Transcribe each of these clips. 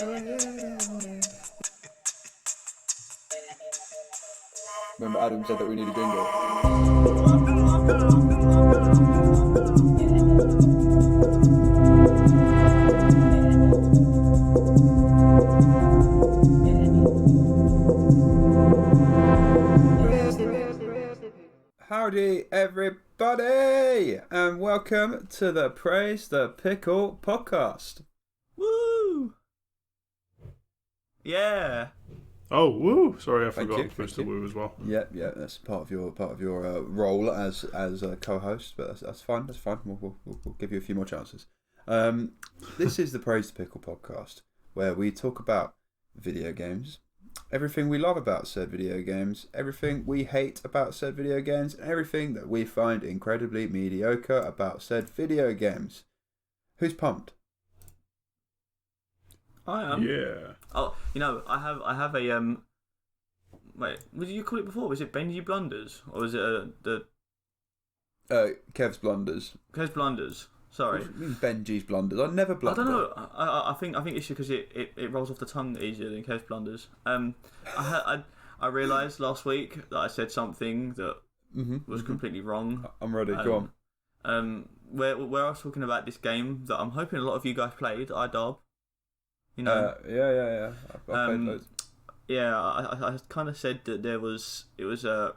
Remember Adam said that we need a jingle. Howdy everybody, and welcome to the Praise the Pickle podcast. Woo! Yeah. Oh, woo! Sorry, I forgot you, to push thank the you. woo as well. Yeah, that's part of your role as a co-host, but that's fine. That's fine. We'll give you a few more chances. This is the Praise the Pickle podcast, where we talk about video games, everything we love about said video games, everything we hate about said video games, and everything that we find incredibly mediocre about said video games. Who's pumped? I am. Yeah. Oh, I have a Wait, what did you call it before? Was it Benji Blunders or was it the Kev's blunders. Kev's Blunders? Sorry. What do you mean Benji's blunders? I never blunder. I don't know. I think it's because it rolls off the tongue easier than Kev's Blunders. I realised last week that I said something that was completely wrong. I'm ready. Go on. Where I was talking about this game that I'm hoping a lot of you guys played, iDarb. Yeah. I've played those. Yeah, I kind of said that it was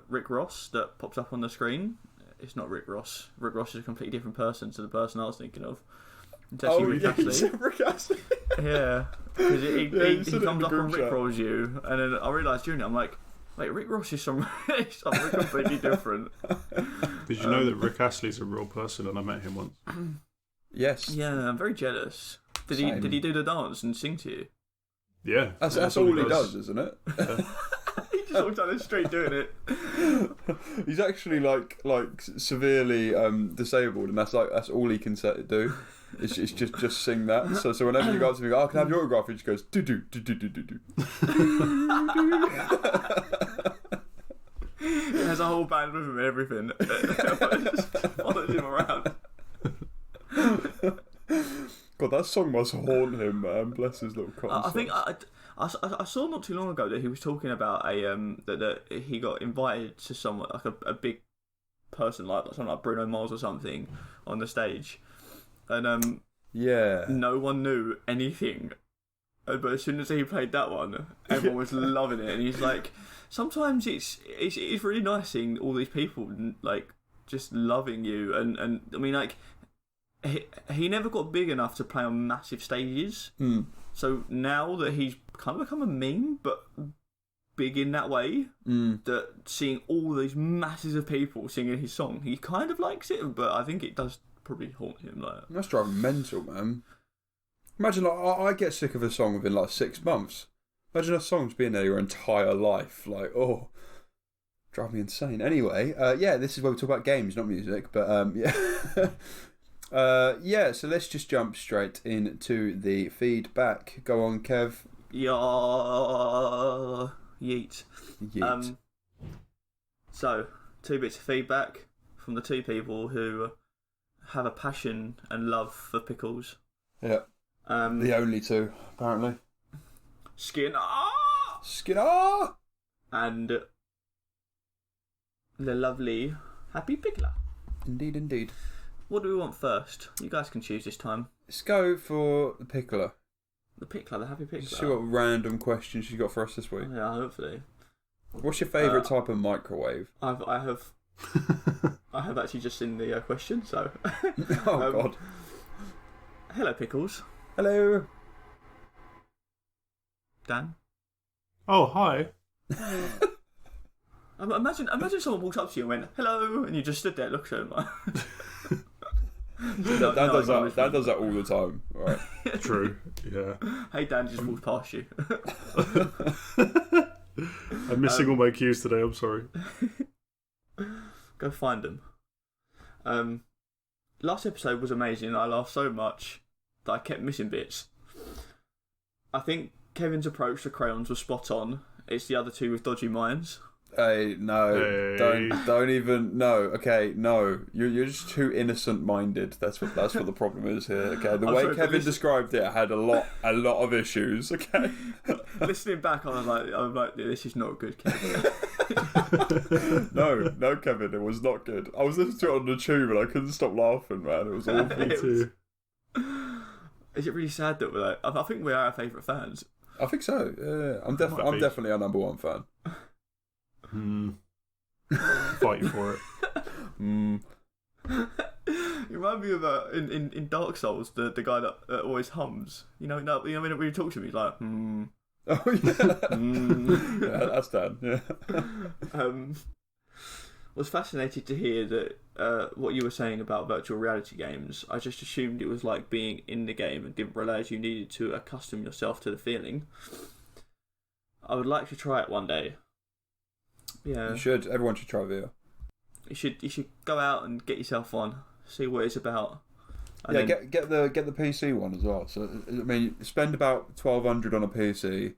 Rick Ross that pops up on the screen. It's not Rick Ross. Rick Ross is a completely different person to the person I was thinking of. It's actually Rick Astley. Rick Astley. Yeah, because he comes up and chat. Rick rolls you, and then I realised during it, I'm like, wait, Rick Ross is something completely different. Did you know that Rick Astley's a real person and I met him once? Yes. Yeah, I'm very jealous. Did he do the dance and sing to you? Yeah. That's all he does, isn't it? He just walks down the street doing it. He's actually like severely disabled, and that's all he can do. It's just sing that. So whenever you go up to me, can I have your autograph? He just goes do do do do do do do. He has a whole band with him and everything. Just follows him around. God, that song must haunt him, man. Bless his little concert. I think I saw not too long ago that he was talking about that he got invited to someone like a big person like something like Bruno Mars or something on the stage, and no one knew anything. But as soon as he played that one, everyone was loving it, and he's like, sometimes it's really nice seeing all these people like just loving you, and I mean like. He never got big enough to play on massive stages. So now that he's kind of become a meme, but big in that way, that seeing all these masses of people singing his song, he kind of likes it, but I think it does probably haunt him. Like, that's driving mental, man. Imagine I get sick of a song within like 6 months. Imagine a song's been there your entire life. Like, drive me insane. Anyway, this is where we talk about games, not music. But so let's just jump straight into the feedback. Go on, Kev. Yeet. So, 2 bits of feedback from the 2 people who have a passion and love for pickles. Yeah. The only 2, apparently. Skinner! And the lovely Happy Pickler. Indeed. What do we want first? You guys can choose this time. Let's go for the Pickler. The Pickler, the Happy Pickler. See what random questions you got for us this week. Oh, yeah, hopefully. What's your favourite type of microwave? I have actually just seen the question, so. Oh God. Hello, Pickles. Hello. Dan. Oh, hi. Imagine someone walks up to you and went, hello, and you just stood there looking at him. Dan does that all the time. Right. True. Yeah. Hey, Dan just walked past you. I'm missing all my cues today. I'm sorry. Go find them. Last episode was amazing. I laughed so much that I kept missing bits. I think Kevin's approach to crayons was spot on. It's the other 2 with dodgy minds. Hey, no, Hey. don't even, no, okay, no, you're just too innocent-minded. That's what the problem is here. Okay, the way Kevin described it had a lot of issues. Okay, Listening back, I'm like, this is not good, Kevin. no, Kevin, it was not good. I was listening to it on the tube and I couldn't stop laughing, man. It was awful. Me too. Is it really sad that we're like? I think we're our favourite fans. I think so. Yeah, I'm definitely our number one fan. Fight you for it. You remind me of in Dark Souls, the guy that always hums. When he talks to me, he's like, Oh yeah, yeah, that's Dan. Yeah. Was fascinated to hear that what you were saying about virtual reality games. I just assumed it was like being in the game and didn't realise you needed to accustom yourself to the feeling. I would like to try it one day. Yeah, You should. Everyone should try VR. you should go out and get yourself on, see what it's about. And Yeah, then, get the PC one as well. So I mean, spend about 1,200 on a PC,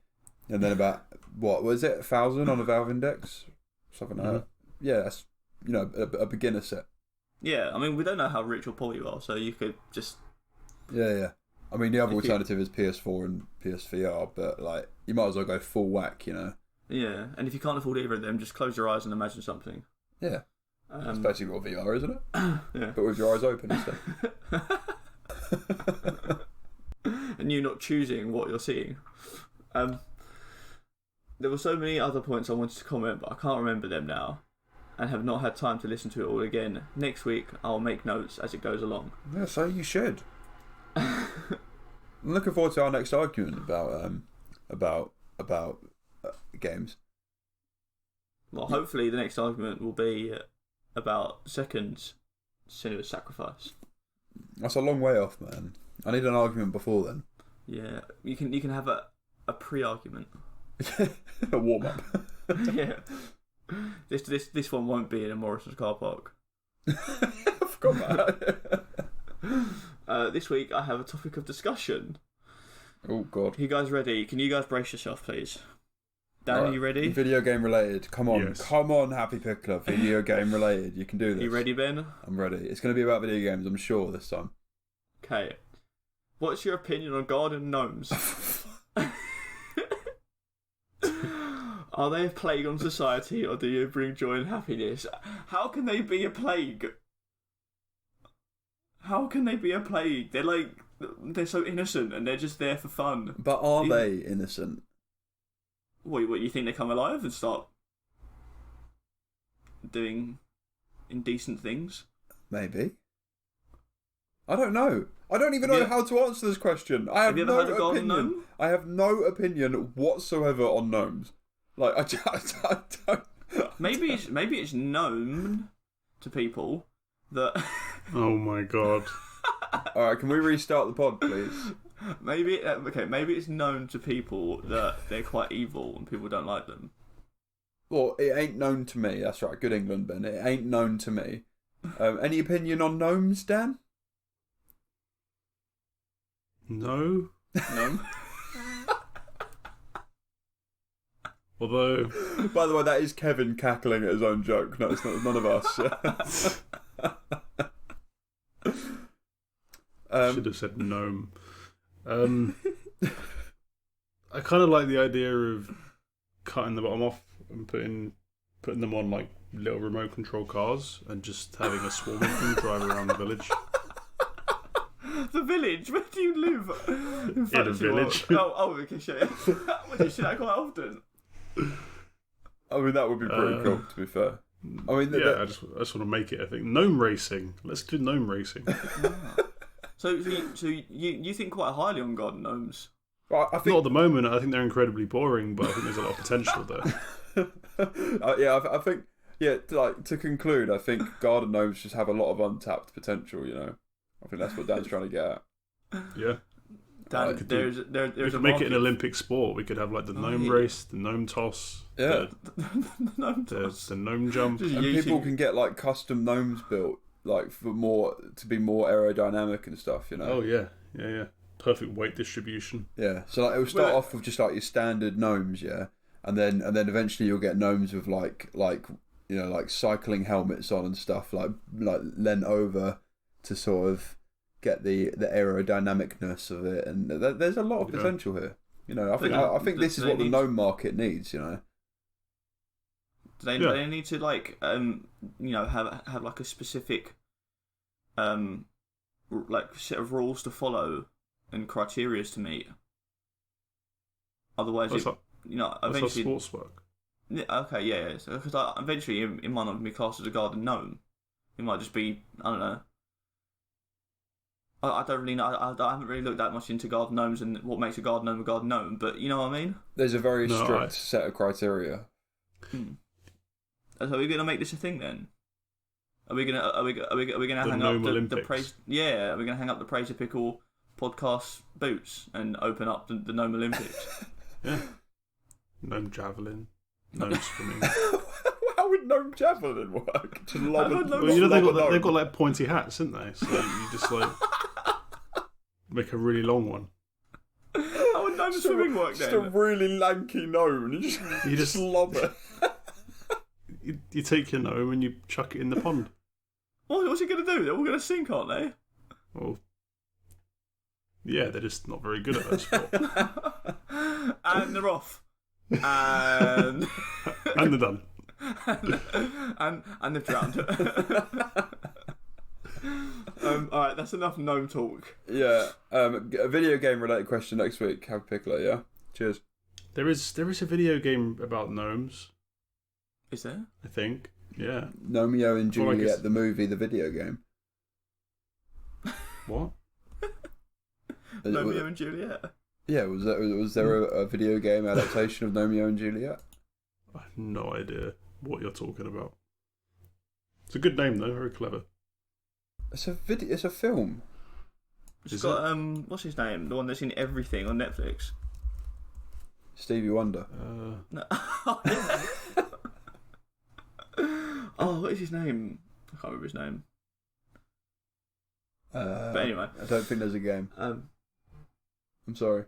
and then about what was it, 1,000 on a Valve Index, something like that. Yeah, that's a beginner set. yeah. I mean, we don't know how rich or poor you are, so you could just Yeah. I mean, the other alternative is PS4 and PSVR, but like you might as well go full whack, yeah. And if you can't afford either of them, just close your eyes and imagine something. Yeah. That's basically what VR, isn't it? Yeah. But with your eyes open instead. And you not choosing what you're seeing. There were so many other points I wanted to comment, but I can't remember them now, and have not had time to listen to it all again. Next week, I'll make notes as it goes along. Yeah, so you should. I'm looking forward to our next argument about games. Well, hopefully the next argument will be about second Senua's Sacrifice. That's a long way off, man. I need an argument before then. Yeah, you can have a pre-argument. A warm up. Yeah. This one won't be in a Morrison's car park. I forgot about it. This week I have a topic of discussion. Oh God. Are you guys ready? Can you guys brace yourself, please? Dan, Right. are you ready? Video game related. Come on. Yes. Come on, Happy Pickler. Video game related. You can do this. You ready, Ben? I'm ready. It's going to be about video games, I'm sure, this time. Okay. What's your opinion on garden gnomes? Are they a plague on society, or do you bring joy and happiness? How can they be a plague? How can they be a plague? They're so innocent and they're just there for fun. But are they innocent? What, you think they come alive and start doing indecent things? Maybe. I don't know. I don't even know how to answer this question. I have you ever no had a garden opinion. gnome? I have no opinion whatsoever on gnomes. Like, I don't. Maybe it's known to people that Oh my god. All right, can we restart the pod, please? maybe it's known to people that they're quite evil and people don't like them. Well, it ain't known to me. That's right. Good England, Ben. It ain't known to me. Any opinion on gnomes, Dan? No. No. Although, By the way, that is Kevin cackling at his own joke. No, it's not. None of us. should have said gnome. I kind of like the idea of cutting the bottom off and putting them on like little remote control cars and just having a swarm of them drive around the village. The village? Where do you live? In a village. Oh, okay, shit. Well, you see that quite often. I mean, that would be pretty cool, to be fair. I mean, Yeah, I just want to make it a thing. Gnome racing. Let's do gnome racing. So you think quite highly on garden gnomes? I think Not at the moment. I think they're incredibly boring, but I think there's a lot of potential there. I think like to conclude, I think garden gnomes just have a lot of untapped potential. I think that's what Dan's trying to get at. Yeah. Dan, could there's We a could make it an market- Olympic sport. We could have like the gnome yeah. race, the gnome toss, Yeah. gnome the toss. gnome jump. Just And using- people can get like custom gnomes built, like to be more aerodynamic and stuff. Oh yeah. Perfect weight distribution. Yeah. So like it will start Well, off with just like your standard gnomes, yeah, and then eventually you'll get gnomes with like cycling helmets on and stuff, like leant over to sort of get the aerodynamicness of it, and there's a lot of potential here. I think this is what the gnome market needs. Do they need to have like a specific like set of rules to follow and criteria to meet? Otherwise, eventually sports work. Yeah, okay, yeah. Because eventually, it might not be classed as a garden gnome. It might just be, I don't know. I don't really know. I haven't really looked that much into garden gnomes and what makes a garden gnome. But you know what I mean. There's a very strict set of criteria. So are we going to make this a thing then? Are we going to hang up the praise? Yeah, are we going to hang up the Praise of Pickle podcast boots and open up the Gnome Olympics? Yeah. Gnome javelin. Gnome swimming. How would gnome javelin work? They've got like pointy hats, haven't they? So you just like make a really long one. How would gnome swimming work then? Just a really lanky gnome. You just lob it. You take your gnome and you chuck it in the pond. What's he going to do? They're all going to sink, aren't they? Well, yeah, they're just not very good at that sport. And they're off. And they're done. and they've drowned. Alright, that's enough gnome talk. Yeah. A video game related question next week. Have Pickle, yeah? Cheers. There is a video game about gnomes. Is there? I think. Yeah. Romeo and Juliet, the movie, the video game. What? Romeo and Juliet? Yeah, was there a video game adaptation of Romeo and Juliet? I have no idea what you're talking about. It's a good name though, very clever. It's a film. It's got what's his name? The one that's in everything on Netflix. Stevie Wonder. No. Oh, what is his name? I can't remember his name. But anyway, I don't think there's a game. I'm sorry.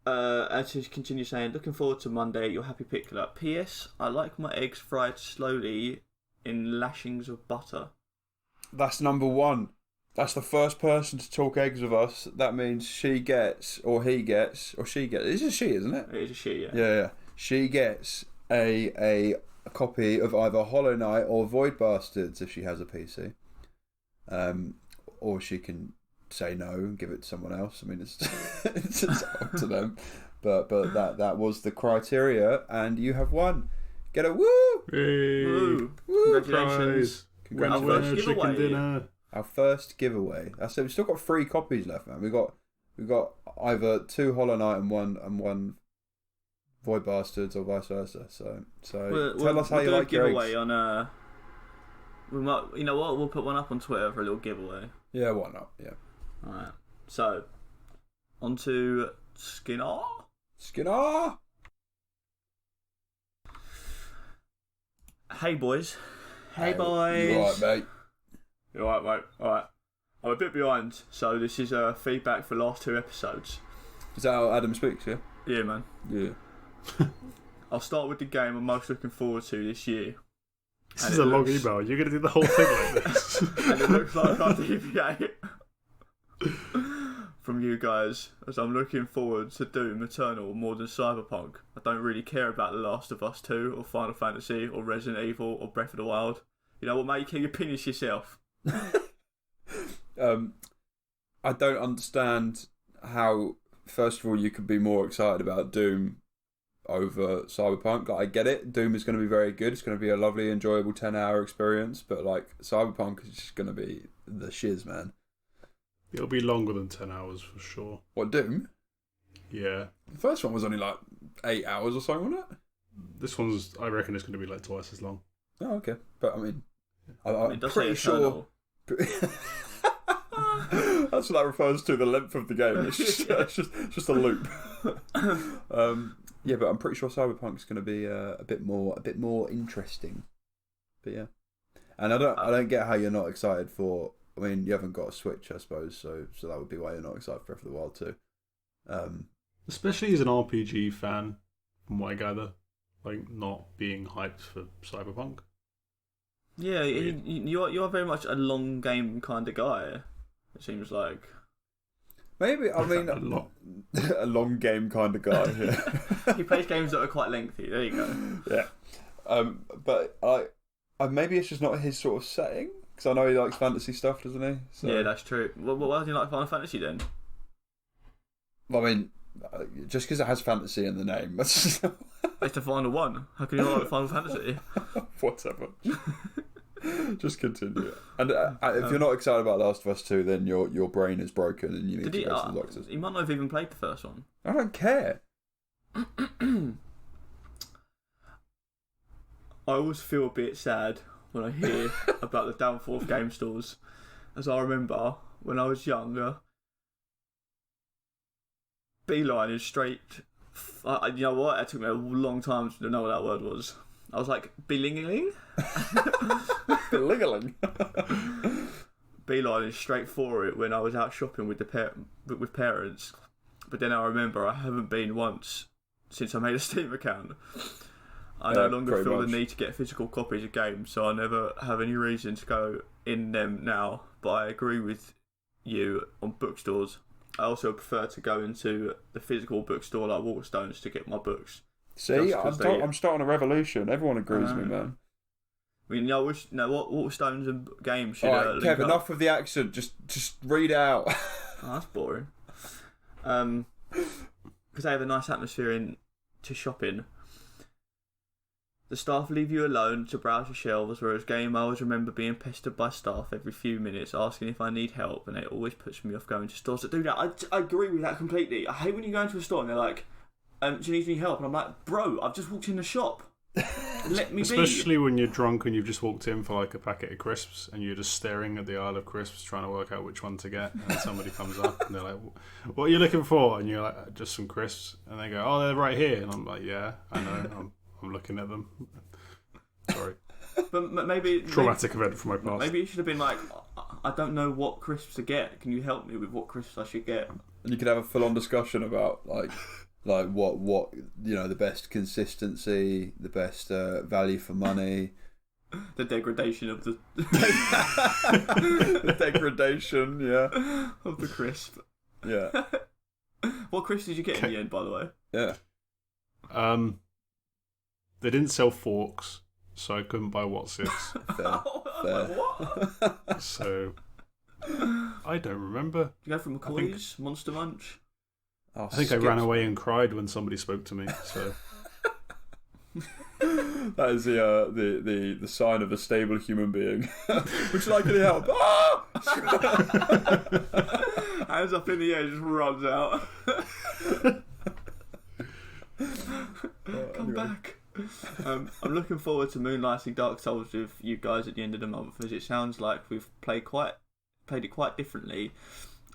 And to continue saying, looking forward to Monday. Your happy Pickler. P.S. I like my eggs fried slowly in lashings of butter. That's number one. That's the first person to talk eggs with us. That means she gets, or he gets, or she gets. It's a she, isn't it? It is a she, yeah. Yeah. She gets a copy of either Hollow Knight or Void Bastards if she has a PC. Or she can say no and give it to someone else. I mean, it's up to them. But that was the criteria, and you have won. Get a woo! Hey. Woo! Congratulations! Congratulations! Chicken dinner. Our first giveaway. I said we've still got 3 copies left, man. We got either 2 Hollow Knight and one Void Bastards, or vice versa. So tell us how you like your eggs. On we might, you know what? We'll put one up on Twitter for a little giveaway. Yeah, why not? Yeah. All right. So, on to Skinner. Skinner. Hey boys. Hey boys. You alright, mate? You alright, mate? Alright. I'm a bit behind, so this is feedback for the last 2 episodes. Is that how Adam speaks? Yeah. Yeah, man. Yeah. I'll start with the game I'm most looking forward to this year. This is a long email. You're going to do the whole thing like this. And it looks like our DVA from you guys, as I'm looking forward to Doom Eternal more than Cyberpunk. I don't really care about The Last of Us 2 or Final Fantasy or Resident Evil or Breath of the Wild. You know what, mate? Keep your opinions yourself. I don't understand how, first of all, you could be more excited about Doom over Cyberpunk. Like, I get it. Doom is going to be very good. It's going to be a lovely, enjoyable 10-hour experience. But like, Cyberpunk is just going to be the shiz, man. It'll be longer than 10 hours for sure. What, Doom? Yeah. The first one was only like 8 hours or something, wasn't it? This one's, I reckon it's going to be like twice as long. Oh, okay. But I mean, I'm does pretty sure. That's what that refers to, the length of the game. It's just a loop. Yeah, but I'm pretty sure Cyberpunk's going to be a bit more interesting. But yeah, and I don't get how you're not excited for. I mean, you haven't got a Switch, I suppose, so that would be why you're not excited for Breath of the Wild 2. Especially as an RPG fan, from what I gather, like not being hyped for Cyberpunk. Yeah, you are very much a long game kind of guy. It seems like. Maybe, I mean, a long game kind of guy. Yeah. He plays games that are quite lengthy. There you go. Yeah. But I maybe it's just not his sort of setting, because I know he likes fantasy stuff, doesn't he? So. Yeah, that's true. Well, why do you like Final Fantasy then? Well, I mean, just because it has fantasy in the name. It's the final one. How can you not like Final Fantasy? Whatever. Just continue. And if you're not excited about Last of Us 2, then your brain is broken and you need to go to the doctors. He might not have even played the first one. I don't care. I always feel a bit sad when I hear about the downfall of game stores. As I remember, when I was younger, beeline is straight. You know what? It took me a long time to know what that word was. I was like, belingeling? Belingeling? Beeline is straight for it when I was out shopping with with parents. But then I remember I haven't been once since I made a Steam account. I no longer feel the need to get physical copies of games, so I never have any reason to go in them now. But I agree with you on bookstores. I also prefer to go into the physical bookstore like Waterstones to get my books. See, I'm starting a revolution. Everyone agrees with me, man. I mean, what Waterstones and games should. All right, Kev, enough of the accent. Just read it out. Oh, that's boring. Because they have a nice atmosphere to shopping. The staff leave you alone to browse your shelves, whereas game I always remember being pestered by staff every few minutes asking if I need help, and it always puts me off going to stores that do that. I agree with that completely. I hate when you go into a store and they're like, do you need any help? And I'm like, bro, I've just walked in the shop. Let me Especially when you're drunk and you've just walked in for like a packet of crisps and you're just staring at the aisle of crisps trying to work out which one to get, and somebody comes up and they're like, what are you looking for? And you're like, just some crisps. And they go, oh, they're right here. And I'm like, yeah, I know. I'm looking at them. Sorry. But maybe traumatic event from my past. Maybe it should have been like, I don't know what crisps to get. Can you help me with what crisps I should get? And you could have a full-on discussion about like what the best consistency, the best value for money, the degradation of the the degradation, yeah, of the crisp. Yeah. What crisp did you get in the end, by the way? Yeah. They didn't sell forks, so I couldn't buy Watsits. Fair. What? So I don't remember. Did you go from McCoy's, Monster Munch? Oh, I think I ran away and cried when somebody spoke to me. So that is the sign of a stable human being. Would you like any help? Ah! Hands up in the air, just runs out. Come back. I'm looking forward to moonlighting Dark Souls with you guys at the end of the month, as it sounds like we've played it quite differently.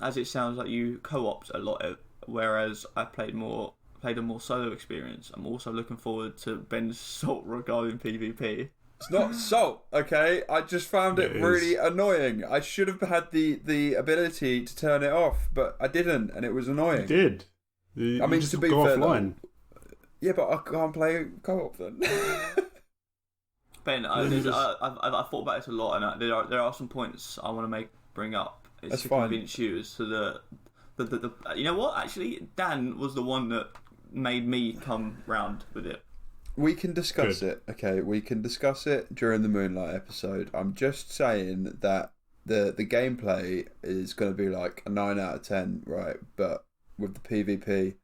As it sounds like you co-opt a lot, whereas I played a more solo experience. I'm also looking forward to Ben's salt regarding PvP. It's not salt, okay? I just found it really annoying. I should have had the ability to turn it off, but I didn't, and it was annoying. You did. I mean, just to be fair, offline. Yeah, but I can't play co-op then. Ben, I've thought about this a lot, and there are some points I want to bring up. It's That's to fine. Convince you as to the you know what? Actually, Dan was the one that made me come round with it. We can discuss it, okay? We can discuss it during the Moonlight episode. I'm just saying that the gameplay is going to be like a 9 out of 10, right? But with the PvP,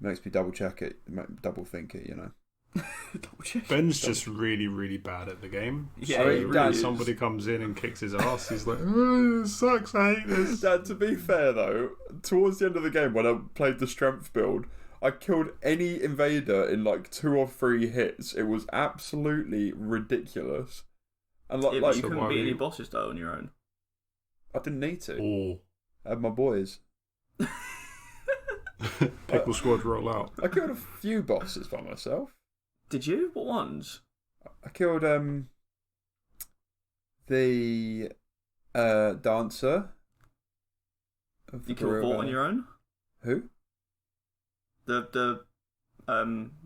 makes me double check it, double think it, you know. Ben's just really, really bad at the game. Yeah, so really when somebody comes in and kicks his ass, he's like, oh, it sucks, I hate this. Dad, to be fair though, towards the end of the game when I played the strength build, I killed any invader in like 2 or 3 hits. It was absolutely ridiculous. And but you couldn't beat any bosses though on your own. I didn't need to. Oh. I had my boys. Pickle squad roll out. I killed a few bosses by myself. Did you? What ones? I killed the dancer. You killed Vought on your own? Who?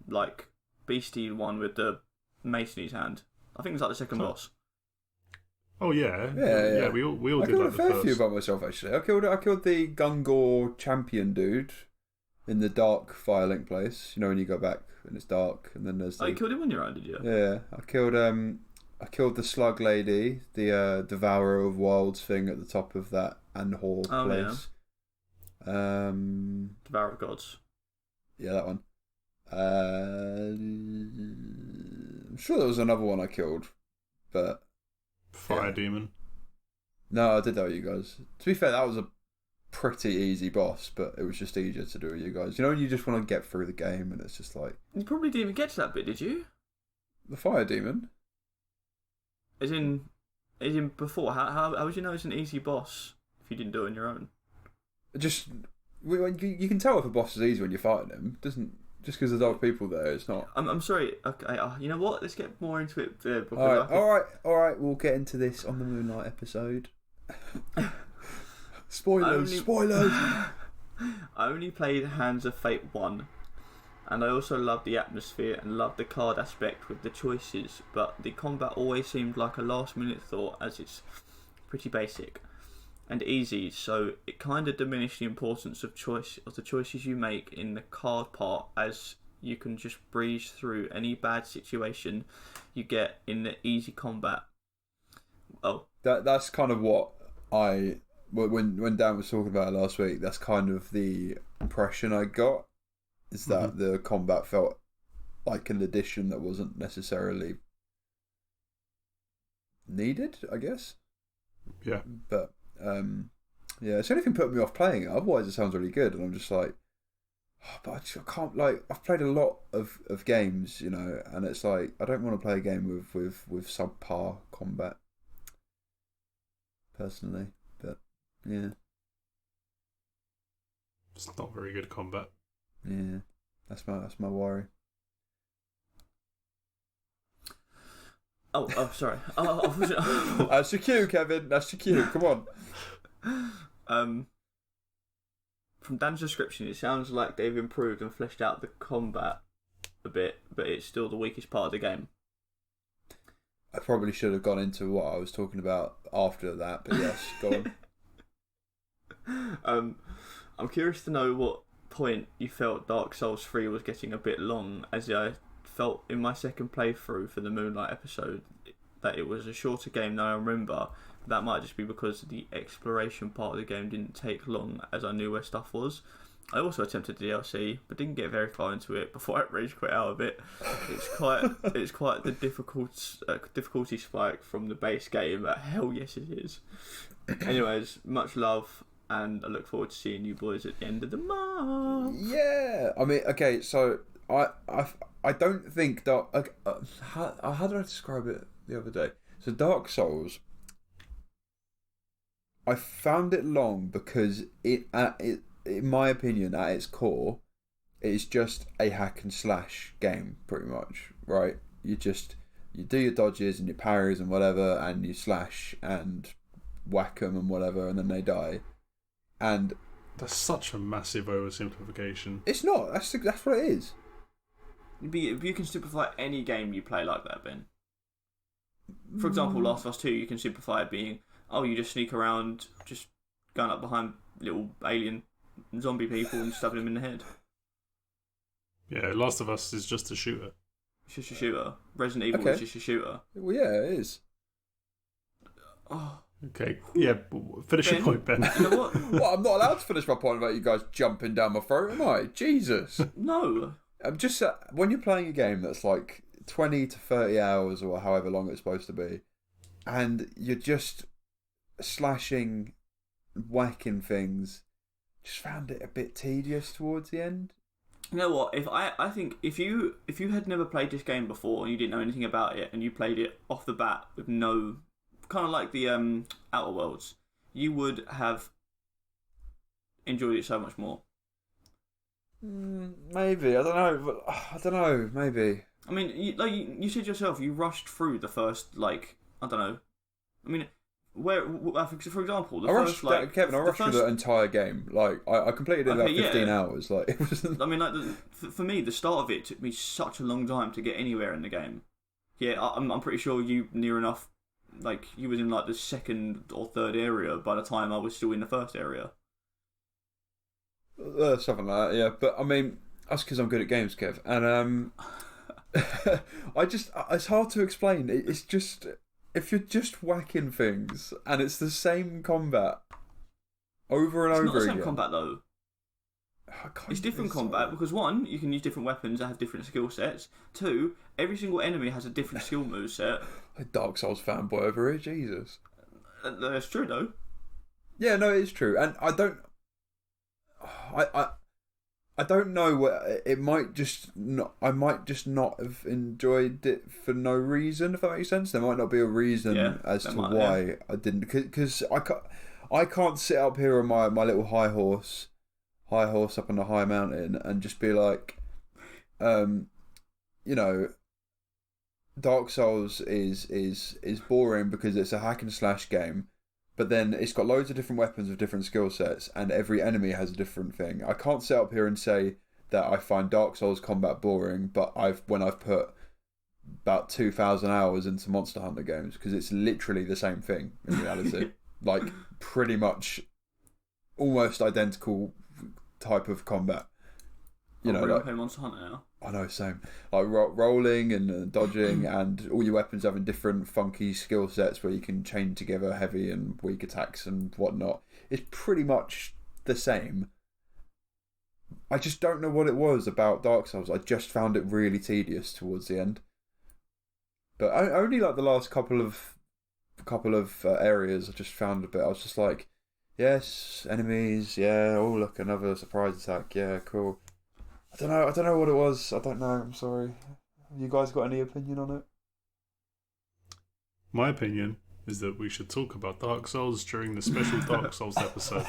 like beastie one with the mace in his hand. I think it's like the second boss. Oh yeah. We all I did killed like a the fair first. few by myself actually. I killed the Gungor champion dude in the dark Firelink place. You know when you go back and it's dark, and then there's. You killed him on your own, did you? Yeah, I killed the slug lady, the devourer of wilds thing at the top of that Anhor place. Yeah. Devourer of gods. Yeah, that one. I'm sure there was another one I killed, but Fire demon. No, I did that with you guys. To be fair, that was a pretty easy boss, but it was just easier to do with you guys. You know when you just want to get through the game and it's just like... You probably didn't even get to that bit, did you? The fire demon? As in before, how would you know it's an easy boss if you didn't do it on your own? Just... You can tell if a boss is easy when you're fighting him. Doesn't... Just because there's other people there, it's not... I'm sorry. Okay, you know what? Let's get more into it. All right. We'll get into this on the Moonlight episode. Spoilers. I only played Hands of Fate 1, and I also loved the atmosphere and loved the card aspect with the choices, but the combat always seemed like a last minute thought, as it's pretty basic and easy, so it kind of diminished the importance of the choices you make in the card part, as you can just breeze through any bad situation you get in the easy combat. That's kind of what when Dan was talking about it last week, that's kind of the impression I got, is that the combat felt like an addition that wasn't necessarily needed, I guess. Yeah. But it's anything put me off playing it. Otherwise, it sounds really good, and I'm just like, but I can't. Like, I've played a lot of games, you know, and it's like I don't want to play a game with subpar combat, personally. But yeah, it's not very good combat. Yeah, that's my worry. Oh, sorry. That's your cue, Kevin. That's your cue. Come on. From Dan's description, it sounds like they've improved and fleshed out the combat a bit, but it's still the weakest part of the game. I probably should have gone into what I was talking about after that, but yes, go on. I'm curious to know what point you felt Dark Souls 3 was getting a bit long, as I felt in my second playthrough for the Moonlight episode that it was a shorter game than I remember. That might just be because the exploration part of the game didn't take long, as I knew where stuff was. I also attempted the DLC, but didn't get very far into it before I rage quit out of it. It's quite the difficulty spike from the base game. Hell yes, it is. Anyways, much love, and I look forward to seeing you boys at the end of the month. Yeah, I mean, okay, so I don't think Dark. How did I describe it the other day? So Dark Souls, I found it long because it in my opinion, at its core, it is just a hack and slash game, pretty much, right? You do your dodges and your parries and whatever, and you slash and whack them and whatever, and then they die. And that's such a massive oversimplification. It's not. That's what it is. You can simplify any game you play like that, Ben. For example, Last of Us 2, you can simplify it being, you just sneak around, just going up behind little alien zombie people and stabbing them in the head. Yeah, Last of Us is just a shooter. It's just a shooter. Resident Evil is just a shooter. Well, yeah, it is. Oh. Okay, yeah, finish your point, Ben. You know what? Well, I'm not allowed to finish my point about you guys jumping down my throat, am I? Jesus. No. I'm just when you're playing a game that's like 20 to 30 hours or however long it's supposed to be, and you're just slashing, whacking things, just found it a bit tedious towards the end. You know what? I think if you had never played this game before and you didn't know anything about it, and you played it off the bat with no, kind of like the Outer Worlds, you would have enjoyed it so much more. Maybe, I don't know. Maybe. I mean, you said yourself, you rushed through the first, I don't know. I mean, for example, the I first rushed, Kevin. I rushed through the entire game. Like I completed it in about 15 hours. Like it was. I mean, like for me, the start of it took me such a long time to get anywhere in the game. Yeah, I'm pretty sure you near enough. Like you was in like the second or third area by the time I was still in the first area. Something like that. Yeah, but I mean, that's because I'm good at games, Kev. And it's hard to explain. It's just. If you're just whacking things and it's the same combat over and over again. It's not the same combat though. It's different combat because one, you can use different weapons that have different skill sets. Two, every single enemy has a different skill moveset. A Dark Souls fanboy over here, Jesus. That's true though. Yeah, no, it is true, and I don't know. It might just not. I might just not have enjoyed it for no reason. If that makes sense, there might not be a reason as to why I didn't. Because I can't sit up here on my little high horse up on a high mountain and just be like, Dark Souls is boring because it's a hack and slash game. But then it's got loads of different weapons with different skill sets, and every enemy has a different thing. I can't sit up here and say that I find Dark Souls combat boring, but when I've put about 2,000 hours into Monster Hunter games, because it's literally the same thing in reality. Like, pretty much almost identical type of combat. Play Monster Hunter now. I know, same. Like rolling and dodging, and all your weapons having different funky skill sets where you can chain together heavy and weak attacks and whatnot. It's pretty much the same. I just don't know what it was about Dark Souls. I just found it really tedious towards the end. But only like the last couple of areas, I just found a bit. I was just like, yes, enemies, yeah. Oh, look, another surprise attack. Yeah, cool. I don't know what it was. I don't know. I'm sorry. Have you guys got any opinion on it? My opinion is that we should talk about Dark Souls during the special Dark Souls episode.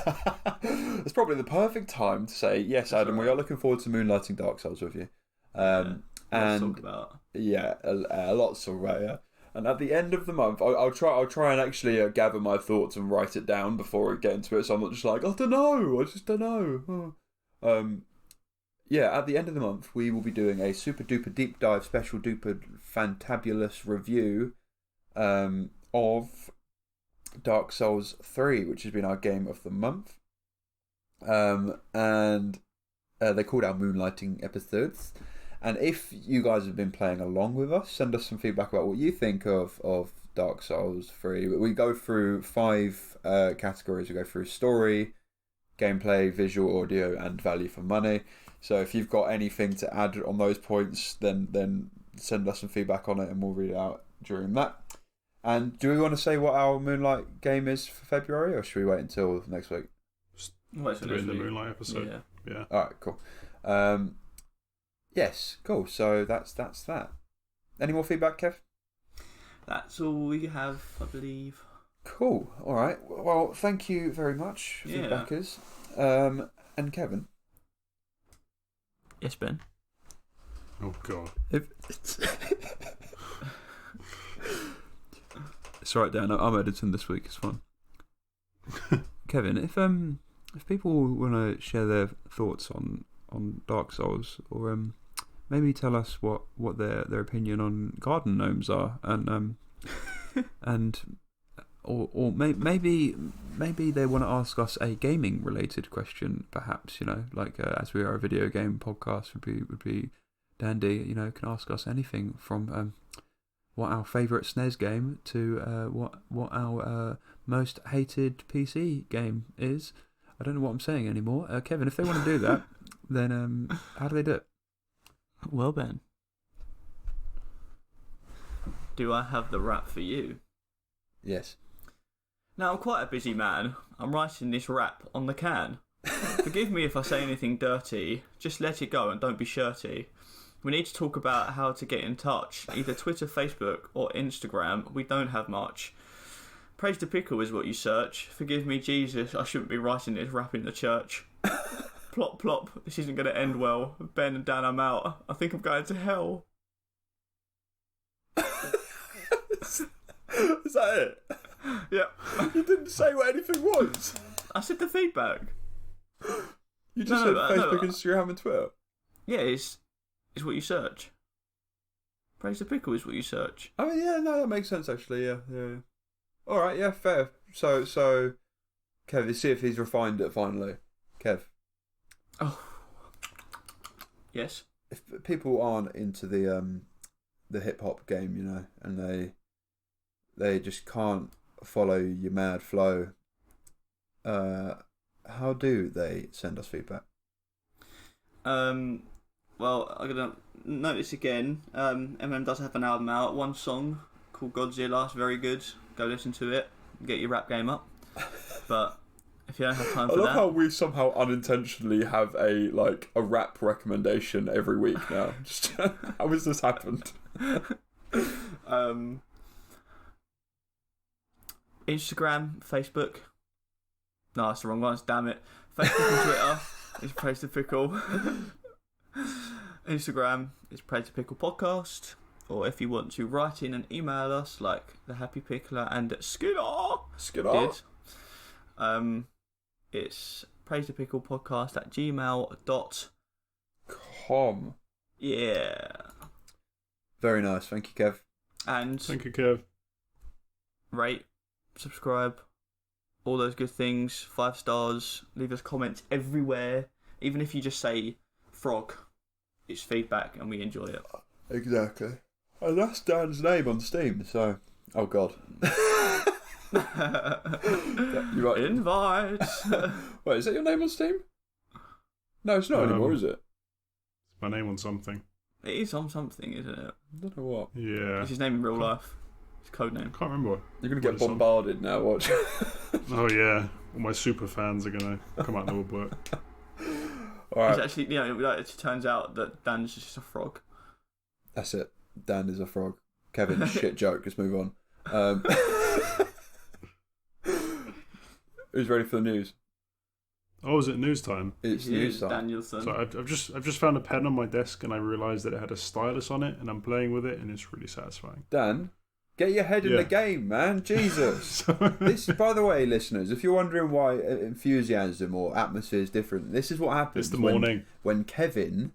It's probably the perfect time to say, yes, Adam, we are looking forward to moonlighting Dark Souls with you. And talk about. Yeah, a lot to talk about, yeah. And at the end of the month, I'll try and actually gather my thoughts and write it down before I get into it, so I'm not just like, I just don't know. Yeah, at the end of the month, we will be doing a super duper deep dive, special duper fantabulous review of Dark Souls 3, which has been our game of the month. And they're called our moonlighting episodes. And if you guys have been playing along with us, send us some feedback about what you think of Dark Souls 3. We go through 5 categories. We go through story, gameplay, visual, audio, and value for money. So if you've got anything to add on those points, then send us some feedback on it and we'll read it out during that. And do we want to say what our Moonlight game is for February, or should we wait until next week? Do it in the Moonlight episode. Yeah. Alright, cool. Yes, cool. So that's that. Any more feedback, Kev? That's all we have, I believe. Cool. Alright. Well, thank you very much, feedbackers. And Kevin? Yes, Ben. Oh God. It's right down. I'm editing this week. It's fine. Kevin, if people want to share their thoughts on Dark Souls, or maybe tell us what their opinion on garden gnomes are, and or maybe they want to ask us a gaming related question, perhaps, like as we are a video game podcast would be dandy. Can ask us anything from what our favourite SNES game to what our most hated PC game is. I don't know what I'm saying anymore. Kevin, if they want to do that, then how do they do it? Well, Ben, do I have the rap for you? Yes. Now, I'm quite a busy man. I'm writing this rap on the can. Forgive me if I say anything dirty. Just let it go and don't be shirty. We need to talk about how to get in touch. Either Twitter, Facebook, or Instagram. We don't have much. Praise to Pickle is what you search. Forgive me, Jesus, I shouldn't be writing this rap in the church. Plop, plop, this isn't going to end well. Ben and Dan, I'm out. I think I'm going to hell. Is that it? Yep. You didn't say what anything was. I said the feedback. You just said Facebook, Instagram, and Twitter. Yeah, it's what you search. Praise the Pickle is what you search. I mean, yeah, no, that makes sense actually. Yeah. All right, yeah, fair. So, Kev, let's see if he's refined it finally. Kev. Oh. Yes. If people aren't into the hip hop game, you know, and they just can't follow your mad flow, how do they send us feedback? Well, I'm gonna notice again. Eminem does have an album out. One song called Godzilla. It's very good. Go listen to it. Get your rap game up. But if you don't have time for that, I love how we somehow unintentionally have a rap recommendation every week now. Just how has this happened? Instagram, Facebook. No, that's the wrong ones. Damn it. Facebook and Twitter is Praise the Pickle. Instagram is Praise the Pickle Podcast. Or if you want to write in and email us, like the Happy Pickler and Skidder did, it's Praise the Pickle Podcast at gmail.com. Yeah. Very nice. Thank you, Kev. And thank you, Kev. Rate, subscribe, all those good things. 5 stars. Leave us comments everywhere. Even if you just say frog, it's feedback and we enjoy it. Exactly. And that's Dan's name on Steam, so... Oh, God. You're right. Invite. Wait, is that your name on Steam? No, it's not anymore, is it? It's my name on something. It is on something, isn't it? I don't know what. Yeah. It's his name in real life. His code name. I can't remember. You're going to get bombarded now, watch. Oh, yeah. All my super fans are going to come out in the woodwork. All right. It's actually, it turns out that Dan's just a frog. That's it. Dan is a frog. Kevin, shit joke. Let's move on. Who's ready for the news? Oh, is it news time? It's news time. Danielson. So I've just found a pen on my desk and I realised that it had a stylus on it and I'm playing with it and it's really satisfying. Dan, get your head in the game, man. Jesus. This, by the way, listeners, if you're wondering why enthusiasm or atmosphere is different, this is what happens. It's the morning. When Kevin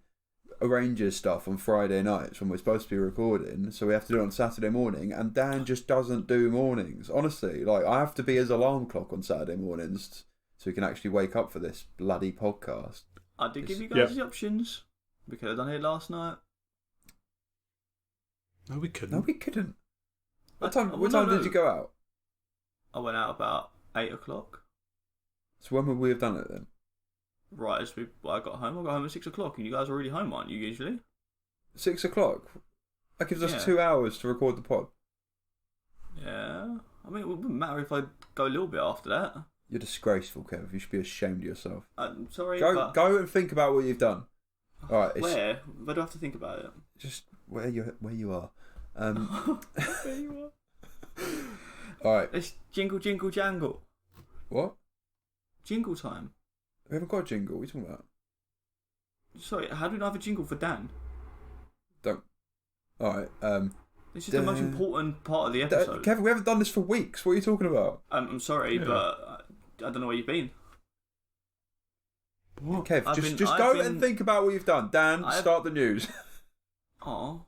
arranges stuff on Friday nights when we're supposed to be recording, so we have to do it on Saturday morning, and Dan just doesn't do mornings. Honestly, I have to be his alarm clock on Saturday mornings so we can actually wake up for this bloody podcast. I did give you guys the options. We could have done it last night. No, we couldn't. No, we couldn't. What time did you go out? I went out about 8 o'clock. So when would we have done it then? Right as I got home at 6 o'clock, and you guys are already home, aren't you, usually? 6 o'clock? That gives us 2 hours to record the pod. Yeah. I mean, it wouldn't matter if I go a little bit after that. You're disgraceful, Kev. You should be ashamed of yourself. I'm sorry, Go and think about what you've done. All right. Where? Where do I have to think about it? Just where you are. Where you are. All right. It's jingle, jingle, jangle. What? Jingle time. We haven't got a jingle. What are you talking about? Sorry, how do we not have a jingle for Dan? Don't. All right. This is the most important part of the episode. Kevin, we haven't done this for weeks. What are you talking about? I'm sorry, but I don't know where you've been. What? Kev, just go and think about what you've done. Dan, start the news. Oh.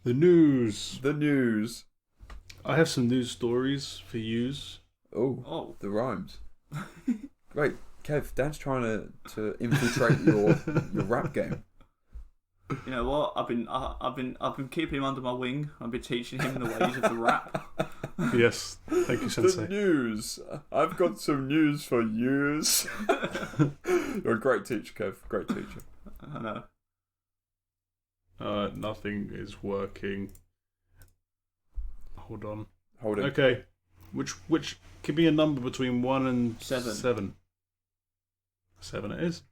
The news. The news. I have some news stories for yous. Oh. The rhymes. Great. Kev, Dan's trying to infiltrate your rap game. You know what? I've been keeping him under my wing. I've been teaching him the ways of the rap. Yes, thank you, Sensei. The news. I've got some news for yous. You're a great teacher, Kev. Great teacher. I know. Nothing is working. Hold on. Hold it. Okay. Which could be a number between 1 and 7. 7. 7 it is.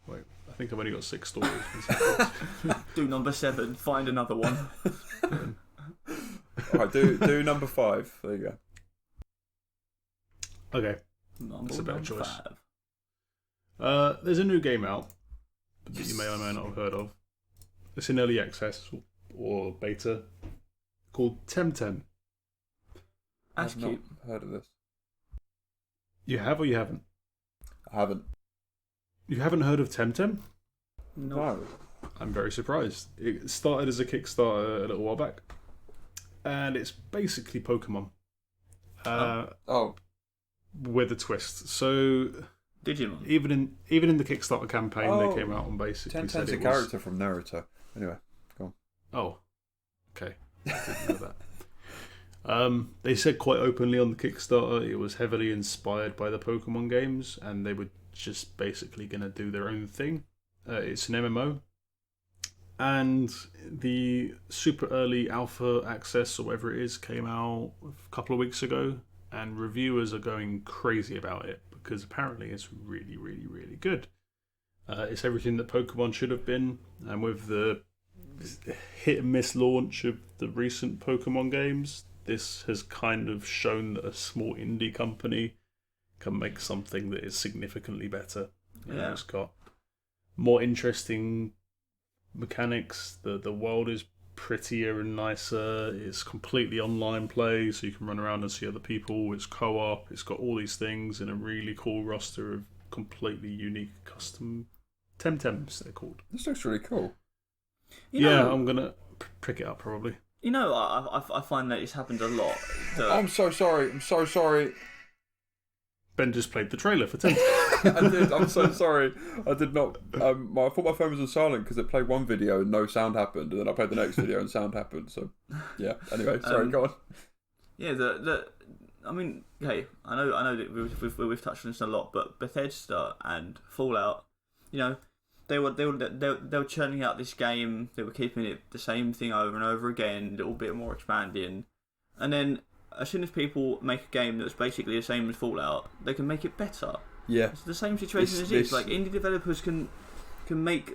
Wait, I think I've only got 6 stories. Do number 7. Find another one. Alright, do number 5. There you go. Okay. That's a better choice. 5. There's a new game out that you may or may not have heard of. It's in early access or beta called Temtem. I've not Ashkeep. heard of this. You have or you haven't? I haven't. You haven't heard of Temtem? No. I'm very surprised. It started as a Kickstarter a little while back, and it's basically Pokemon. Oh. With a twist. So Digimon. even in the Kickstarter campaign, they came out and basically said Temtem's it a was... character from Naruto. Anyway, go on. Oh, okay. I didn't know that. They said quite openly on the Kickstarter it was heavily inspired by the Pokemon games, and they were just basically going to do their own thing. It's an MMO, and the super early alpha access or whatever it is came out a couple of weeks ago, and reviewers are going crazy about it because apparently it's really, really, really good. It's everything that Pokemon should have been, and with the hit and miss launch of the recent Pokemon games, this has kind of shown that a small indie company can make something that is significantly better. Yeah. It's got more interesting mechanics. The world is prettier and nicer. It's completely online play, so you can run around and see other people. It's co-op. It's got all these things and a really cool roster of completely unique custom Temtems, they're called. This looks really cool. I'm gonna pick it up probably. You know, I find that it's happened a lot. I'm so sorry. I'm so sorry. Ben just played the trailer for Temtem. I did. I'm so sorry. I did not. I thought my phone was on silent because it played one video and no sound happened, and then I played the next video and sound happened. So, yeah. Anyway, sorry. Go on. Yeah, I mean, hey, I know that we've touched on this a lot, but Bethesda and Fallout, you know, they were churning out this game. They were keeping it the same thing over and over again, a little bit more expanding, and then as soon as people make a game that's basically the same as Fallout, they can make it better. Yeah, it's the same situation as this. Like indie developers can make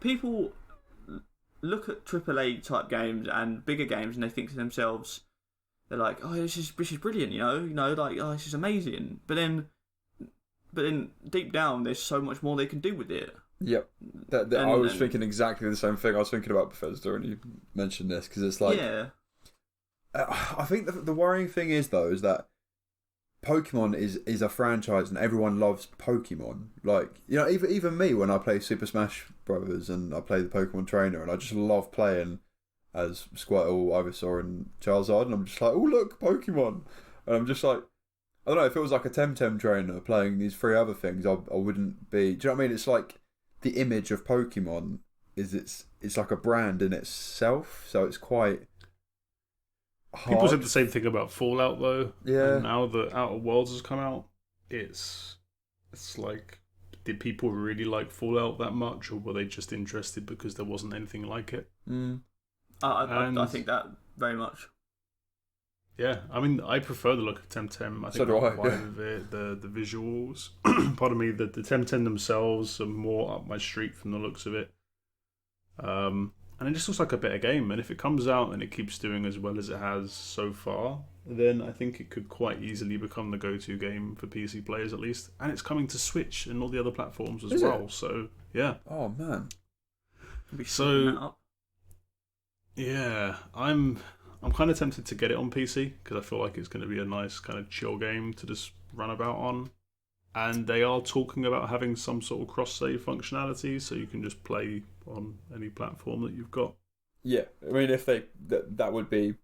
people look at AAA type games and bigger games, and they think to themselves, they're like, oh, this is brilliant, you know, like, oh, this is amazing. But then deep down, there's so much more they can do with it. Yep. I was thinking exactly the same thing. I was thinking about Bethesda, and you mentioned this because it's like, yeah. I think the worrying thing is though is that Pokemon is a franchise and everyone loves Pokemon. Like, you know, even me when I play Super Smash Brothers and I play the Pokemon Trainer and I just love playing as Squirtle, Ivysaur and Charizard, and I'm just like, oh look, Pokemon. And I'm just like, I don't know, if it was like a Temtem trainer playing these three other things, I wouldn't be. Do you know what I mean? It's like the image of Pokemon is it's like a brand in itself, so it's quite hard. People said the same thing about Fallout though. Yeah. And now that Outer Worlds has come out, it's like, did people really like Fallout that much, or were they just interested because there wasn't anything like it? I think that very much. Yeah, I mean, I prefer the look of Temtem. I think do I, the vibe of it, the visuals. Pardon me, the Temtem themselves are more up my street from the looks of it. And it just looks like a better game. And if it comes out and it keeps doing as well as it has so far, then I think it could quite easily become the go-to game for PC players at least. And it's coming to Switch and all the other platforms as well. So yeah. Oh man. So yeah, I'm kind of tempted to get it on PC because I feel like it's going to be a nice kind of chill game to just run about on. And they are talking about having some sort of cross-save functionality, so you can just play on any platform that you've got. Yeah, I mean, if they that would be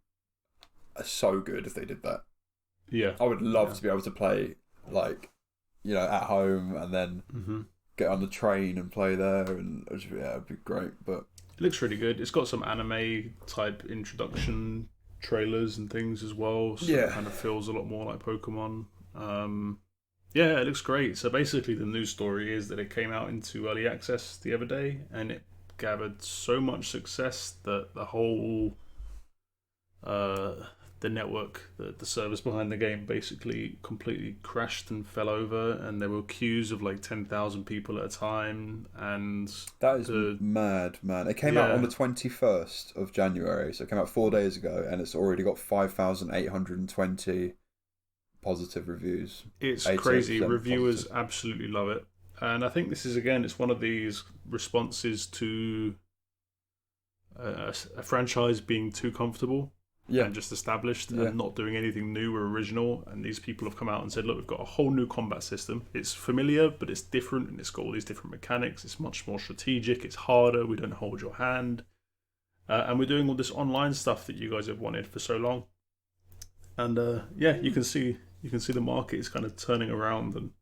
so good if they did that. Yeah, I would love to be able to play, like, you know, at home and then get on the train and play there, and it'd be great. But it looks really good. It's got some anime type introduction trailers and things as well, so it kind of feels a lot more like Pokemon. Yeah, it looks great. So basically the news story is that it came out into early access the other day and it gathered so much success that the whole the network, the service behind the game basically completely crashed and fell over, and there were queues of like 10,000 people at a time, and that is mad, man. It came out on the 21st of January, so it came out 4 days ago, and it's already got 5,820 positive reviews. It's crazy. Reviewers absolutely love it. And I think this is, again, it's one of these responses to a franchise being too comfortable. and just established and not doing anything new or original. And these people have come out and said, look, we've got a whole new combat system. It's familiar, but it's different, and it's got all these different mechanics. It's much more strategic. It's harder. We don't hold your hand. And we're doing all this online stuff that you guys have wanted for so long. And you can see the market is kind of turning around and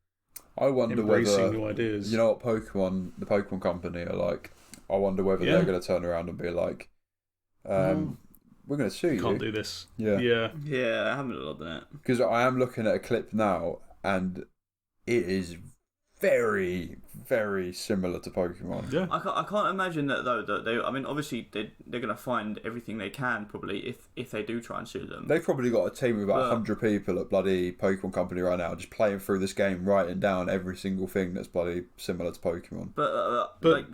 I wonder embracing whether new ideas. You know what the Pokemon company are like. I wonder whether they're going to turn around and be like, we're going to sue you. Can't do this. Yeah, I haven't looked at it. Because I am looking at a clip now, and it is very, very similar to Pokemon. Yeah. I can't imagine that though. That they, I mean, obviously they're going to find everything they can probably if they do try and sue them. They've probably got a team of about 100 people at bloody Pokemon Company right now, just playing through this game, writing down every single thing that's bloody similar to Pokemon. But like,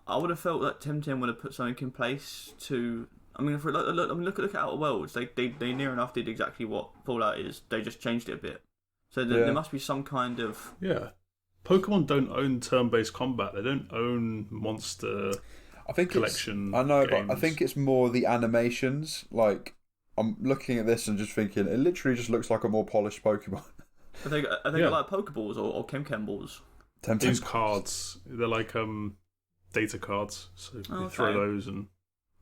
I would have felt that Temtem would have put something in place to. I mean, look at Outer Worlds. They near enough did exactly what Fallout is. They just changed it a bit. So there must be some kind of Pokemon don't own turn-based combat. They don't own monster collection. I know, games. but I think it's more the animations. Like, I'm looking at this and just thinking, it literally just looks like a more polished Pokemon. Are they got like Pokeballs or Chem balls? These cards, they're like data cards. So you throw those and.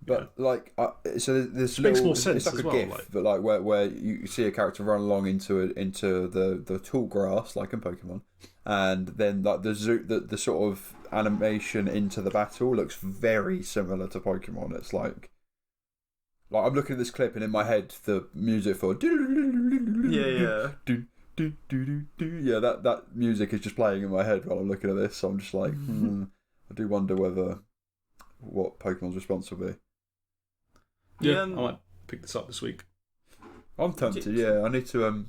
But like, so there's it makes more sense. It's like as a well, GIF, but like where you see a character run along into the tall grass, like in Pokemon, and then like the sort of animation into the battle looks very similar to Pokemon. It's like I'm looking at this clip, and in my head the music for that music is just playing in my head while I'm looking at this. So I'm just like, I do wonder what Pokemon's response will be. Yeah, I might pick this up this week. I'm tempted. Yeah, I need to.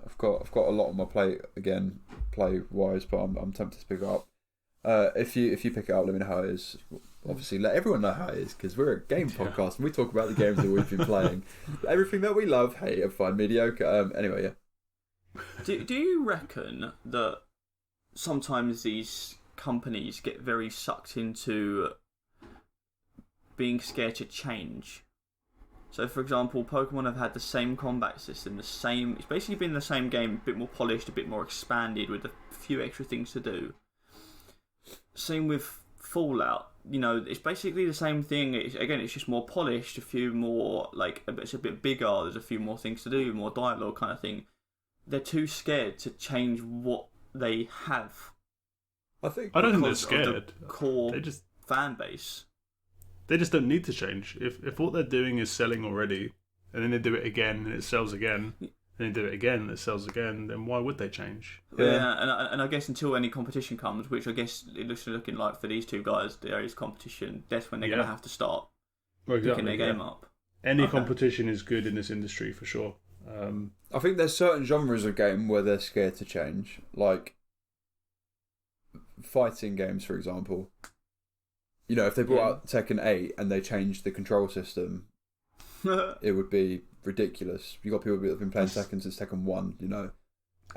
I've got a lot on my plate again, play wise, but I'm tempted to pick it up. If you pick it up, let me know how it is. Obviously, let everyone know how it is because we're a game podcast and we talk about the games that we've been playing, everything that we love, hate, and find mediocre. Anyway, yeah. Do you reckon that sometimes these companies get very sucked into being scared to change? So, for example, Pokemon have had the same combat system, it's basically been the same game, a bit more polished, a bit more expanded, with a few extra things to do. Same with Fallout, it's basically the same thing. It's just more polished, a few more, it's a bit bigger, there's a few more things to do, more dialogue kind of thing. They're too scared to change what they have. I don't think they're scared. The core fan base. They just don't need to change. If what they're doing is selling already, and then they do it again and it sells again, and they do it again and it sells again, then why would they change? Yeah, and I guess until any competition comes, which I guess it looking like for these two guys, there is competition. That's when they're going to have to start picking their game up. Any competition is good in this industry for sure. I think there's certain genres of game where they're scared to change, like fighting games, for example. If they brought out Tekken 8 and they changed the control system, it would be ridiculous. You got people that have been playing Tekken since Tekken 1,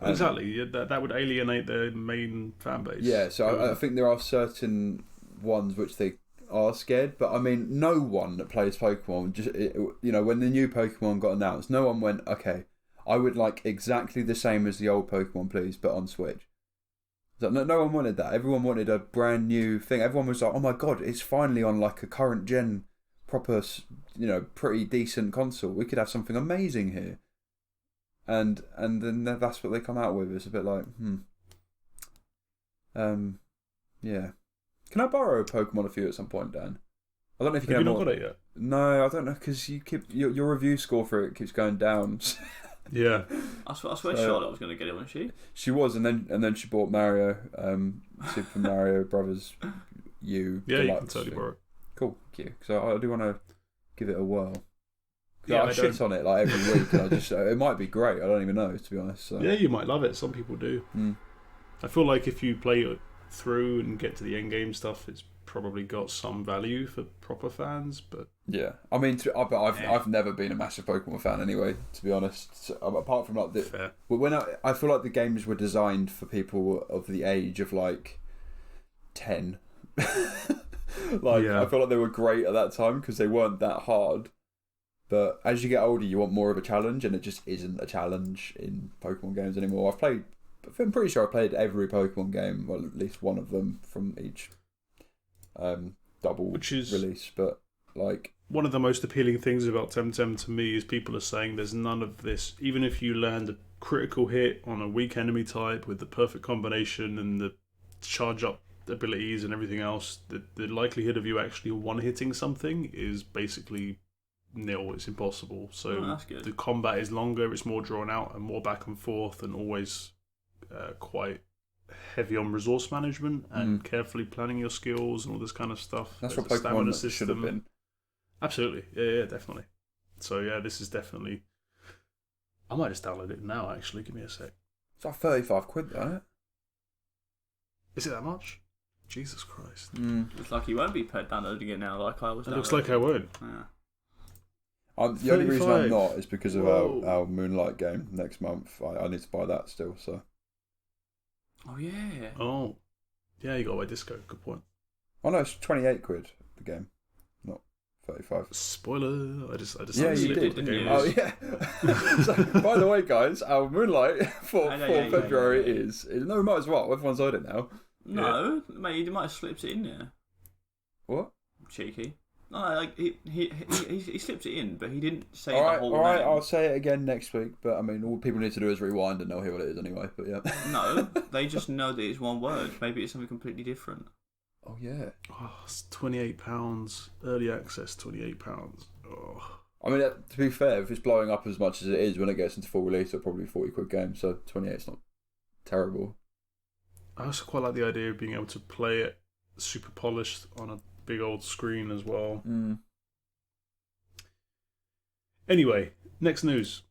Exactly. That would alienate their main fan base. Yeah, so I think there are certain ones which they are scared, but I mean, no one that plays Pokemon, when the new Pokemon got announced, no one went, okay, I would like exactly the same as the old Pokemon, please, but on Switch. No one wanted that. Everyone wanted a brand new thing. Everyone was like, oh my god, it's finally on like a current gen, proper, pretty decent console. We could have something amazing here. And then that's what they come out with. It's a bit like, yeah. Can I borrow a Pokemon of you at some point, Dan? I don't know if you can. Have you not got it yet? No, I don't know, because you keep your review score for it keeps going down. Yeah. I swear Charlotte was going to get it, wasn't she? She was, and then she bought Mario, Super Mario Brothers U. Yeah, you can totally borrow it. Cool, thank you. So I do want to give it a whirl. Yeah, I shit on it like every week, and it might be great. I don't even know, to be honest. So. Yeah, you might love it. Some people do. I feel like if you play it through and get to the end game stuff, it's probably got some value for proper fans, but yeah, I mean, I've never been a massive Pokemon fan anyway, to be honest. So, apart from like when I feel like the games were designed for people of the age of like 10. I feel like they were great at that time because they weren't that hard. But as you get older, you want more of a challenge, and it just isn't a challenge in Pokemon games anymore. I'm pretty sure I played every Pokemon game, well, at least one of them from each double release. But like, one of the most appealing things about Temtem to me is people are saying there's none of this. Even if you land a critical hit on a weak enemy type with the perfect combination and the charge up abilities and everything else, the likelihood of you actually one-hitting something is basically nil. It's impossible. So the combat is longer, it's more drawn out and more back and forth, and always quite heavy on resource management and carefully planning your skills and all this kind of stuff. That's what Pokemon should have been. Absolutely, yeah, definitely. So yeah, this is definitely. I might just download it now. Actually, give me a sec. It's like £35, though, isn't it? Is it that much? Jesus Christ! Looks like you won't be downloading it now, like I was. It looks like I won't. Yeah. The only reason I'm not is because of our Moonlight game next month. I need to buy that still. So. Oh yeah. Oh, yeah. You got away disco. Good point. Oh no, it's £28 the game, not 35. Spoiler! I just yeah, you did, didn't you? Oh yeah. So, by the way, guys, our Moonlight for February is no, we might as well. Everyone's heard it now. No, mate, he might have slipped it in there. What? Cheeky. No, like he slipped it in, but he didn't say the whole all right, name. I'll say it again next week. But I mean, all people need to do is rewind and they'll hear what it is anyway. But yeah. No, they just know that it's one word. Maybe it's something completely different. Oh yeah. Oh, it's £28. Early access, £28. Oh. I mean, to be fair, if it's blowing up as much as it is when it gets into full release, it'll probably be £40 game. So 28's not terrible. I also quite like the idea of being able to play it super polished on a big old screen as well. Anyway, next news.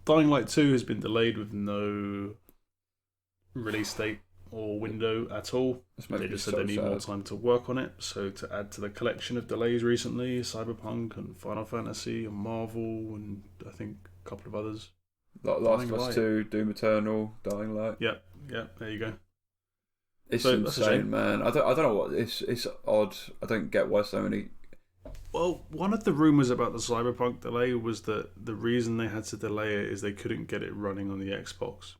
Dying Light 2 has been delayed with no release date or window at all. They just said they need more time to work on it. So to add to the collection of delays recently, Cyberpunk and Final Fantasy and Marvel and I think a couple of others. Last of Us 2, Doom Eternal, Dying Light. Yep, there you go. It's insane, man. I don't know what it's odd. I don't get why so many. Well, one of the rumours about the Cyberpunk delay was that the reason they had to delay it is they couldn't get it running on the Xbox.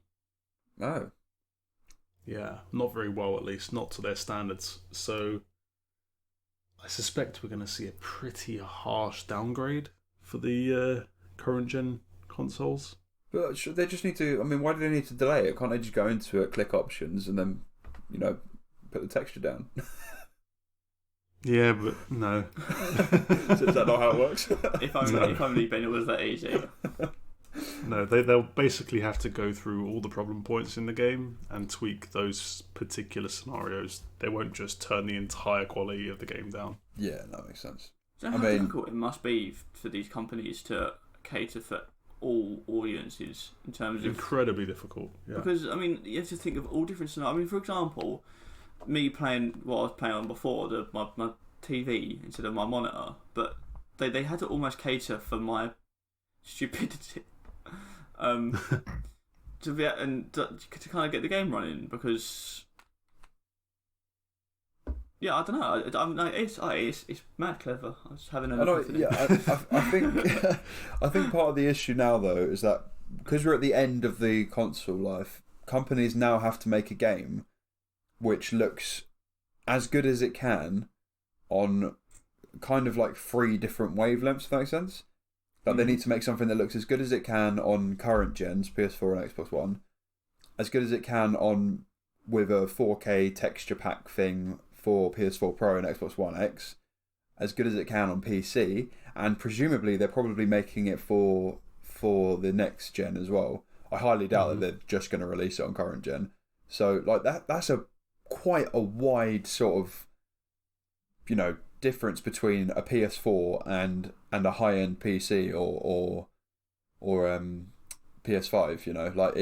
Oh. Yeah, not very well, at least, not to their standards. So I suspect we're going to see a pretty harsh downgrade for the current gen consoles. But they just need to. I mean, why do they need to delay it? Can't they just go into it, click options, and then, put the texture down? Yeah, but no. So is that not how it works? If only Ben, it was that easy. No, they'll basically have to go through all the problem points in the game and tweak those particular scenarios. They won't just turn the entire quality of the game down. Yeah, that makes sense. So how difficult it must be for these companies to cater for all audiences in terms of... Incredibly difficult, yeah. Because, I mean, you have to think of all different scenarios. I mean, for example, me playing what I was playing on before, my TV instead of my monitor, but they had to almost cater for my stupidity. To be and to kind of get the game running, because I don't know. It's mad clever. I was having a look at it. I think I think part of the issue now though is that because we're at the end of the console life, companies now have to make a game which looks as good as it can on kind of like 3 different wavelengths. If that makes sense. Like they need to make something that looks as good as it can on current gens, PS4 and Xbox One, as good as it can on with a 4K texture pack thing for PS4 Pro and Xbox One X, as good as it can on PC, and presumably they're probably making it for the next gen as well. I highly doubt that they're just going to release it on current gen. So like that's quite a wide sort of, difference between a PS4 and a high-end PC or PS5. Like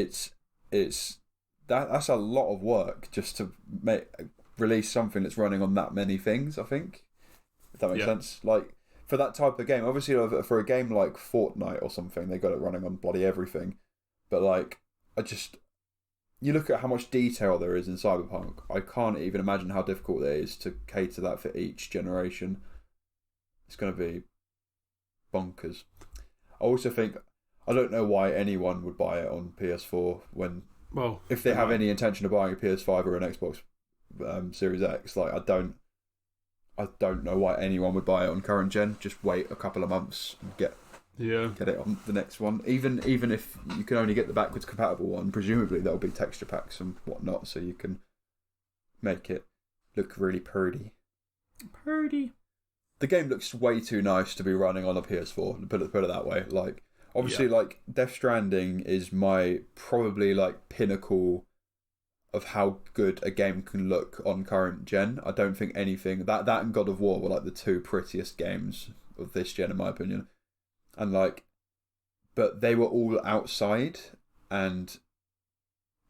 that's a lot of work just to release something that's running on that many things. I think, if that makes sense. Like for that type of game, obviously for a game like Fortnite or something, they got it running on bloody everything. But like, you look at how much detail there is in Cyberpunk, I can't even imagine how difficult it is to cater that for each generation. It's going to be bonkers. I also think I don't know why anyone would buy it on PS4 when if they have any intention of buying a PS5 or an Xbox Series X. Like I don't know why anyone would buy it on current gen. Just wait a couple of months and get it on the next one. Even if you can only get the backwards compatible one, presumably there'll be texture packs and whatnot, so you can make it look really pretty. The game looks way too nice to be running on a PS4. Put it that way. Like obviously, like Death Stranding is my probably like pinnacle of how good a game can look on current gen. I don't think anything that and God of War were like the two prettiest games of this gen in my opinion. And like, but they were all outside and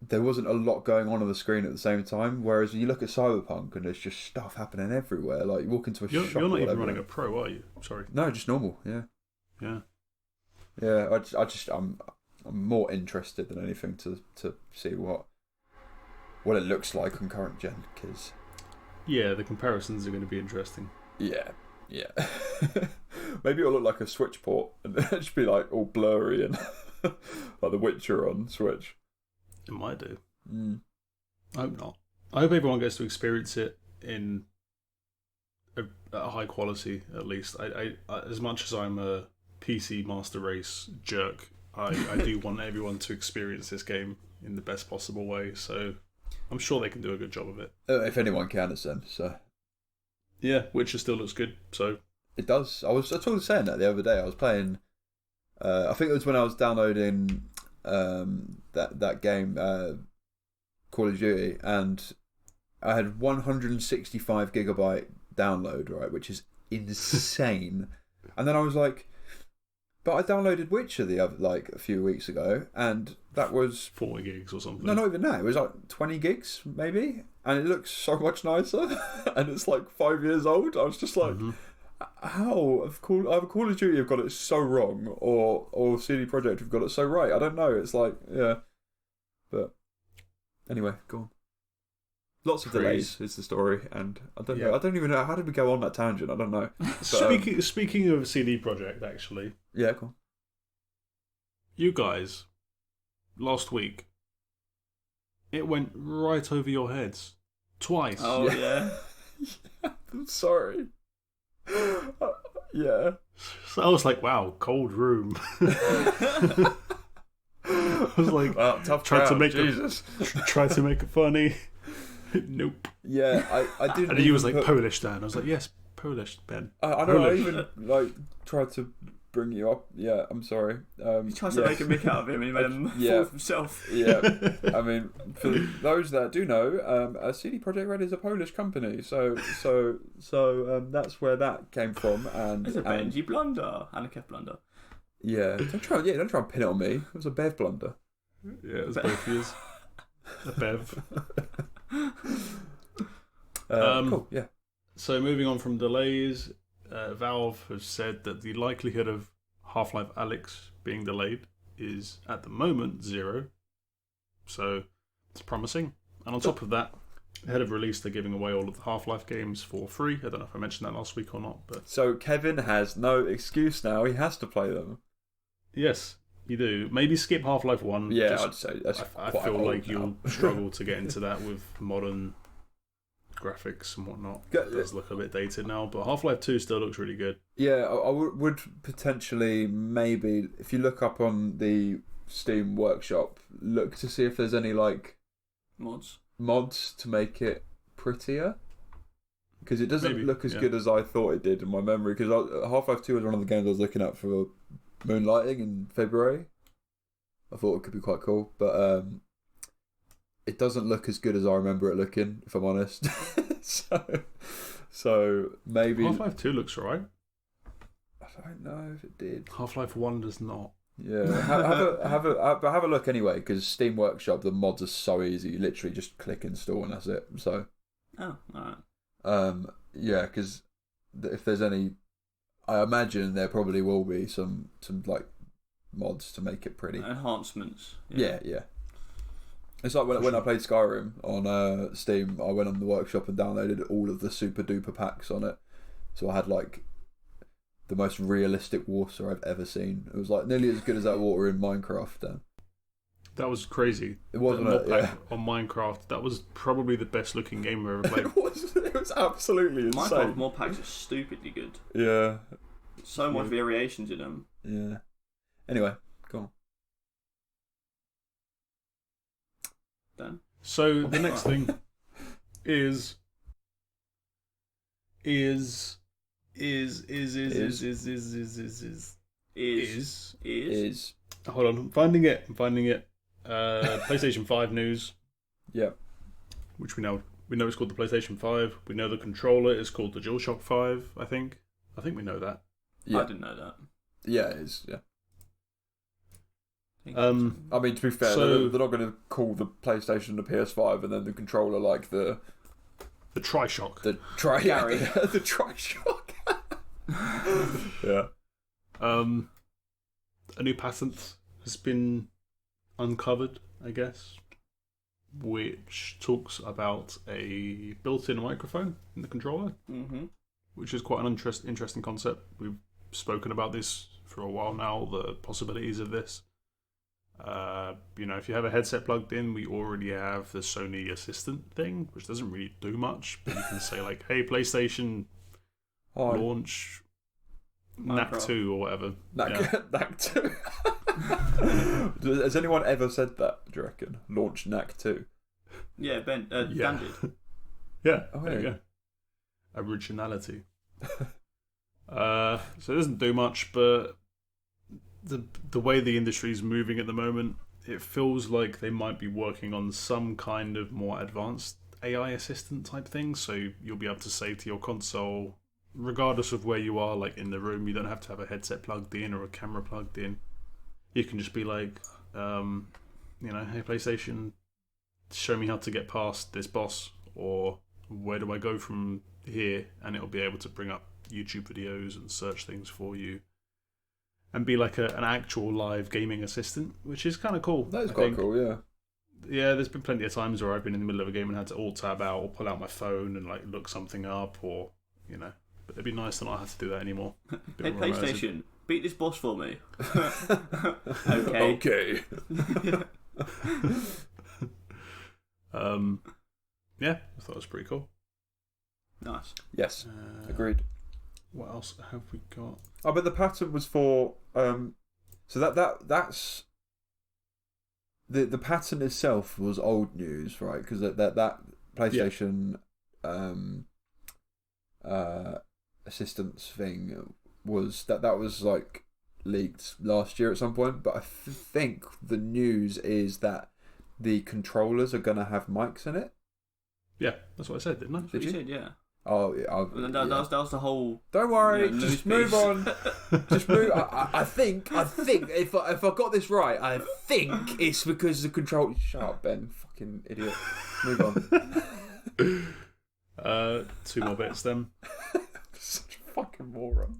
there wasn't a lot going on the screen at the same time. Whereas when you look at Cyberpunk and there's just stuff happening everywhere. Like you walk into a shop. You're not even running a Pro, are you? Sorry. No, just normal. Yeah. Yeah. I'm more interested than anything to see what it looks like on current gen. Cause the comparisons are going to be interesting. Yeah. Maybe it'll look like a Switch port and it'll just be like all blurry and like The Witcher on Switch. It might do. I hope not. I hope everyone gets to experience it in a high quality, at least. I as much as I'm a PC Master Race jerk, I do want everyone to experience this game in the best possible way. So I'm sure they can do a good job of it. If anyone can, it's them. So yeah, Witcher still looks good. So it does. I was saying that the other day. I was playing. I think it was when I was downloading that game, Call of Duty, and I had 165 gigabyte download, right, which is insane. And then I was like, but I downloaded Witcher a few weeks ago, and that was 40 gigs or something. No, not even that. It was like 20 gigs maybe, and it looks so much nicer. And it's like 5 years old. I was just like, how Call of Duty have got it so wrong, or CD Projekt have got it so right? I don't know. It's like but anyway, go on. Lots of delays is the story, and I don't know. I don't even know how did we go on that tangent. I don't know. But, speaking of CD Projekt, actually, yeah, go on. You guys, last week, it went right over your heads twice. Oh yeah. I'm sorry. Yeah. So I was like, wow, cold room. I was like, tough tried crowd, to make Jesus. Tried to make it funny. Nope. Yeah, I didn't. And he was like, Polish, Dan. I was like, yes, Polish, Ben. I know. I even like tried to bring you up. Yeah, I'm sorry. He tried to make a mick out of him and he made him fall of himself. Yeah, I mean, for those that do know, CD Projekt Red is a Polish company, so that's where that came from. And it's a Benji blunder and a Kev blunder. Yeah, don't try and pin it on me. It was a Bev blunder. Yeah, it was both years. A Bev. Cool. Yeah. So moving on from delays, Valve has said that the likelihood of Half-Life Alyx being delayed is at the moment 0. So it's promising. And on top of that, ahead of release, they're giving away all of the Half-Life games for free. I don't know if I mentioned that last week or not, but so Kevin has no excuse now. He has to play them. Yes, you do. Maybe skip Half-Life 1. Yeah, I'd say that's I quite feel old like now. you'll struggle to get into that with modern graphics and whatnot. It does look a bit dated now, but Half-Life 2 still looks really good. Yeah, I would potentially, maybe, if you look up on the Steam Workshop, look to see if there's any like mods to make it prettier, because it doesn't look as good as I thought it did in my memory. Because Half-Life 2 was one of the games I was looking at for Moonlighting in February. I thought it could be quite cool, but it doesn't look as good as I remember it looking, if I'm honest. so maybe Half-Life 2 looks alright. I don't know if it did. Half-Life 1 does not. Yeah, have a look anyway, because Steam Workshop, the mods are so easy. You literally just click install and that's it. So, alright. Yeah, because if there's any, I imagine there probably will be some like mods to make it pretty. Enhancements. Yeah. It's like when I played Skyrim on Steam, I went on the Workshop and downloaded all of the super duper packs on it. So I had like the most realistic water I've ever seen. It was like nearly as good as that water in Minecraft. Then That was crazy. it wasn't The mod it? pack on Minecraft. That was probably the best looking game I've ever played. It was absolutely Minecraft insane. mod packs are stupidly good. Yeah, So much variations in them. yeah. Anyway, go on. Dan? So the next thing is hold on, I'm finding it. PlayStation 5 news. Yeah. Which we know it's called the PlayStation 5. We know the controller is called the DualShock 5, I think we know that. Yeah. I didn't know that. Yeah, it is, yeah. I I mean, to be fair, So- they're not going to call the PlayStation the PS5 and then the controller like the Trishock. the Gary. the Trishock. Yeah. A new patent has been uncovered, I guess, which talks about a built-in microphone in the controller, which is quite an interesting concept. We've spoken about this for a while now, the possibilities of this. If you have a headset plugged in, we already have the Sony Assistant thing, which doesn't really do much, but you can say like, hey, PlayStation, Hi. launch Minecraft. NAC 2 or whatever. NAC 2. Has anyone ever said that, do you reckon? Launch NAC 2. Yeah, Ben. Yeah. Dan did. Yeah, Oh, there you yeah. go. Originality. So it doesn't do much, but the way the industry is moving at the moment, it feels like they might be working on some kind of more advanced AI assistant type thing. So you'll be able to say to your console, regardless of where you are, like in the room, you don't have to have a headset plugged in or a camera plugged in. You can just be like, hey PlayStation, show me how to get past this boss, or where do I go from here, and it'll be able to bring up YouTube videos and search things for you, and be like an actual live gaming assistant, which is kind of cool. That is I quite think. cool, yeah. Yeah, there's been plenty of times where I've been in the middle of a game and had to alt tab out or pull out my phone and like look something up, or but it'd be nice to not have to do that anymore. Hey, more immersive. PlayStation, beat this boss for me. Okay. Okay. Yeah, I thought it was pretty cool. Nice. Yes, agreed. What else have we got? Oh, but the pattern was for so that's the pattern itself was old news, right? Because that PlayStation assistance thing was that was like leaked last year at some point. But I think the news is that the controllers are gonna have mics in it. Yeah, that's what I said, didn't I? Did you? said, yeah. Oh, That was the whole. Don't worry, news just piece. move on. Just move. I think if I got this right, I think it's because the control. Shut up, Ben. Fucking idiot. Move on. 2 more bits then. Such a fucking moron.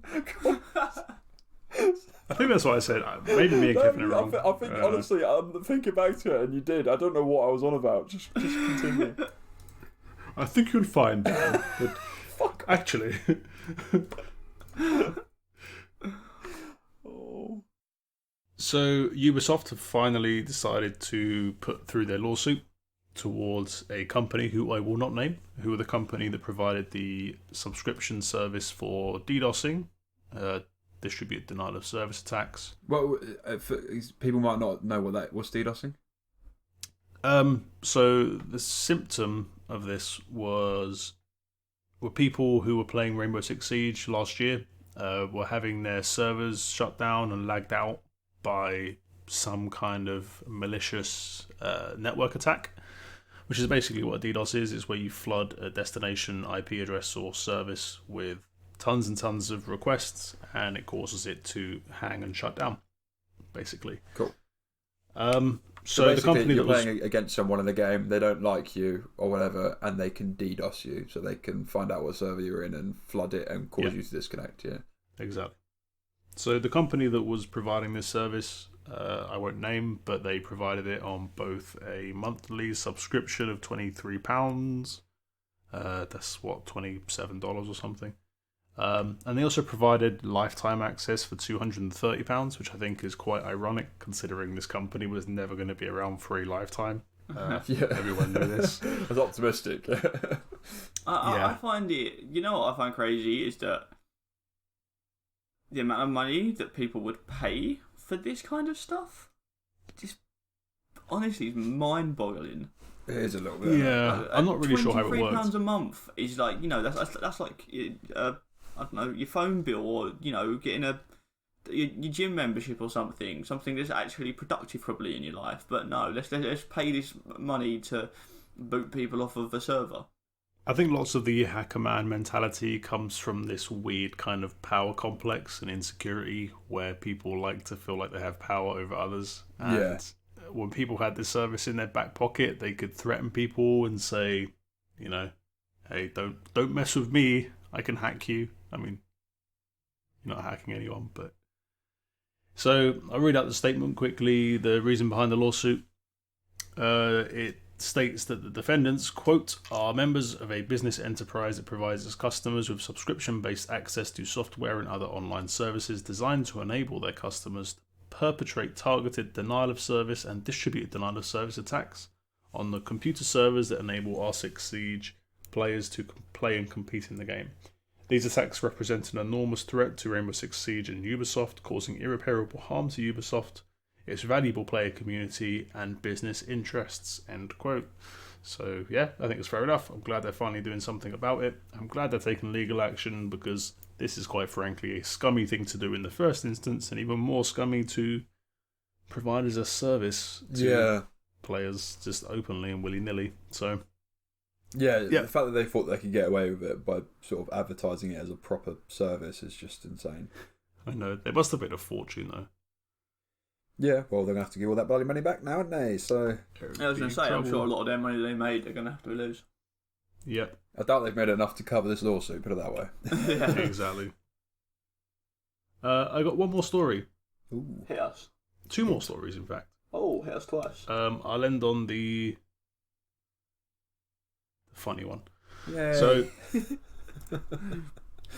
I think that's what I said. Maybe me and Kevin are wrong. I think honestly, I'm thinking back to it, and you did. I don't know what I was on about. Just continue. I think you'll find Dan, that Fuck. actually. Oh. So Ubisoft have finally decided to put through their lawsuit towards a company who I will not name, who are the company that provided the subscription service for DDoSing, distributed denial of service attacks. Well, people might not know what's DDoSing. So the symptom of this were people who were playing Rainbow Six Siege last year were having their servers shut down and lagged out by some kind of malicious network attack, which is basically what a DDoS is. It's where you flood a destination IP address or service with tons and tons of requests, and it causes it to hang and shut down, basically. Cool. So the company you're that was playing against someone in the game, they don't like you or whatever, and they can DDoS you, so they can find out what server you're in and flood it and cause you to disconnect. Yeah, exactly. So the company that was providing this service, I won't name, but they provided it on both a monthly subscription of £23. That's what, $27 or something. And they also provided lifetime access for £230, which I think is quite ironic considering this company was never going to be around for a lifetime. Everyone knew this. That's optimistic. I find it. You know what I find crazy is that the amount of money that people would pay for this kind of stuff, just honestly, is mind-boggling. It is a little bit. Yeah, I'm not really sure how it works. £23 a month is like, you know, that's like I don't know, your phone bill, or, you know, getting your gym membership or something that's actually productive probably in your life. But no, let's pay this money to boot people off of a server. I think lots of the hacker man mentality comes from this weird kind of power complex and insecurity where people like to feel like they have power over others. And when people had this service in their back pocket, they could threaten people and say, you know, hey, don't mess with me. I can hack you. I mean, you're not hacking anyone, but... So, I'll read out the statement quickly. The reason behind the lawsuit. It states that the defendants, quote, are members of a business enterprise that provides its customers with subscription-based access to software and other online services designed to enable their customers to perpetrate targeted denial of service and distributed denial of service attacks on the computer servers that enable R6 Siege players to play and compete in the game. These attacks represent an enormous threat to Rainbow Six Siege and Ubisoft, causing irreparable harm to Ubisoft, its valuable player community, and business interests, end quote. So, yeah, I think it's fair enough. I'm glad they're finally doing something about it. I'm glad they're taking legal action, because this is quite frankly a scummy thing to do in the first instance, and even more scummy to provide as a service to players just openly and willy-nilly. So... Yeah, the fact that they thought they could get away with it by sort of advertising it as a proper service is just insane. I know. They must have made a fortune, though. Yeah, well, they're going to have to give all that bloody money back now, aren't they? So... I was going to say, I'm sure a lot of their money they made, they're going to have to lose. Yep. I doubt they've made enough to cover this lawsuit, put it that way. Yeah. Exactly. I got one more story. Ooh. Hit us. Two more stories, in fact. Oh, hit us twice. I'll end on the funny one. Yay. So,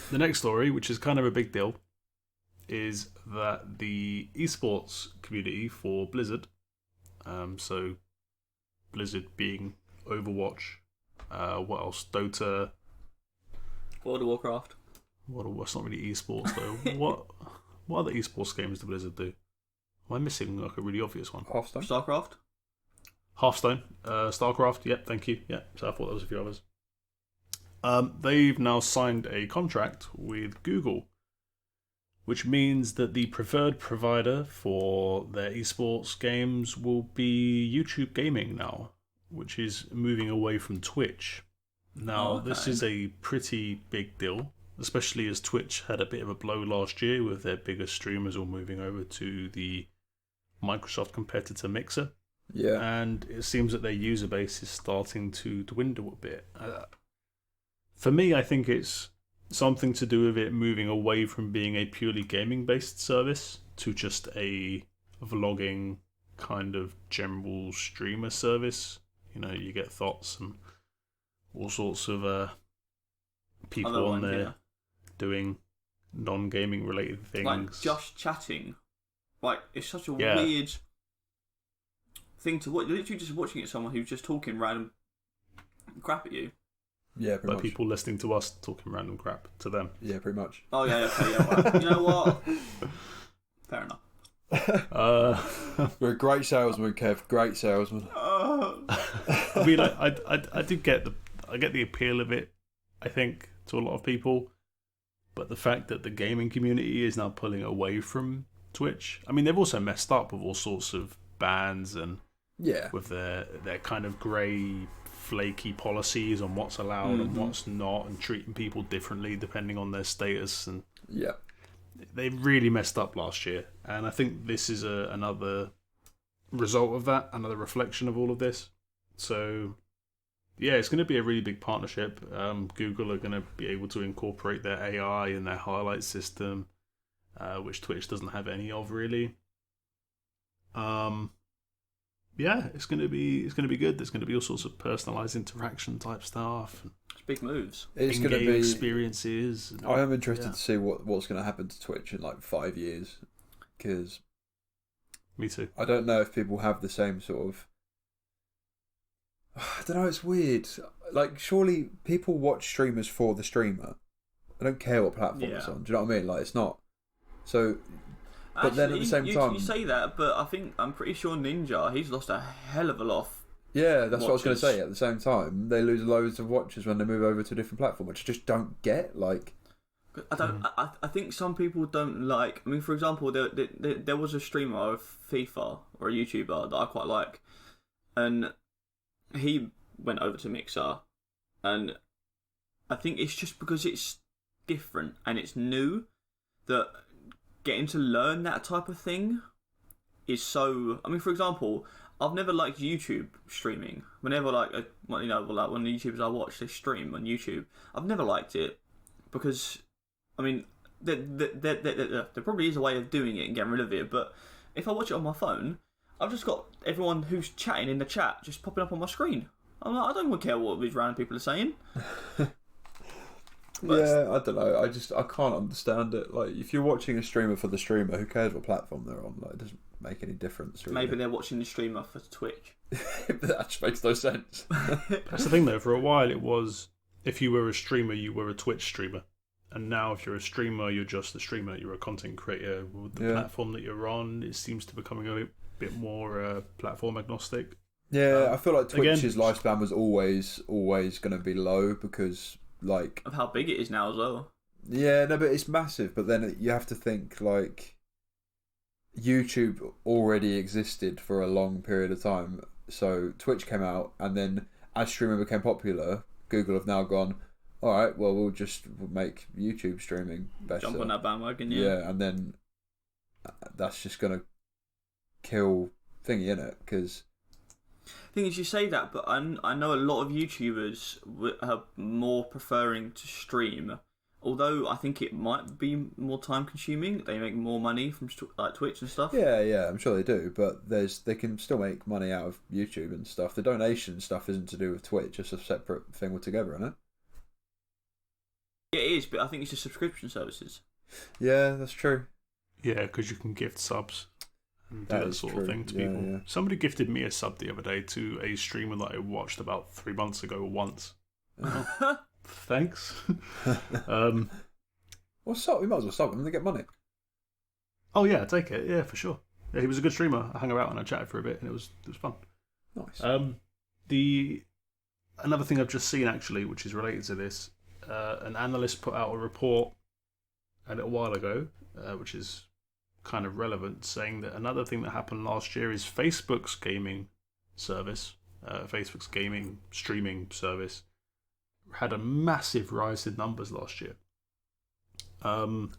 the next story, which is kind of a big deal, is that the esports community for Blizzard, so Blizzard being Overwatch, what else? Dota, World of Warcraft. What's not really esports though? What other esports games do Blizzard do? Am I missing like a really obvious one? Hearthstone. StarCraft. Hearthstone, StarCraft, yep, thank you. Yeah, so I thought there was a few others. They've now signed a contract with Google, which means that the preferred provider for their esports games will be YouTube Gaming now, which is moving away from Twitch. Now, This is a pretty big deal, especially as Twitch had a bit of a blow last year with their biggest streamers all moving over to the Microsoft competitor Mixer. Yeah. And it seems that their user base is starting to dwindle a bit. For me, I think it's something to do with it moving away from being a purely gaming-based service to just a vlogging kind of general streamer service. You know, you get thoughts and all sorts of people on there doing non-gaming related things. Like just chatting. Like, it's such a weird thing to watch. You're literally just watching it someone who's just talking random crap at you. Yeah, pretty much. People listening to us talking random crap to them. Yeah, pretty much. Oh, yeah, okay, yeah. Well, you know what? Fair enough. We're a great salesman, Kev. Great salesman. I mean, I do get the appeal of it, I think, to a lot of people. But the fact that the gaming community is now pulling away from Twitch. I mean, they've also messed up with all sorts of bans and with their kind of grey, flaky policies on what's allowed and what's not, and treating people differently depending on their status. And they really messed up last year, and I think this is another result of that, another reflection of all of this. So yeah, it's going to be a really big partnership. Google are going to be able to incorporate their AI in their highlight system, which Twitch doesn't have any of really. yeah, it's gonna be good. There's gonna be all sorts of personalized interaction type stuff. It's big moves. It's going to In-game be experiences. I am interested to see what's going to happen to Twitch in like 5 years, because Me too. I don't know if people have the same sort of. I don't know. It's weird. Like, surely people watch streamers for the streamer. I don't care what platform it's on. Do you know what I mean? Like, it's not. So, but Actually, then at the same time, you say that, but I'm pretty sure Ninja, he's lost a hell of a lot. Yeah, that's what I was going to watchers. say. At the same time, they lose loads of watchers when they move over to a different platform, which I just don't get. Like, I don't. I think some people don't like. I mean, for example, there was a streamer of FIFA or a YouTuber that I quite like, and he went over to Mixer, and I think it's just because it's different and it's new that getting to learn that type of thing is so. I mean, for example, I've never liked YouTube streaming. Whenever like when the YouTubers I watch they stream on YouTube, I've never liked it because. I mean, there probably is a way of doing it and getting rid of it, but if I watch it on my phone, I've just got everyone who's chatting in the chat just popping up on my screen. I'm like, I don't really care what these random people are saying. yeah, I don't know. I can't understand it. Like, if you're watching a streamer for the streamer, who cares what platform they're on? Like, it doesn't make any difference. Really. Maybe they're watching the streamer for Twitch. That just makes no sense. That's the thing, though. For a while, it was if you were a streamer, you were a Twitch streamer. And now, if you're a streamer, you're just a streamer. You're a content creator. The platform that you're on, it seems to be becoming a bit more platform agnostic. Yeah, I feel like Twitch's lifespan was always going to be low because, like, of how big it is now as well. Yeah, no, but it's massive. But then you have to think, like, YouTube already existed for a long period of time. So Twitch came out, and then as streaming became popular, Google have now gone, all right, well, we'll make YouTube streaming better. Jump on that bandwagon, yeah. Yeah, and then that's just going to kill thingy, innit? Because thing is, you say that, but I know a lot of YouTubers are more preferring to stream. Although I think it might be more time consuming, they make more money from like Twitch and stuff. Yeah, I'm sure they do, but they can still make money out of YouTube and stuff. The donation stuff isn't to do with Twitch; it's a separate thing altogether, isn't it? Yeah, it is, but I think it's just subscription services. Yeah, that's true. Yeah, because you can gift subs and do that sort of thing to people. Yeah. Somebody gifted me a sub the other day to a streamer that I watched about 3 months ago once. Oh, thanks. Well, sub. We might as well sub them to get money. Oh yeah, take it. Yeah, for sure. Yeah, he was a good streamer. I hung around and I chatted for a bit, and it was fun. Nice. Another thing I've just seen actually, which is related to this. An analyst put out a report a little while ago, which is kind of relevant, saying that another thing that happened last year is Facebook's gaming service, Facebook's gaming streaming service, had a massive rise in numbers last year. I'm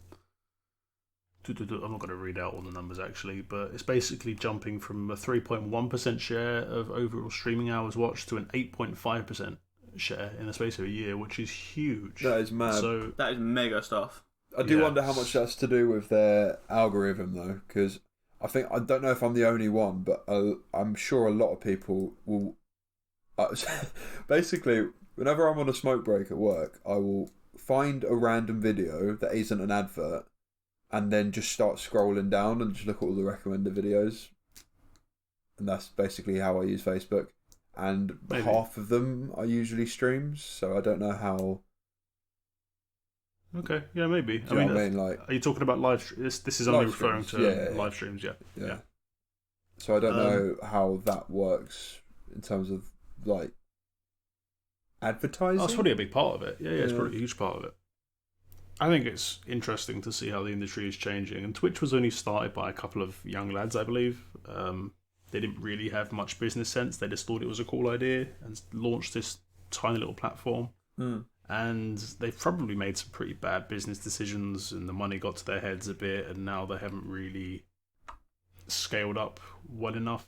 not going to read out all the numbers actually, but it's basically jumping from a 3.1% share of overall streaming hours watched to an 8.5% share in the space of a year, which is huge. That is mad. So that is mega stuff. I do wonder how much that's to do with their algorithm, though, because I don't know if I'm the only one, but I'm sure a lot of people will. Basically, whenever I'm on a smoke break at work, I will find a random video that isn't an advert, and then just start scrolling down and just look at all the recommended videos, and that's basically how I use Facebook. And half of them are usually streams, so I don't know how. Okay, yeah, maybe. I mean, like, are you talking about live? This is only referring to live streams, yeah. So I don't know how that works in terms of like advertising. Oh, it's probably a big part of it. Yeah, it's probably a huge part of it. I think it's interesting to see how the industry is changing. And Twitch was only started by a couple of young lads, I believe. They didn't really have much business sense. They just thought it was a cool idea and launched this tiny little platform. And they've probably made some pretty bad business decisions, and the money got to their heads a bit, and now they haven't really scaled up well enough.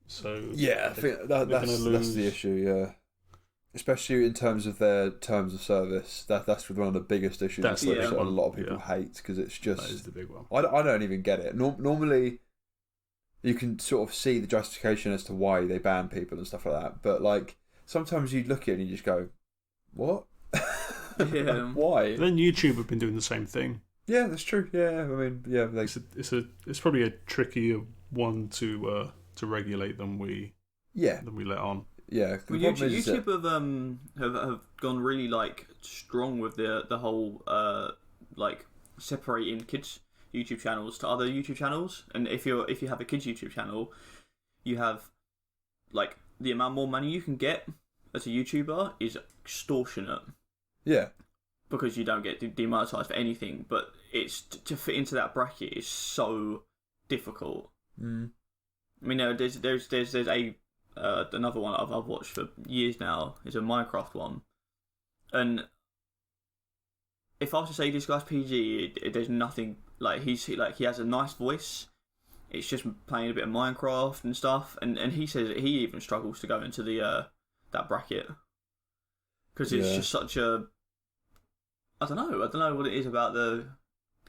So yeah, I think that's the issue. Yeah, especially in terms of their terms of service. That's one of the biggest issues. That a lot of people hate, because it's just that is the big one. I don't even get it. Normally, you can sort of see the justification as to why they ban people and stuff like that. But like sometimes you look at it and you just go, "What? Yeah. Why?" Then YouTube have been doing the same thing. Yeah, that's true. Yeah, I mean, yeah, It's probably a trickier one to regulate than we let on. Yeah. Well, YouTube have gone really like strong with the whole like separating kids YouTube channels to other YouTube channels, and if you have a kids YouTube channel, you have like the amount more money you can get as a YouTuber is extortionate. Yeah. Because you don't get demonetized for anything, but it's to fit into that bracket is so difficult. Mm. I mean, there's a another one I've watched for years now is a Minecraft one, and if I was to say this guy's PG, there's nothing like he has a nice voice. It's just playing a bit of Minecraft and stuff, and he says he even struggles to go into the that bracket because it's just such a I don't know what it is about the.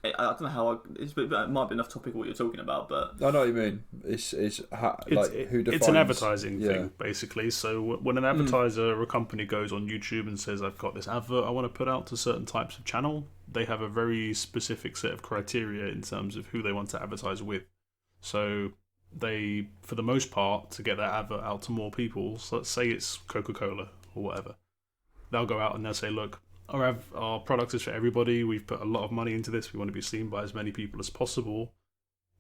I don't know how it might be enough topic what you're talking about, but I know what you mean. Who defines? It's an advertising thing basically. So when an advertiser or a company goes on YouTube and says, "I've got this advert I want to put out to certain types of channel," they have a very specific set of criteria in terms of who they want to advertise with. So they, for the most part, to get that advert out to more people. So let's say it's Coca-Cola or whatever. They'll go out and they'll say, "Look, our product is for everybody. We've put a lot of money into this. We want to be seen by as many people as possible.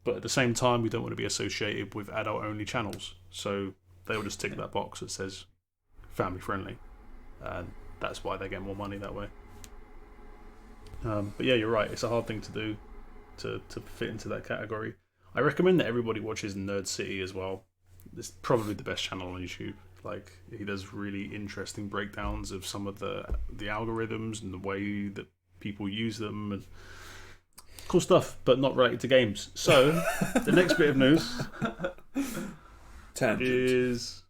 But at the same time, we don't want to be associated with adult-only channels." So they'll just tick that box that says family-friendly. And that's why they get more money that way. But yeah, you're right. It's a hard thing to do to fit into that category. I recommend that everybody watches Nerd City as well. It's probably the best channel on YouTube. Like, he does really interesting breakdowns of some of the algorithms and the way that people use them and cool stuff, but not related to games. So the next bit of news is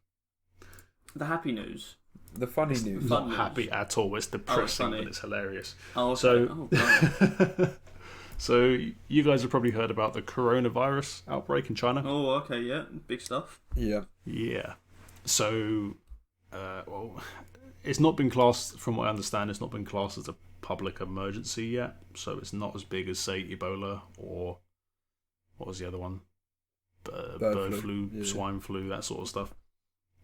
the happy news. The funny news. Not happy at all. It's depressing, but it's hilarious. Oh, okay. So you guys have probably heard about the coronavirus outbreak in China. Oh, okay, yeah, big stuff. Yeah. So, it's not been classed, from what I understand, it's not been classed as a public emergency yet. So it's not as big as, say, Ebola or what was the other one? Bird flu, swine flu, that sort of stuff.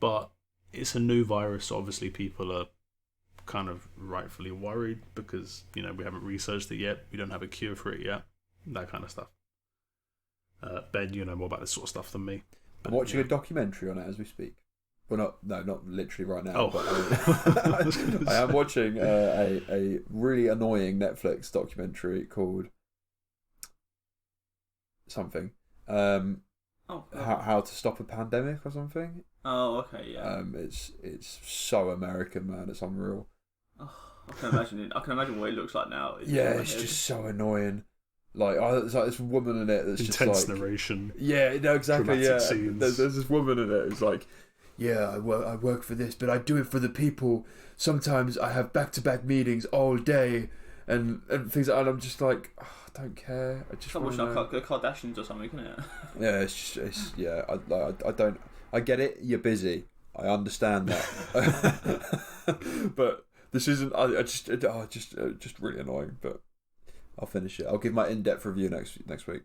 But it's a new virus, so obviously people are kind of rightfully worried because, we haven't researched it yet. We don't have a cure for it yet. That kind of stuff. Ben, you know more about this sort of stuff than me. I'm watching a documentary on it as we speak. Well, not literally right now. Oh. But I am watching a really annoying Netflix documentary called something. How to stop a pandemic or something. Oh, okay, yeah. It's so American, man. It's unreal. Oh, I can imagine it. I can imagine what it looks like now. It's just so annoying. Like, it's like this woman in it that's intense just like narration. Yeah, no, exactly. Yeah, scenes. There's this woman in it who's like, "Yeah, I work for this, but I do it for the people. Sometimes I have back-to-back meetings all day, and things like that." And I'm just like, I don't care. I just want to watch the Kardashians or something, isn't it? Yeah, I don't. I get it. You're busy. I understand that. But this isn't. Just really annoying. But I'll finish it. I'll give my in-depth review next week.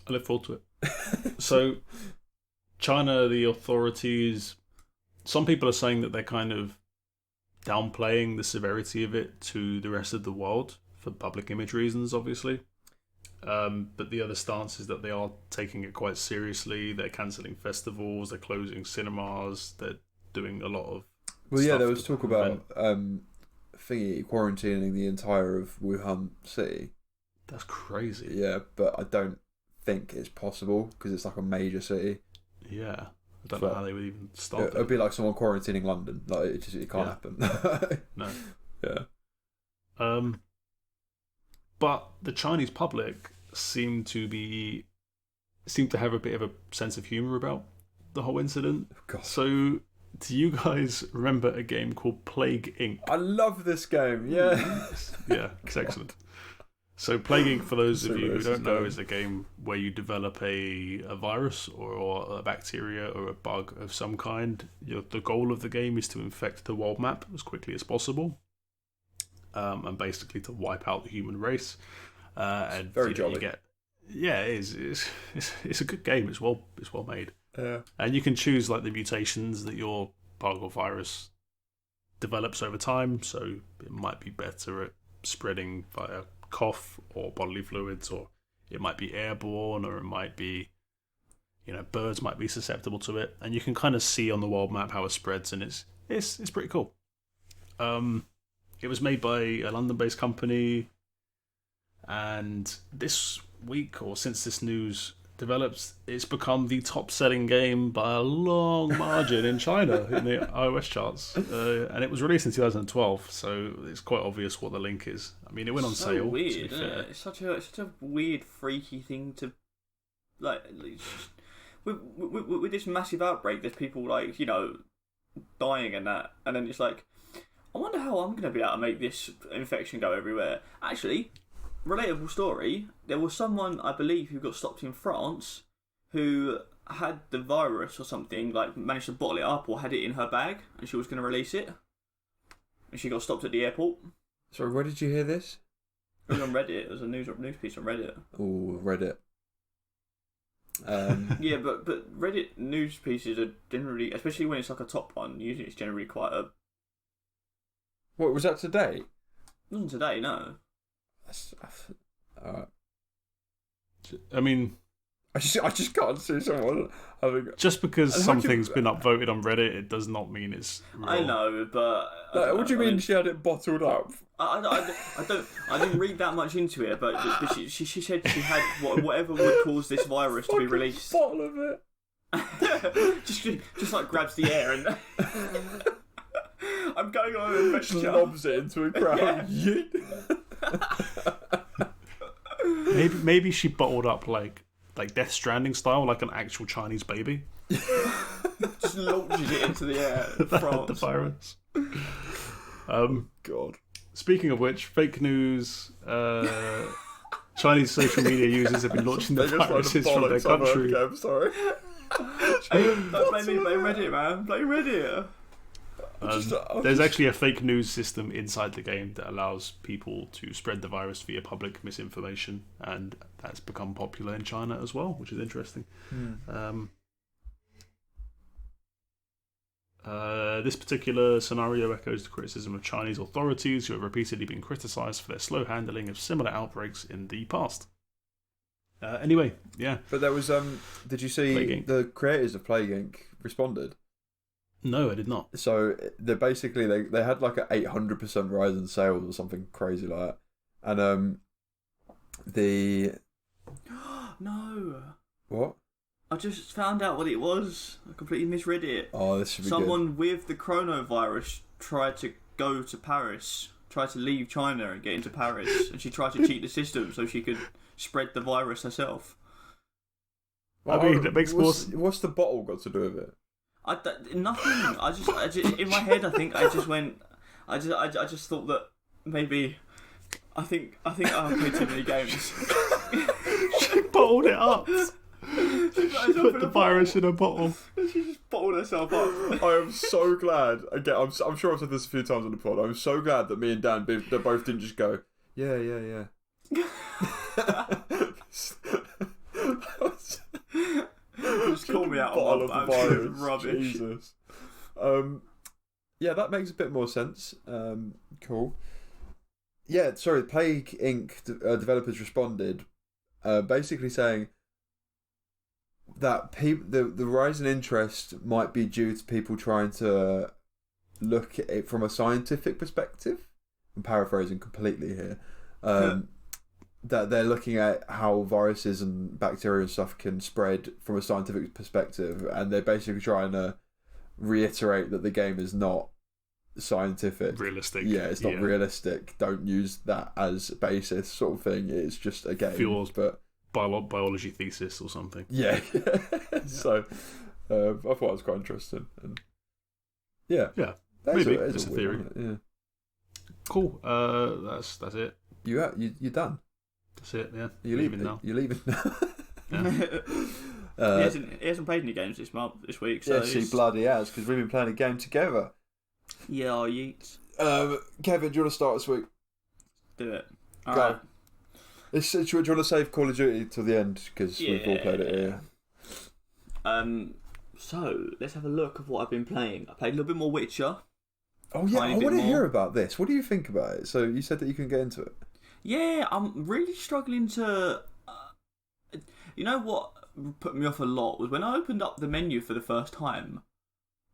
I look forward to it. So, China, the authorities, some people are saying that they're kind of downplaying the severity of it to the rest of the world for public image reasons, obviously. But the other stance is that they are taking it quite seriously. They're cancelling festivals, they're closing cinemas, they're doing a lot of there was talk about quarantining the entire of Wuhan City. That's crazy. Yeah, but I don't think it's possible because it's like a major city. Yeah, I don't know how they would even start. It'd be like someone quarantining London. Like it can't happen. No. Yeah. But the Chinese public seem to have a bit of a sense of humour about the whole incident. God. So, do you guys remember a game called Plague Inc? I love this game. Yeah. Yeah, it's excellent. So Plague Inc., for those of you who this don't is know, going. is a game where you develop a virus or a bacteria or a bug of some kind. The goal of the game is to infect the world map as quickly as possible, and basically to wipe out the human race. And very jolly. it is. It's a good game. It's well made. Yeah. And you can choose like the mutations that your bug or virus develops over time. So it might be better at spreading via cough or bodily fluids, or it might be airborne, or it might be, birds might be susceptible to it, and you can kind of see on the world map how it spreads, and it's pretty cool. It was made by a London-based company, and this week, or since this news developed, it's become the top-selling game by a long margin in China in the iOS charts, and it was released in 2012, so it's quite obvious what the link is. I mean, it went on so sale. Weird, to be isn't fair. it? It's such a weird, freaky thing to like. With this massive outbreak, there's people dying and that, and then it's like, I wonder how I'm going to be able to make this infection go everywhere. Actually, relatable story. There was someone, I believe, who got stopped in France who had the virus or something, like managed to bottle it up or had it in her bag, and she was going to release it, and she got stopped at the airport. Sorry, where did you hear this? It was on Reddit. It was a news piece on Reddit. Oh, Reddit. Yeah, but Reddit news pieces are generally, especially when it's like a top one, usually it's generally quite a... What, was that today? It wasn't today, no. Alright. I mean, I just can't see someone having... just because And how do you- something's been upvoted on Reddit, it does not mean it's real. I know, but... What do you mean she had it bottled up? I didn't read that much into it, but she said she had whatever would cause this virus to be released. Bottle of it. just like grabs the air and I'm going on an adventure. Lobs it into a crowd. Yeet. Maybe she bottled up like Death Stranding style, like an actual Chinese baby. Just launches it into the air. The virus. God. Speaking of which, fake news. Chinese social media users have been launching the viruses from their country. I'm sorry. Blame Reddit, man. Blame Reddit. There's actually a fake news system inside the game that allows people to spread the virus via public misinformation, and that's become popular in China as well, which is interesting. This particular scenario echoes the criticism of Chinese authorities, who have repeatedly been criticised for their slow handling of similar outbreaks in the past. Anyway, yeah. But there was did you see the creators of Plague Inc. responded? No, I did not. So they had like a 800% rise in sales or something crazy like that, and No. What? I just found out what it was. I completely misread it. Oh, this should be Someone with the coronavirus tried to go to Paris, tried to leave China and get into Paris, and she tried to cheat the system so she could spread the virus herself. Well, I mean, that makes more. What's the bottle got to do with it? Nothing. I just in my head. I just thought that maybe. I think I played too many games. She bottled it up. She put the virus in a bottle. She just bottled herself up. I am so glad. Again, I'm sure I've said this a few times on the pod. I'm so glad that me and Dan they both didn't just go, yeah. Just call me out bottle on of the virus. rubbish. Jesus. Yeah, that makes a bit more sense. Cool. Yeah, sorry. Plague Inc. Developers responded, basically saying that the rise in interest might be due to people trying to look at it from a scientific perspective. I'm paraphrasing completely here. That they're looking at how viruses and bacteria and stuff can spread from a scientific perspective, and they're basically trying to reiterate that the game is not scientific. Realistic. Yeah, it's not realistic. Don't use that as basis, sort of thing. It's just a game. Fuels, but biology thesis or something. Yeah. So I thought it was quite interesting. And yeah. Maybe it's a theory. Yeah. Cool. That's it. You're done. That's it. Yeah. You're leaving now. You're leaving now. Yeah. He hasn't played any games this week. So yes, he bloody has, because we've been playing a game together. Yeah, yeets. Kevin, do you want to start this week? Do it. Go. Right. Do you want to save Call of Duty till the end, because we've all played it here? So let's have a look of what I've been playing. I played a little bit more Witcher. Oh yeah, I want to hear about this. What do you think about it? So you said that you can get into it. Yeah, I'm really struggling to. You know what put me off a lot was when I opened up the menu for the first time.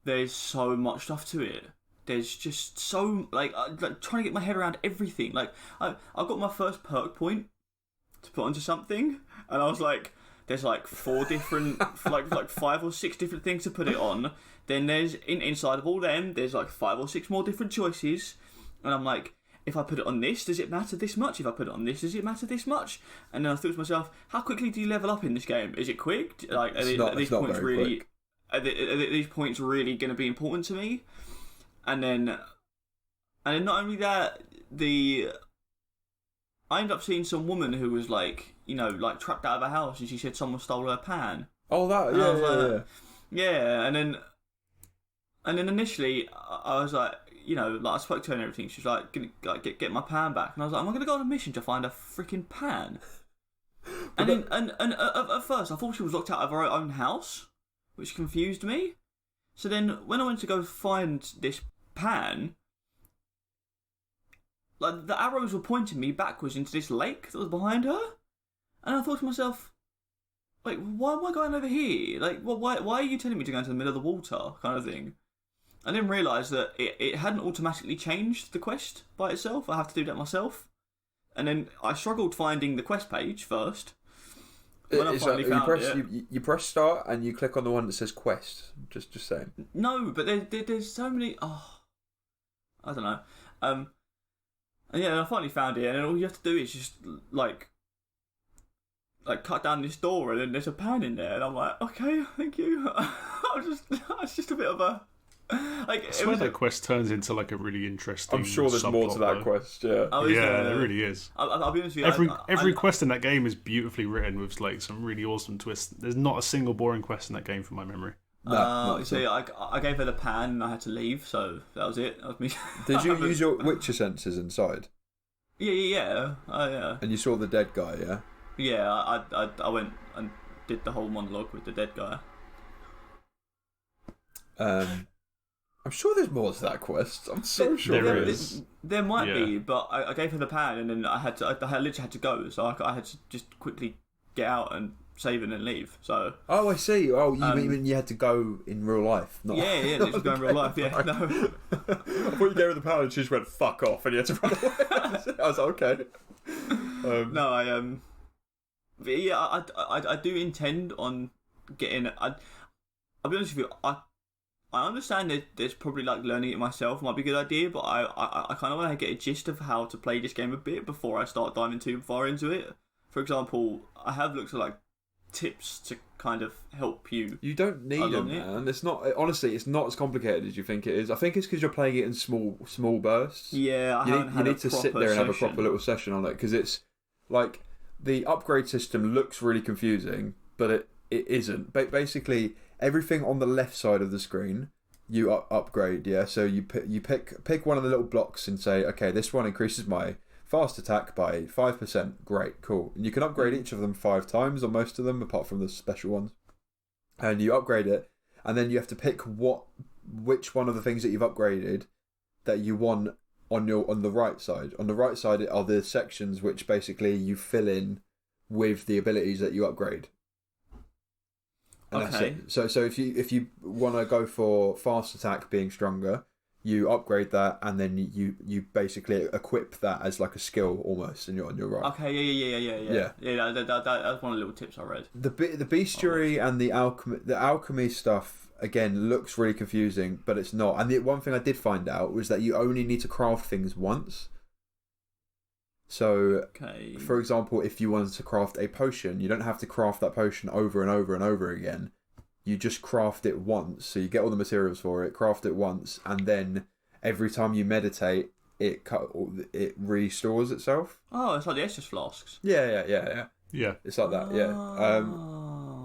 There's so much stuff to it. There's just so like trying to get my head around everything. Like I got my first perk point to put onto something, and I was like, there's like 4 different, like 5 or 6 different things to put it on. Then there's inside of all them, there's like 5 or 6 more different choices, and I'm like, if I put it on this, does it matter this much? If I put it on this, does it matter this much? And then I thought to myself, how quickly do you level up in this game? Is it quick? Like, are these points really? Are these points really going to be important to me? And then not only that, I ended up seeing some woman who was like, like trapped out of a house, and she said someone stole her pan. Oh, that, yeah. And then initially I was like, I spoke to her and everything. She was like, gonna get my pan back, and I was like, am I gonna go on a mission to find a freaking pan? And then at first I thought she was locked out of her own house, which confused me. So then when I went to go find this pan, like the arrows were pointing me backwards into this lake that was behind her, and I thought to myself, like, why am I going over here? Like, why are you telling me to go into the middle of the water, kind of thing? I didn't realise that it hadn't automatically changed the quest by itself. I have to do that myself. And then I struggled finding the quest page first. When I finally found it, you press start and you click on the one that says quest. Just saying. No, but there's so many. Oh, I don't know. And yeah, I finally found it, and then all you have to do is just like cut down this door, and then there's a pan in there, and I'm like, okay, thank you. It's just a bit of a. Like, I swear that quest turns into like a really interesting. I'm sure there's more to that quest. Yeah, there really is. I'll be honest with you. Every quest in that game is beautifully written with like some really awesome twists. There's not a single boring quest in that game from my memory. See, I gave her the pan and I had to leave, so that was it. That was me. Did you use your Witcher senses inside? Yeah. Yeah. And you saw the dead guy, yeah? Yeah, I went and did the whole monologue with the dead guy. I'm sure there's more to that quest. I'm so sure there is. There might be, but I gave her the pan, and then I literally had to go, so I had to just quickly get out and save and then leave. So. Oh, I see. Oh, you mean you had to go in real life? Not yeah, literally go in real life. Yeah, no. I thought you gave her the pan and she just went fuck off, and you had to run away. I was like, okay. No, but yeah, I do intend on getting. I'll be honest with you. I understand that there's probably like learning it myself might be a good idea, but I kind of want to get a gist of how to play this game a bit before I start diving too far into it. For example, I have looked at like tips to kind of help you. You don't need them, man. It's not, honestly, it's not as complicated as you think it is. I think it's because you're playing it in small bursts. Yeah, you need to sit there and have a proper little session on it, because it's like the upgrade system looks really confusing, but it isn't. Basically, everything on the left side of the screen you upgrade, yeah. So you pick one of the little blocks and say, okay, this one increases my fast attack by 5%. Great, cool. And you can upgrade each of them 5 times, or most of them, apart from the special ones. And you upgrade it, and then you have to pick which one of the things that you've upgraded that you want on the right side. On the right side are the sections which basically you fill in with the abilities that you upgrade. And okay. So if you want to go for fast attack being stronger, you upgrade that, and then you basically equip that as like a skill almost, and you're on your right. Okay, yeah. That's one of the little tips I read. The bestiary and the alchemy stuff again looks really confusing, but it's not. And the one thing I did find out was that you only need to craft things once. So, okay. For example, if you wanted to craft a potion, you don't have to craft that potion over and over and over again. You just craft it once. So you get all the materials for it, craft it once, and then every time you meditate, it restores itself. Oh, it's like the Estus flasks. Yeah. Yeah. It's like that. Yeah.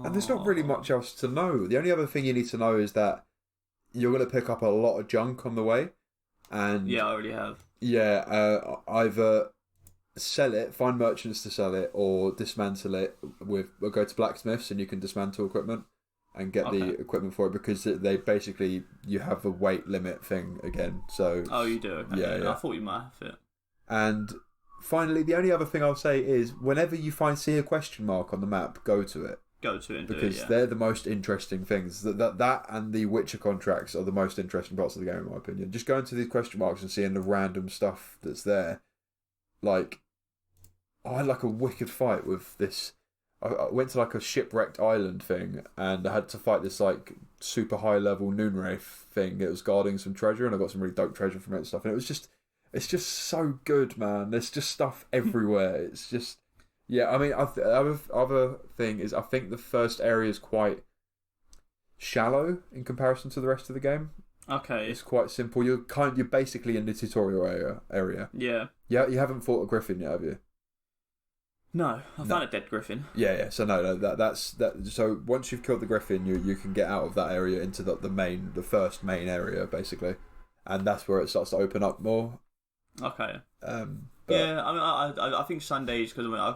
And there's not really much else to know. The only other thing you need to know is that you're going to pick up a lot of junk on the way, and Yeah, I already have. yeah, either sell it, find merchants to sell it, or dismantle it or go to blacksmiths and you can dismantle equipment and get the equipment for it, because they basically, you have a weight limit thing again. So Oh, you do? Okay. Yeah. I thought you might have it. And finally, the only other thing I'll say is, whenever you see a question mark on the map, go to it. Go to it and Because do it, yeah. they're the most interesting things. That and the Witcher contracts are the most interesting parts of the game, in my opinion. Just going to these question marks and seeing the random stuff that's there. Like, I had like a wicked fight with this. I went to like a shipwrecked island thing, and I had to fight this like super high level Noonwraith thing. It was guarding some treasure, and I got some really dope treasure from it and stuff. And it's just so good, man. There's just stuff everywhere. It's just. Yeah, I mean, other thing is, I think the first area is quite shallow in comparison to the rest of the game. Okay. It's quite simple. You're basically in the tutorial area. Yeah. Yeah, you haven't fought a griffin yet, have you? No, I found a dead griffin. Yeah. So no, that's that. So once you've killed the griffin, you can get out of that area into the first main area, basically, and that's where it starts to open up more. Okay. But yeah, I mean, I think Sundays, because I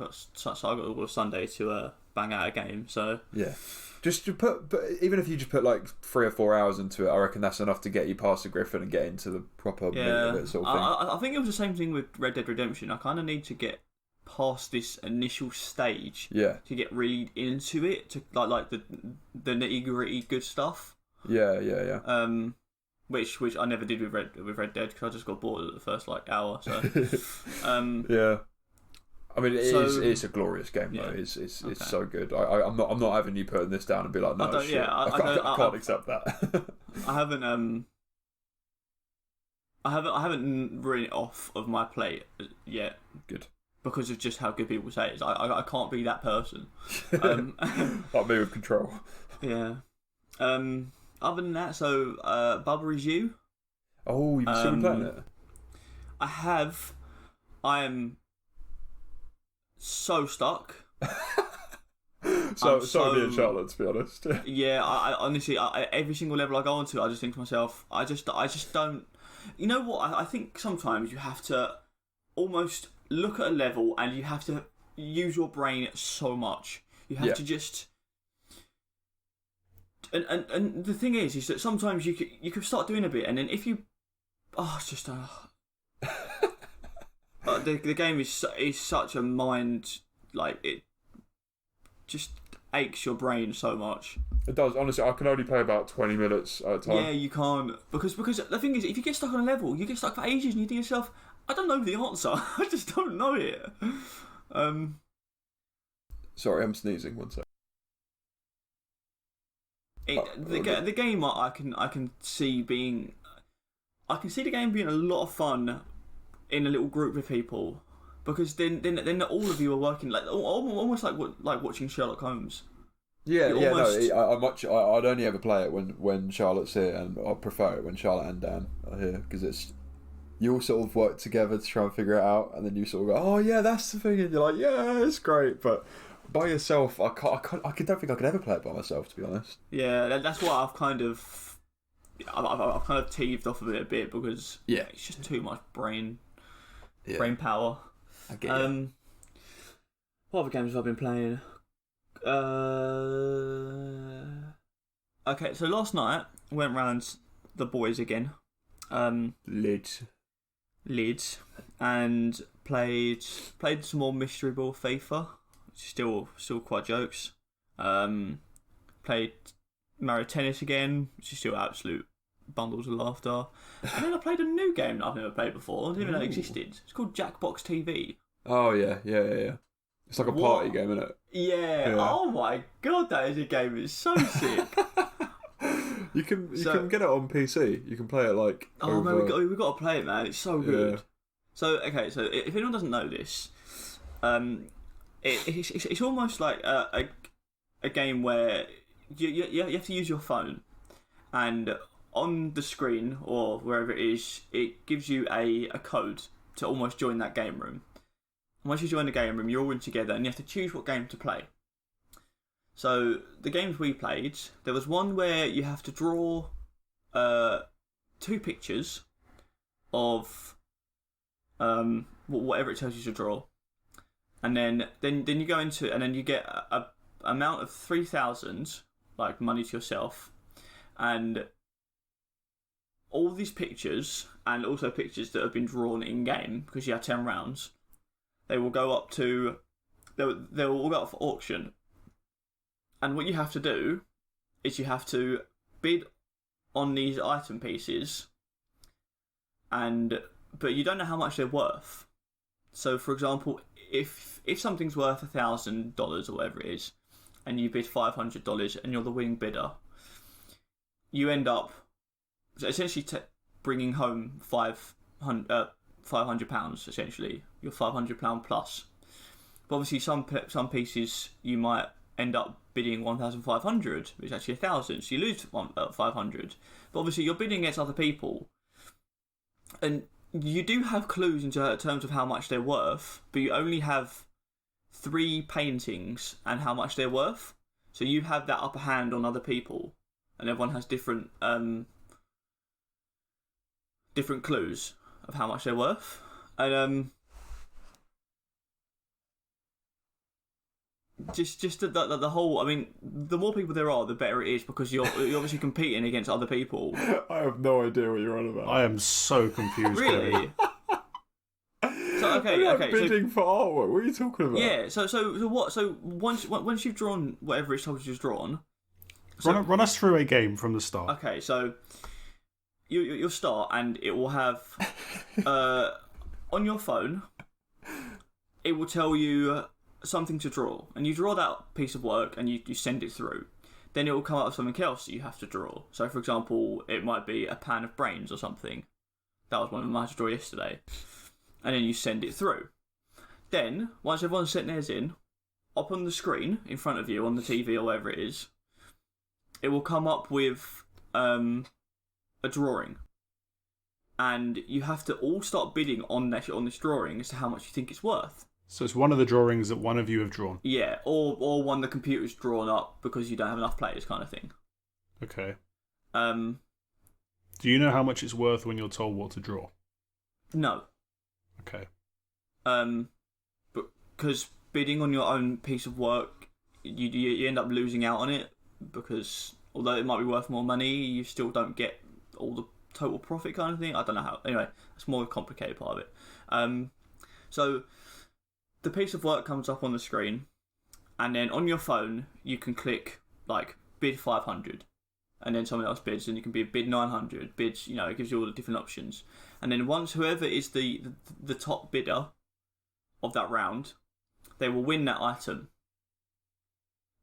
got all of Sunday to bang out a game. So yeah, just to but even if you just put like 3 or 4 hours into it, I reckon that's enough to get you past the griffin and get into the proper meat of it, sort of thing. I think it was the same thing with Red Dead Redemption. I kind of need to get past this initial stage. Yeah. To get really into it, to like the nitty gritty good stuff. Yeah. Which I never did with Red Dead, because I just got bored at the first like hour. So, yeah. I mean, it's a glorious game though. It's so good. I'm not having you putting this down and be like, no, shit. I can't accept that. I haven't written it off of my plate yet. Good. Because of just how good people say it is. I can't be that person. Like me with control. Yeah. Other than that, so Bubbery's You. Oh, you've still been playing it? I have. I am so stuck. so me and Charlotte, to be honest. Yeah, I honestly, every single level I go onto, I just think to myself, I just don't. You know what? I think sometimes you have to almost look at a level and you have to use your brain so much. You have to just. And the thing is that sometimes you could start doing a bit, and then if you, it's just the game is such a mind, like, it just aches your brain so much. It does. Honestly, I can only play about 20 minutes at a time. Yeah, you can't, because the thing is, if you get stuck on a level, you get stuck for ages, and you think to yourself, I don't know the answer. I just don't know it. Sorry, I'm sneezing. One sec. The game I can see being, I can see the game being a lot of fun in a little group of people, because then all of you are working like almost like watching Sherlock Holmes. Yeah. I'd only ever play it when Charlotte's here, and I prefer it when Charlotte and Dan are here, because you all sort of work together to try and figure it out, and then you sort of go, oh yeah, that's the thing, and you're like, yeah, it's great, but. By don't think I could ever play it by myself, to be honest. Yeah, that's why I've kind of teethed off of it a bit, because it's just too much brain power. I get it. What other games have I been playing? Okay, so last night I went round the boys again. Leeds, and played some more Mystery Ball FIFA. Still quite jokes. Played Mario Tennis again, which is still absolute bundles of laughter. And then I played a new game that I've never played before. I didn't even know it existed. It's called Jackbox TV. Oh yeah. It's like a party game, isn't it? Yeah. Oh my god, that is a game. It's so sick. You can get it on PC. You can play it like. Oh man, we got to play it, man. It's so good. Yeah. So if anyone doesn't know this, It's almost like a game where you have to use your phone, and on the screen or wherever it is, it gives you a code to almost join that game room. Once you join the game room, you're all in together and you have to choose what game to play. So the games we played, there was one where you have to draw 2 pictures of whatever it tells you to draw, and then you go into it, and then you get a amount of 3,000 like money to yourself, and all these pictures, and also pictures that have been drawn in game, because you have 10 rounds, they will go up to they will all go up for auction. And what you have to do is you have to bid on these item pieces, but you don't know how much they're worth. So, for example, if something's worth $1,000 or whatever it is, and you bid $500 and you're the winning bidder, you end up essentially bringing home £500. Essentially, you're £500 plus. But obviously, some pieces you might end up bidding 1,500, which is actually 1,000, so you lose 500. But obviously, you're bidding against other people, and you do have clues in terms of how much they're worth, but you only have 3 paintings and how much they're worth. So you have that upper hand on other people, and everyone has different clues of how much they're worth. And just the whole. I mean, the more people there are, the better it is, because you're obviously competing against other people. I have no idea what you're on about. I am so confused. Really? So okay. Bidding for artwork. What are you talking about? Yeah. So what? So once you've drawn whatever it's told you've drawn, Run us through a game from the start. Okay, so you'll start, and it will have on your phone. It will tell you something to draw, and you draw that piece of work, and you send it through. Then it will come up with something else that you have to draw. So, for example, it might be a pan of brains or something. That was one of them I had to draw yesterday. And then you send it through. Then, once everyone's sent theirs in, up on the screen in front of you on the TV or wherever it is, it will come up with a drawing. And you have to all start bidding on this drawing as to how much you think it's worth. So it's one of the drawings that one of you have drawn. Yeah, or one the computer's drawn up because you don't have enough players, kind of thing. Okay. Do you know how much it's worth when you're told what to draw? No. Okay. Because bidding on your own piece of work, you end up losing out on it, because although it might be worth more money, you still don't get all the total profit, kind of thing. I don't know how. Anyway, it's more a complicated part of it. So the piece of work comes up on the screen, and then on your phone you can click like bid 500, and then someone else bids, and you can bid 900 bids. It gives you all the different options, and then once whoever is the top bidder of that round, they will win that item.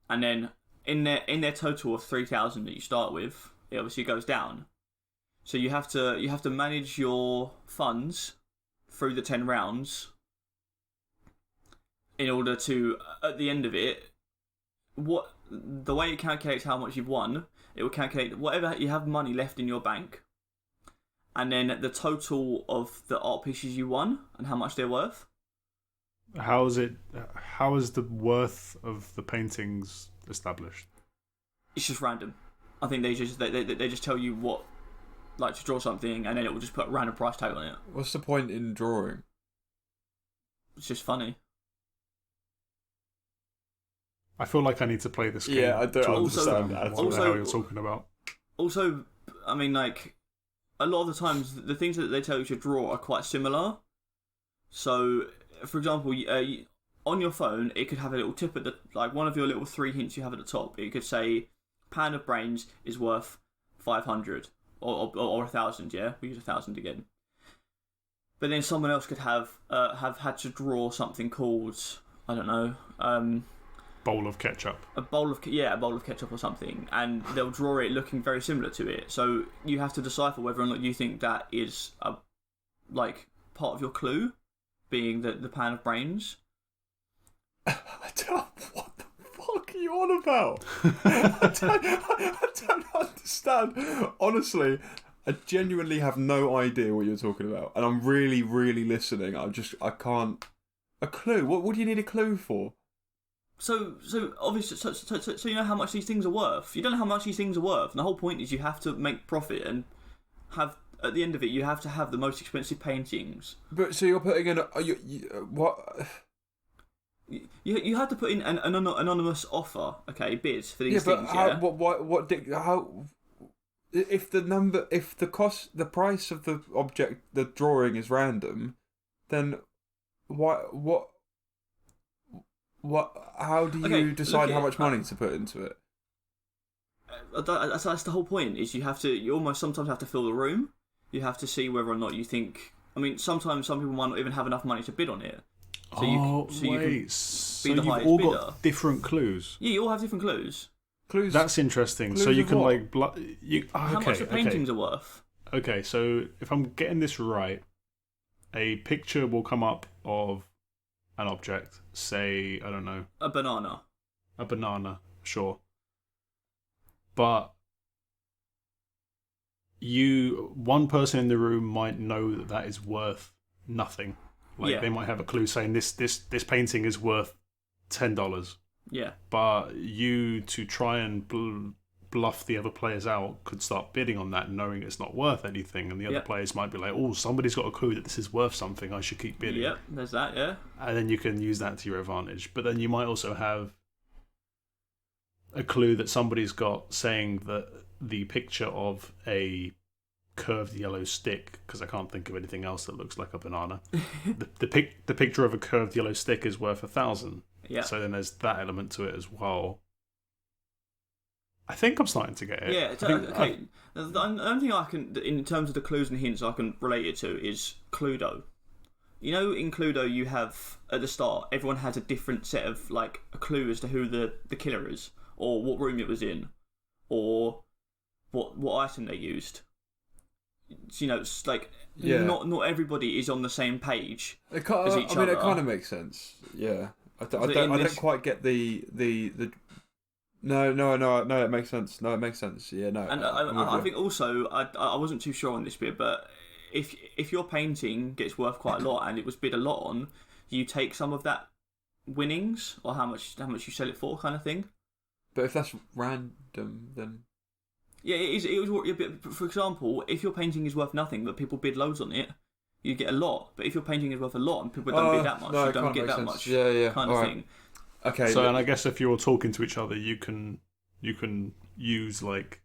And then in their total of 3,000 that you start with, it obviously goes down. So you have to manage your funds through the 10 rounds in order to, at the end of it, the way it calculates how much you've won, it will calculate whatever you have money left in your bank, and then the total of the art pieces you won and how much they're worth. How is the worth of the paintings established? It's just random. I think they just tell you what, like, to draw something, and then it will just put a random price tag on it. What's the point in drawing? It's just funny. I feel like I need to play this game. Yeah, I don't understand what the hell you're talking about. Also, I mean, like, a lot of the times, the things that they tell you to draw are quite similar. So, for example, on your phone, it could have a little tip at one of your little 3 hints you have at the top. It could say, pan of brains is worth 500 or 1,000. Yeah, we use 1,000 again. But then someone else could have had to draw something called, I don't know, bowl of ketchup. A bowl of ketchup or something, and they'll draw it looking very similar to it. So you have to decipher whether or not you think that is part of your clue, being the pan of brains. What the fuck are you on about? I don't understand. Honestly, I genuinely have no idea what you're talking about, and I'm really, really listening. I can't. A clue? What do you need a clue for? So obviously, so you know how much these things are worth. You don't know how much these things are worth, and the whole point is you have to make profit and have. At the end of it, you have to have the most expensive paintings. But so you're putting in what? You have to put in an anonymous offer, okay, bids for these things. How, yeah. How? If the price of the object, the drawing is random, then what? How do you decide how much money to put into it? That's the whole point. Is you almost sometimes have to fill the room. You have to see whether or not you think. I mean, sometimes some people might not even have enough money to bid on it. So you can you've all got different clues. Yeah, you all have different clues. Clues. That's interesting. Clues so you can what? How much the paintings are worth. Okay, so if I'm getting this right, a picture will come up of an object. Say, I don't know, A banana. A banana, sure. But one person in the room might know that is worth nothing. Like they might have a clue saying this painting is worth $10. Yeah. But you, to try and bluff the other players out, could start bidding on that, knowing it's not worth anything, and the other players might be like, "Oh, somebody's got a clue that this is worth something. I should keep bidding." Yeah, there's that. Yeah. And then you can use that to your advantage. But then you might also have a clue that somebody's got saying that the picture of a curved yellow stick, because I can't think of anything else that looks like a banana. the picture of a curved yellow stick is worth 1,000. Yeah. So then there's that element to it as well. I think I'm starting to get it. Yeah. Okay. The only thing I can, in terms of the clues and hints, I can relate it to is Cluedo. You know, in Cluedo, you have at the start, everyone has a different set of like a clue as to who the killer is, or what room it was in, or what item they used. You know, it's like not everybody is on the same page as each other. It kind of makes sense. Yeah, I don't quite get the. No, it makes sense. No, it makes sense. Yeah, no. And I think also I wasn't too sure on this bit, but if your painting gets worth quite a lot and it was bid a lot on, you take some of that winnings or how much you sell it for, kind of thing. But if that's random, then. Yeah, it was. For example, if your painting is worth nothing but people bid loads on it, you get a lot. But if your painting is worth a lot and people don't bid that much, you don't get that much. Yeah, kind of thing. Okay. So, and I guess if you're talking to each other, you can use like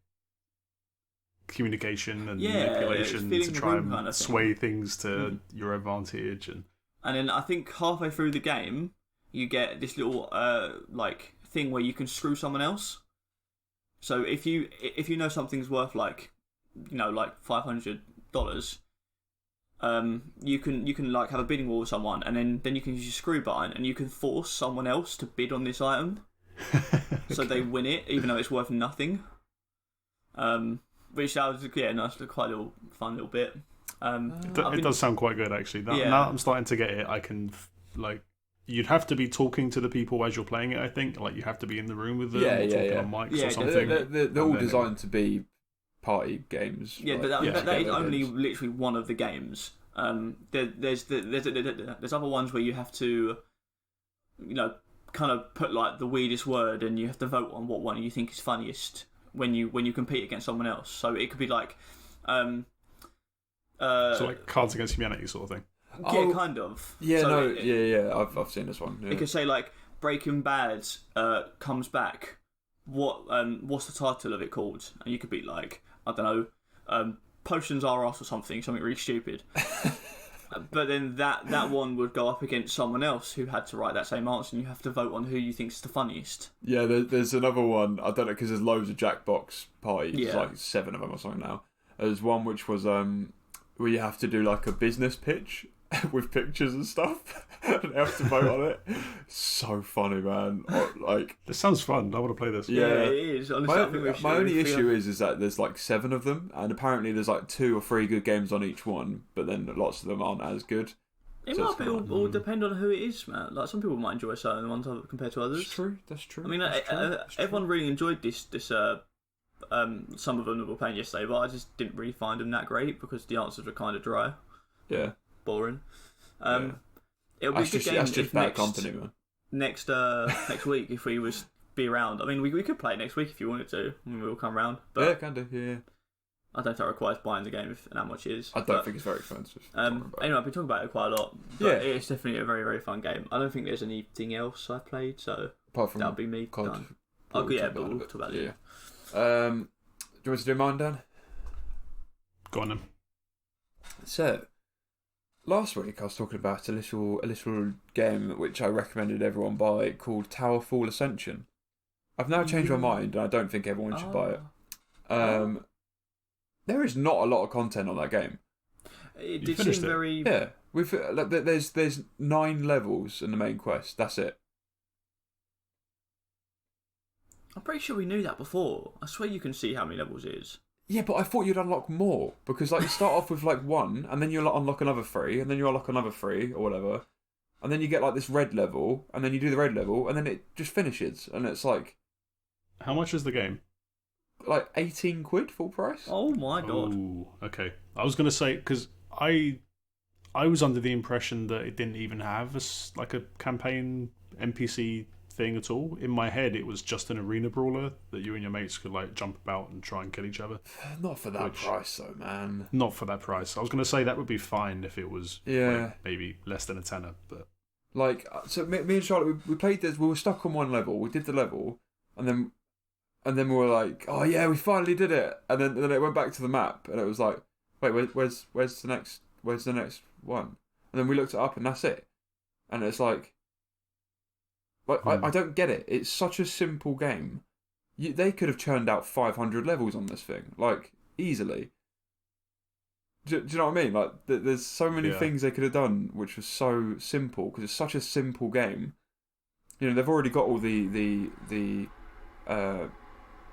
communication and manipulation to try and kind of sway things to your advantage. And then I think halfway through the game, you get this little like thing where you can screw someone else. So if you know something's worth like $500, you can like have a bidding war with someone, and then you can use your screw button, and you can force someone else to bid on this item, so they win it even though it's worth nothing. Which I was nice, quite a little fun little bit. It does sound quite good actually. Now I'm starting to get it. I can like. You'd have to be talking to the people as you're playing it, I think. Like, you have to be in the room with them or talking on mics or something. They're all designed to be party games. Yeah, but that is only literally one of the games. There's other ones where you have to, kind of put, like, the weirdest word, and you have to vote on what one you think is funniest when you compete against someone else. So it could be like... so, like, Cards Against Humanity sort of thing. Yeah, kind of. Yeah, so I've seen this one. Yeah. It could say like Breaking Bad comes back. What's the title of it called? And you could be like, I don't know, Potions R Us or something really stupid. But then that one would go up against someone else who had to write that same answer, and you have to vote on who you think is the funniest. Yeah, there's another one. I don't know, because there's loads of Jackbox parties. There's like 7 of them or something now. There's one which was where you have to do like a business pitch with pictures and stuff, and they have to vote on it. So funny, man. Like, this sounds fun. I want to play this. Yeah, it is. Honestly, my only issue is that there's like 7 of them, and apparently there's like 2 or 3 good games on each one, but then lots of them aren't as good. It might be all depend on who it is, man. Like some people might enjoy certain ones compared to others. That's true. That's true. I mean, everyone really enjoyed this. Some of them that were playing yesterday, but I just didn't really find them that great because the answers were kind of dry. Yeah. Boring. It'll be a good game. That's just bad company, man. Next week, if we was be around. I mean, we could play it next week if you wanted to. I mean, we'll come round. But yeah, can do. Yeah. I don't think it requires buying the game and how much it is. I don't think it's very expensive. Anyway, I've been talking about it quite a lot. But it's definitely a very, very fun game. I don't think there's anything else I played, so apart from that'll be me COD. done. But we'll talk about it. Yeah. Do you want to do mine, Dan? Go on then. So, last week I was talking about a little game which I recommended everyone buy called Towerfall Ascension. I've now changed my mind and I don't think everyone should buy it. There is not a lot of content on that game. It did seem very... Yeah. There's 9 levels in the main quest. That's it. I'm pretty sure we knew that before. I swear you can see how many levels it is. Yeah, but I thought you'd unlock more. Because you start off with 1, and then you unlock another 3, and then you unlock another 3, or whatever. And then you get this red level, and then you do the red level, and then it just finishes. And it's How much is the game? 18 quid full price. Oh my god. Oh, okay. I was going to say, because I was under the impression that it didn't even have a campaign NPC thing at all. In my head, it was just an arena brawler that you and your mates could jump about and try and kill each other. Not for that price, though, man. Not for that price. I was going to say that would be fine if it was maybe less than a tenner, but so me and Charlotte, we played this. We were stuck on one level. We did the level, and then we were like, oh yeah, we finally did it. And then it went back to the map, and it was like, wait, where's the next one? And then we looked it up, and that's it. And it's I don't get it. It's such a simple game. They could have churned out 500 levels on this thing, easily. Do you know what I mean? There's so many things they could have done which was so simple because it's such a simple game. You know, they've already got all the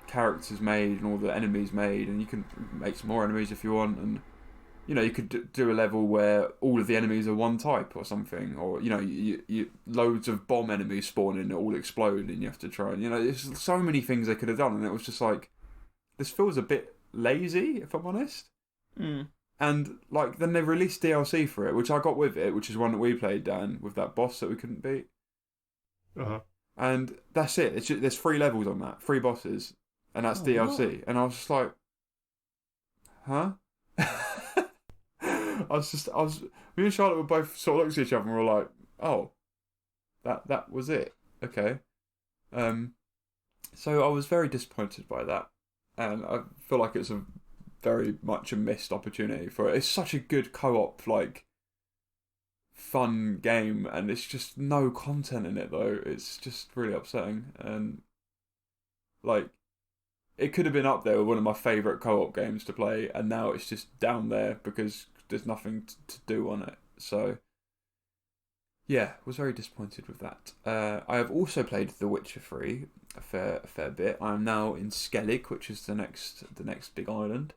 characters made and all the enemies made, and you can make some more enemies if you want, and you know, you could do a level where all of the enemies are one type or something, or you know, you loads of bomb enemies spawn in that all explode, and you have to try. And you know, there's so many things they could have done, and it was just this feels a bit lazy, if I'm honest. And then they released DLC for it, which I got with it, which is one that we played, Dan, with that boss that we couldn't beat. And that's it. It's just, there's 3 levels on that, 3 bosses, and that's DLC. What? And I was just like, huh? Me and Charlotte were both sort of looked at each other and were like, oh, that was it. Okay. So I was very disappointed by that. And I feel like it's very much a missed opportunity for it. It's such a good co-op, fun game, and it's just no content in it, though. It's just really upsetting. And, it could have been up there with one of my favourite co-op games to play, and now it's just down there because there's nothing to do on it. So, yeah, was very disappointed with that. I have also played The Witcher 3 a fair bit. I am now in Skellig, which is the next big island.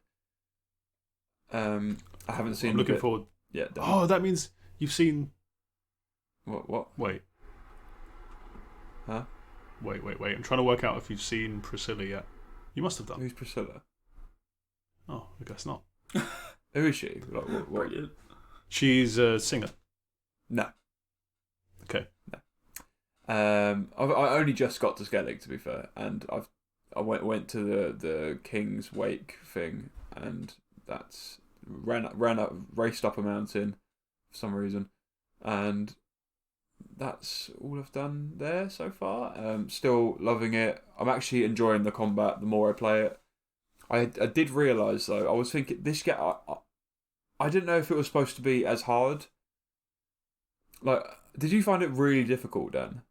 I haven't seen. I'm looking forward. Yeah. Oh, that means you've seen. What? Wait. Huh? Wait. I'm trying to work out if you've seen Priscilla yet. You must have done. Who's Priscilla? Oh, I guess not. Who is she? What? Brilliant. She's a singer. No. Okay. No. I only just got to Skellig, to be fair, and I went to the King's Wake thing, and that's raced up a mountain for some reason, and that's all I've done there so far. Still loving it. I'm actually enjoying the combat the more I play it. I did realise though, I was thinking this game. I didn't know if it was supposed to be as hard. Did you find it really difficult, Dan?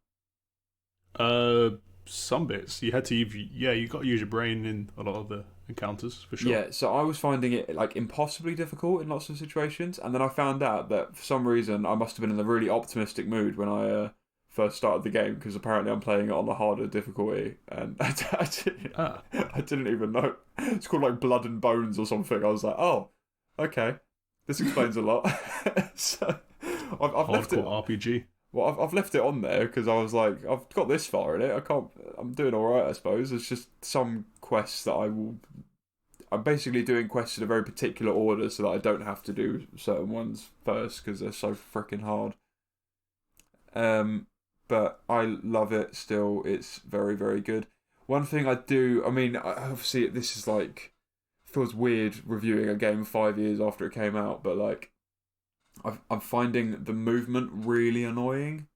Some bits you had to. You got to use your brain in a lot of the encounters for sure. Yeah, so I was finding it impossibly difficult in lots of situations, and then I found out that for some reason I must have been in a really optimistic mood when I first started the game, because apparently I'm playing it on the harder difficulty, and I didn't even know. It's called Blood and Bones or something. I was like, oh, okay, this explains a lot. So I've left it. Hardcore RPG. Well, I've left it on there because I was like, I've got this far in it. I can't. I'm doing all right, I suppose. It's just some quests that I'm basically doing quests in a very particular order so that I don't have to do certain ones first because they're so freaking hard. But I love it still. It's very, very good. One thing I do, I mean, obviously this is like, feels weird reviewing a game 5 years after it came out, but like, I'm finding the movement really annoying.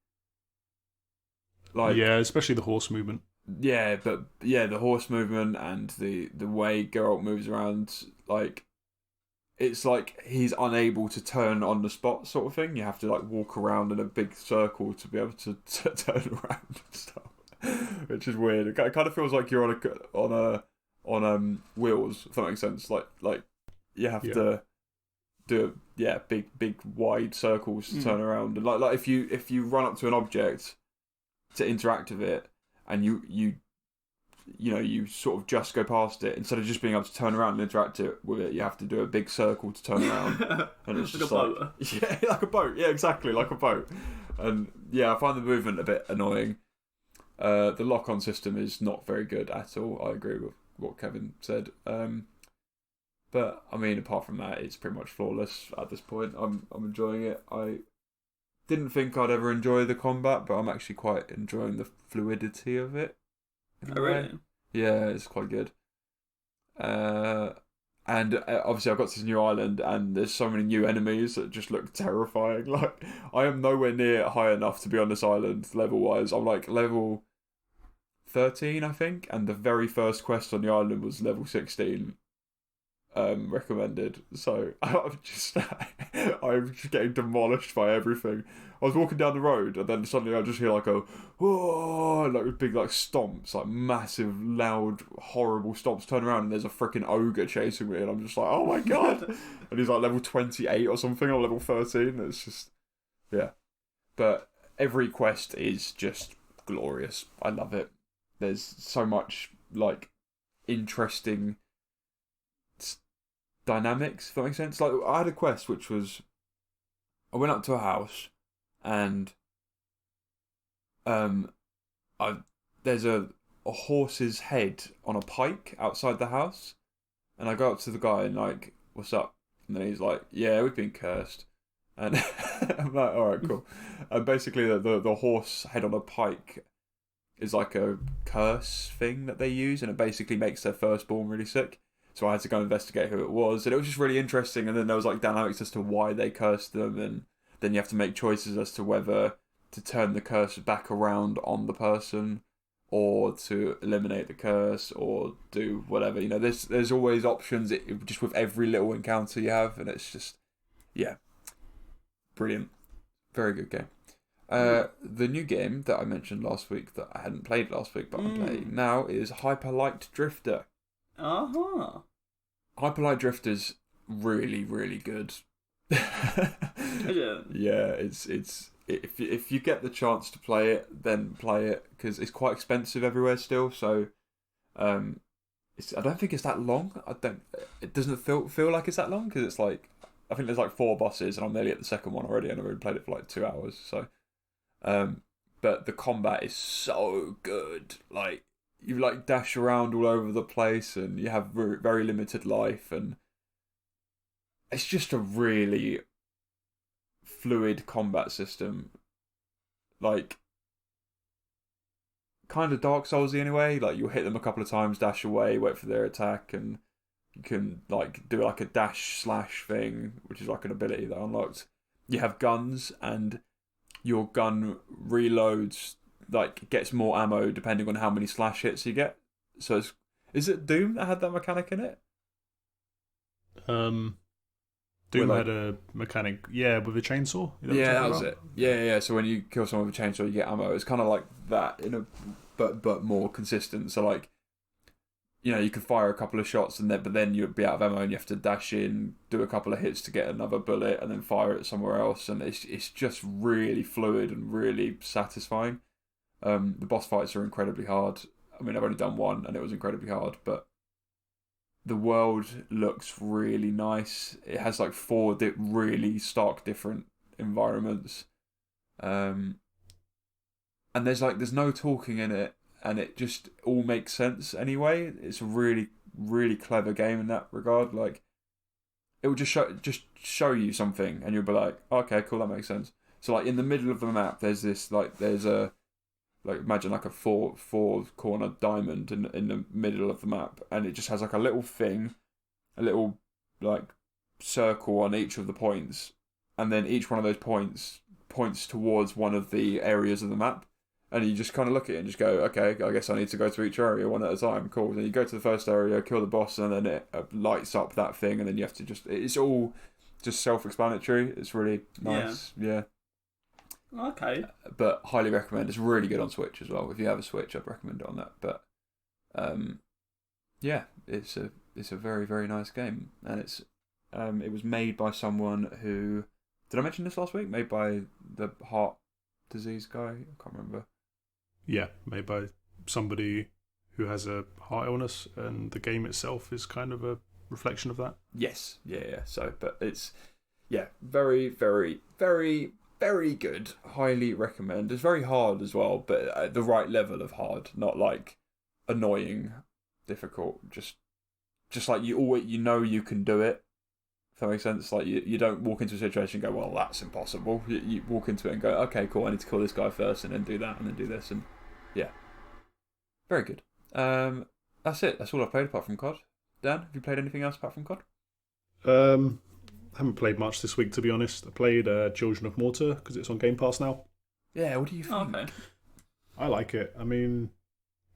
Like, yeah, especially the horse movement. Yeah, but yeah, the horse movement and the way Geralt moves around, like, it's like he's unable to turn on the spot, sort of thing. You have to like walk around in a big circle to be able to turn around and stuff, which is weird. It kind of feels like you're on wheels, if that makes sense. Like you have to do big wide circles to turn around, and like if you run up to an object to interact with it, and you sort of just go past it, instead of just being able to turn around and interact with it, you have to do a big circle to turn around, and it's like just a boat. like a boat. Yeah, exactly, like a boat. And yeah, I find the movement a bit annoying. The lock-on system is not very good at all. I agree with what Kevin said. But I mean, apart from that, it's pretty much flawless at this point. I'm enjoying it. I didn't think I'd ever enjoy the combat, but I'm actually quite enjoying the fluidity of it. Oh, really? Yeah, it's quite good. And obviously I got to this new island, and there's so many new enemies that just look terrifying. Like, I am nowhere near high enough to be on this island level-wise. I'm like level 13, I think, and the very first quest on the island was level 16. Recommended. So I'm just getting demolished by everything. I was walking down the road, and then suddenly I just hear like a whoa, like big like stomps, like massive, loud, horrible stomps. Turn around and there's a freaking ogre chasing me, and I'm just like, oh my god! And he's like level 28 or something, or level 13. It's just But every quest is just glorious. I love it. There's so much like interesting dynamics, if that makes sense. Like, I had a quest which was, I went up to a house, and there's a horse's head on a pike outside the house, and I go up to the guy and like, what's up? And then he's like, yeah, we've been cursed. And I'm like, alright, cool. And basically the horse head on a pike is like a curse thing that they use, and it basically makes their firstborn really sick. So I had to go investigate who it was, and it was just really interesting. And then there was like dynamics as to why they cursed them, and then you have to make choices as to whether to turn the curse back around on the person, or to eliminate the curse, or do whatever. You know, there's always options just with every little encounter you have, and it's just brilliant, very good game. The new game that I mentioned last week that I hadn't played last week, but I'm playing now, is Hyperlight Drifter. Hyperlight Drifter's really, really good. Is it? Yeah, it's if you get the chance to play it, then play it, because it's quite expensive everywhere still. So, I don't think it's that long. It doesn't feel like it's that long, because it's like, I think there's like 4 bosses, and I'm nearly at the second one already, and I've already played it for like 2 hours. So, but the combat is so good. Like, you like dash around all over the place, and you have very limited life, and it's just a really fluid combat system. Like, kind of Dark Soulsy in a way. Like, you'll hit them a couple of times, dash away, wait for their attack, and you can like do like a dash slash thing, which is like an ability that unlocked. You have guns, and your gun reloads, like, gets more ammo depending on how many slash hits you get. So is it Doom that had that mechanic in it? Doom had a mechanic, with a chainsaw. That was it. Yeah. So when you kill someone with a chainsaw, you get ammo. It's kind of like that but more consistent. So like, you know, you can fire a couple of shots, but then you'd be out of ammo, and you have to dash in, do a couple of hits to get another bullet, and then fire it somewhere else. And it's just really fluid and really satisfying. The boss fights are incredibly hard. I mean, I've only done one, and it was incredibly hard, but the world looks really nice. It has like 4 really stark different environments, and there's no talking in it, and it just all makes sense anyway. It's a really, really clever game in that regard. Like, it will just show you something, and you'll be like, okay, cool, that makes sense. So like in the middle of the map, there's imagine like a four corner diamond in the middle of the map, and it just has like a little thing, a little like circle on each of the points, and then each one of those points points towards one of the areas of the map, and you just kind of look at it and just go, okay, I guess I need to go to each area one at a time. Cool. Then you go to the first area, kill the boss, and then it lights up that thing, and then you have to it's all just self-explanatory. It's really nice. Yeah. Okay. But highly recommend. It's really good on Switch as well. If you have a Switch, I'd recommend it on that. But yeah, it's a very, very nice game, and it was made by someone who, did I mention this last week? Made by the heart disease guy. I can't remember. Yeah, made by somebody who has a heart illness, and the game itself is kind of a reflection of that. Yes, yeah. So, but it's very, very, very, very good. Highly recommend. It's very hard as well, but at the right level of hard, not like annoying, difficult. Just like you know you can do it. If that makes sense. Like you don't walk into a situation and go, well, that's impossible. You walk into it and go, okay, cool, I need to kill this guy first, and then do that, and then do this, and yeah, very good. That's it. That's all I've played apart from COD. Dan, have you played anything else apart from COD? I haven't played much this week, to be honest. I played Children of Mortar because it's on Game Pass now. Yeah, what do you think? Okay. I like it. I mean,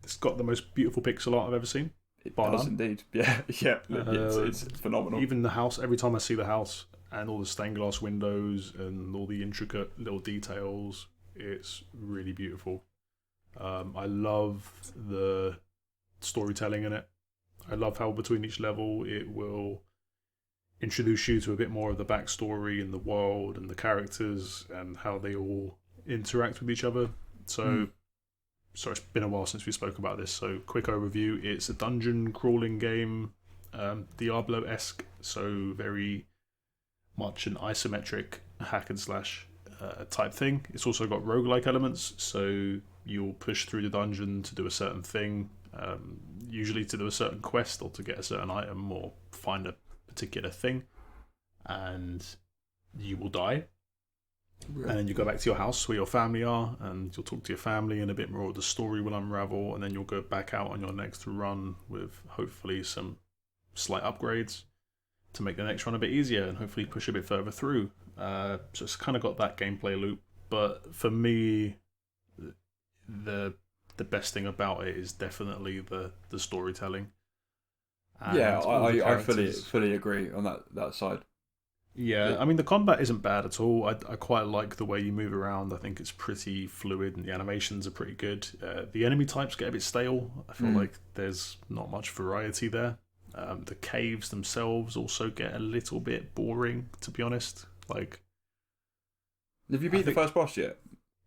it's got the most beautiful pixel art I've ever seen. It does indeed. Yeah. It's phenomenal. Even the house, every time I see the house and all the stained glass windows and all the intricate little details, it's really beautiful. I love the storytelling in it. I love how between each level it will introduce you to a bit more of the backstory and the world and the characters and how they all interact with each other. So it's been a while since we spoke about this, so quick overview. It's a dungeon crawling game, Diablo-esque, so very much an isometric hack and slash type thing. It's also got roguelike elements, so you'll push through the dungeon to do a certain thing, usually to do a certain quest or to get a certain item or find a particular thing, and you will die. Really? And then you go back to your house where your family are, and you'll talk to your family, and a bit more of the story will unravel, and then you'll go back out on your next run with hopefully some slight upgrades to make the next run a bit easier and hopefully push a bit further through. So it's kind of got that gameplay loop, but for me, the best thing about it is definitely the storytelling. And I fully agree on that side. Yeah, I mean, the combat isn't bad at all. I quite like the way you move around. I think it's pretty fluid and the animations are pretty good. The enemy types get a bit stale. I feel like there's not much variety there. The caves themselves also get a little bit boring, to be honest. Like, have you beat the first boss yet?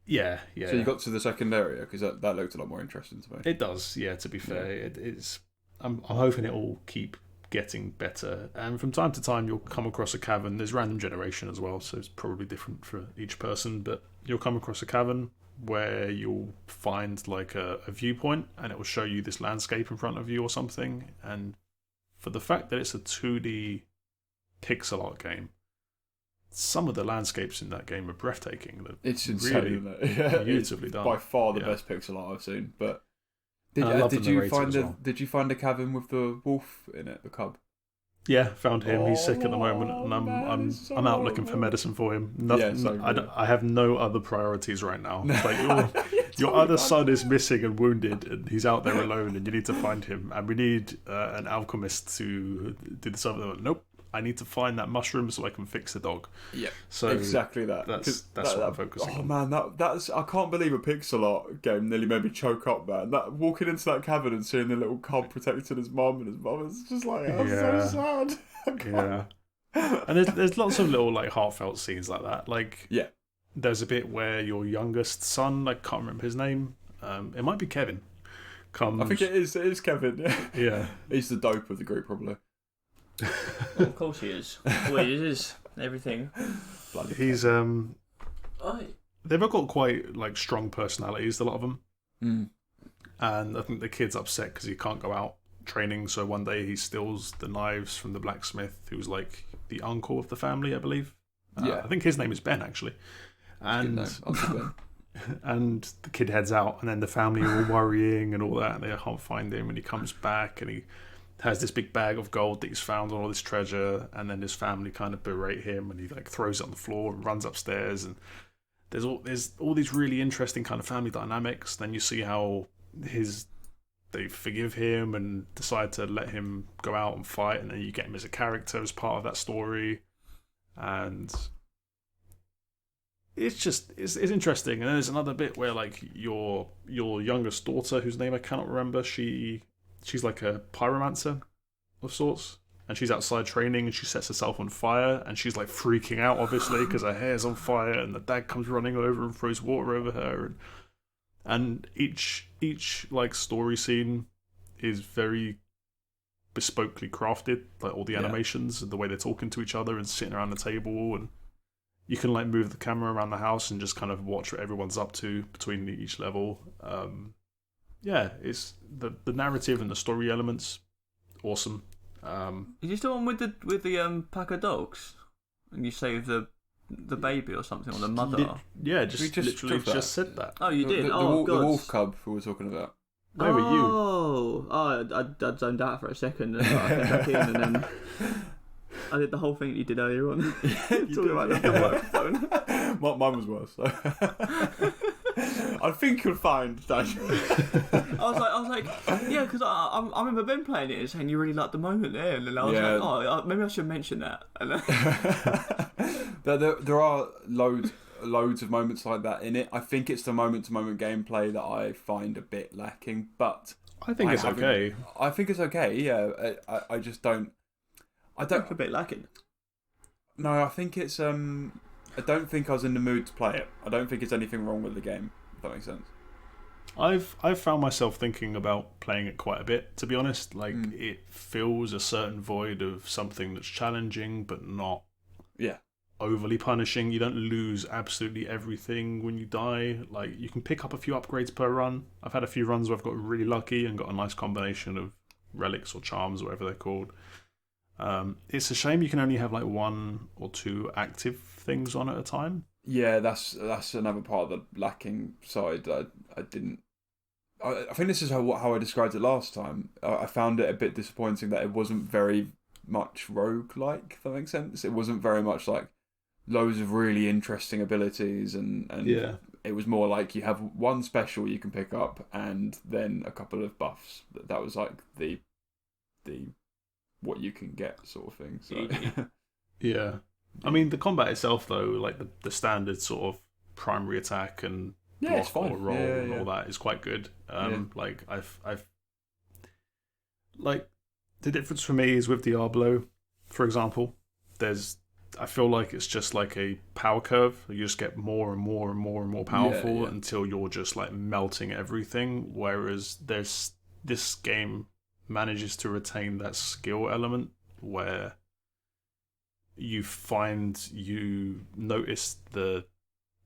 Yeah. So you got to the second area, because that looked a lot more interesting to me. It does, yeah. To be fair, it's. I'm hoping it will keep getting better, and from time to time you'll come across a cavern. There's random generation as well, so it's probably different for each person, but you'll come across a cavern where you'll find like a viewpoint, and it will show you this landscape in front of you or something. And for the fact that it's a 2D pixel art game, some of the landscapes in that game are breathtaking. It's insane, really isn't it? beautifully done. By far the best pixel art I've seen. But did you find a cavern with the wolf in it, the cub? Yeah, found him. He's sick at the moment, and I'm out looking for medicine for him. Nothing. I have no other priorities right now. Like your other son is missing and wounded, and he's out there alone, and you need to find him. And we need an alchemist to do this other. Nope. I need to find that mushroom so I can fix the dog. Yeah, so exactly that. That's what I'm focusing on. Oh man, that's I can't believe a pixel art game nearly made me choke up, man. That walking into that cavern and seeing the little cub protecting his mum and his mum, it's just like, I'm so sad. Yeah. And there's lots of little like heartfelt scenes like that. Like, yeah, there's a bit where your youngest son, I can't remember his name, it might be Kevin, comes. I think it is Kevin. Yeah. He's the dope of the group, probably. Well, of course he is. Well, he is everything. Bloody He's Kevin. they've all got quite like strong personalities, a lot of them. Mm. And I think the kid's upset because he can't go out training. So one day he steals the knives from the blacksmith, who's like the uncle of the family, I believe. Yeah. I think his name is Ben, actually. And Ben. and the kid heads out, and then the family are all worrying and all that, and they can't find him. And he comes back, and he has this big bag of gold that he's found on all this treasure. And then his family kind of berate him, and he like throws it on the floor and runs upstairs. And there's all these really interesting kind of family dynamics. Then you see how they forgive him and decide to let him go out and fight, and then you get him as a character as part of that story. And it's interesting. And then there's another bit where like your youngest daughter, whose name I cannot remember, she's like a pyromancer of sorts, and she's outside training, and she sets herself on fire, and she's like freaking out obviously because her hair's on fire, and the dad comes running over and throws water over her, and each like story scene is very bespokely crafted, like all the animations and the way they're talking to each other and sitting around the table, and you can like move the camera around the house and just kind of watch what everyone's up to between each level. It's the narrative and the story elements awesome. Is this the one with the pack of dogs, and you save the baby or something, or the mother? Just said that. Oh, you did. The wolf cub we were talking about. Where were you? I zoned out for a second, and I came back in, and then I did the whole thing that you did earlier on. Talking about the work phone. Mine was worse. So. I think you'll find that. I was like, yeah, because I remember Ben playing it and saying you really liked the moment there, and then I was like, maybe I should mention that. There are loads of moments like that in it. I think it's the moment-to-moment gameplay that I find a bit lacking, but I think it's okay. I think it's okay. Yeah, I just don't. I don't. It's a bit lacking. No, I think it's. I don't think I was in the mood to play it. I don't think it's anything wrong with the game. If that makes sense. I've found myself thinking about playing it quite a bit, to be honest. Like it fills a certain void of something that's challenging but not overly punishing. You don't lose absolutely everything when you die. Like you can pick up a few upgrades per run. I've had a few runs where I've got really lucky and got a nice combination of relics or charms or whatever they're called. It's a shame you can only have like 1 or 2 active things on at a time. Yeah, that's another part of the lacking side. I didn't. I think this is how I described it last time. I found it a bit disappointing that it wasn't very much roguelike, if that makes sense. It wasn't very much like loads of really interesting abilities, and it was more like you have one special you can pick up and then a couple of buffs. That was like the what you can get sort of thing. So yeah. I mean, the combat itself, though, like the standard sort of primary attack and block or roll and all that is quite good. Like I've like the difference for me is with Diablo, for example. I feel like it's just like a power curve. You just get more and more and more and more powerful until you're just like melting everything. Whereas this game manages to retain that skill element where you notice the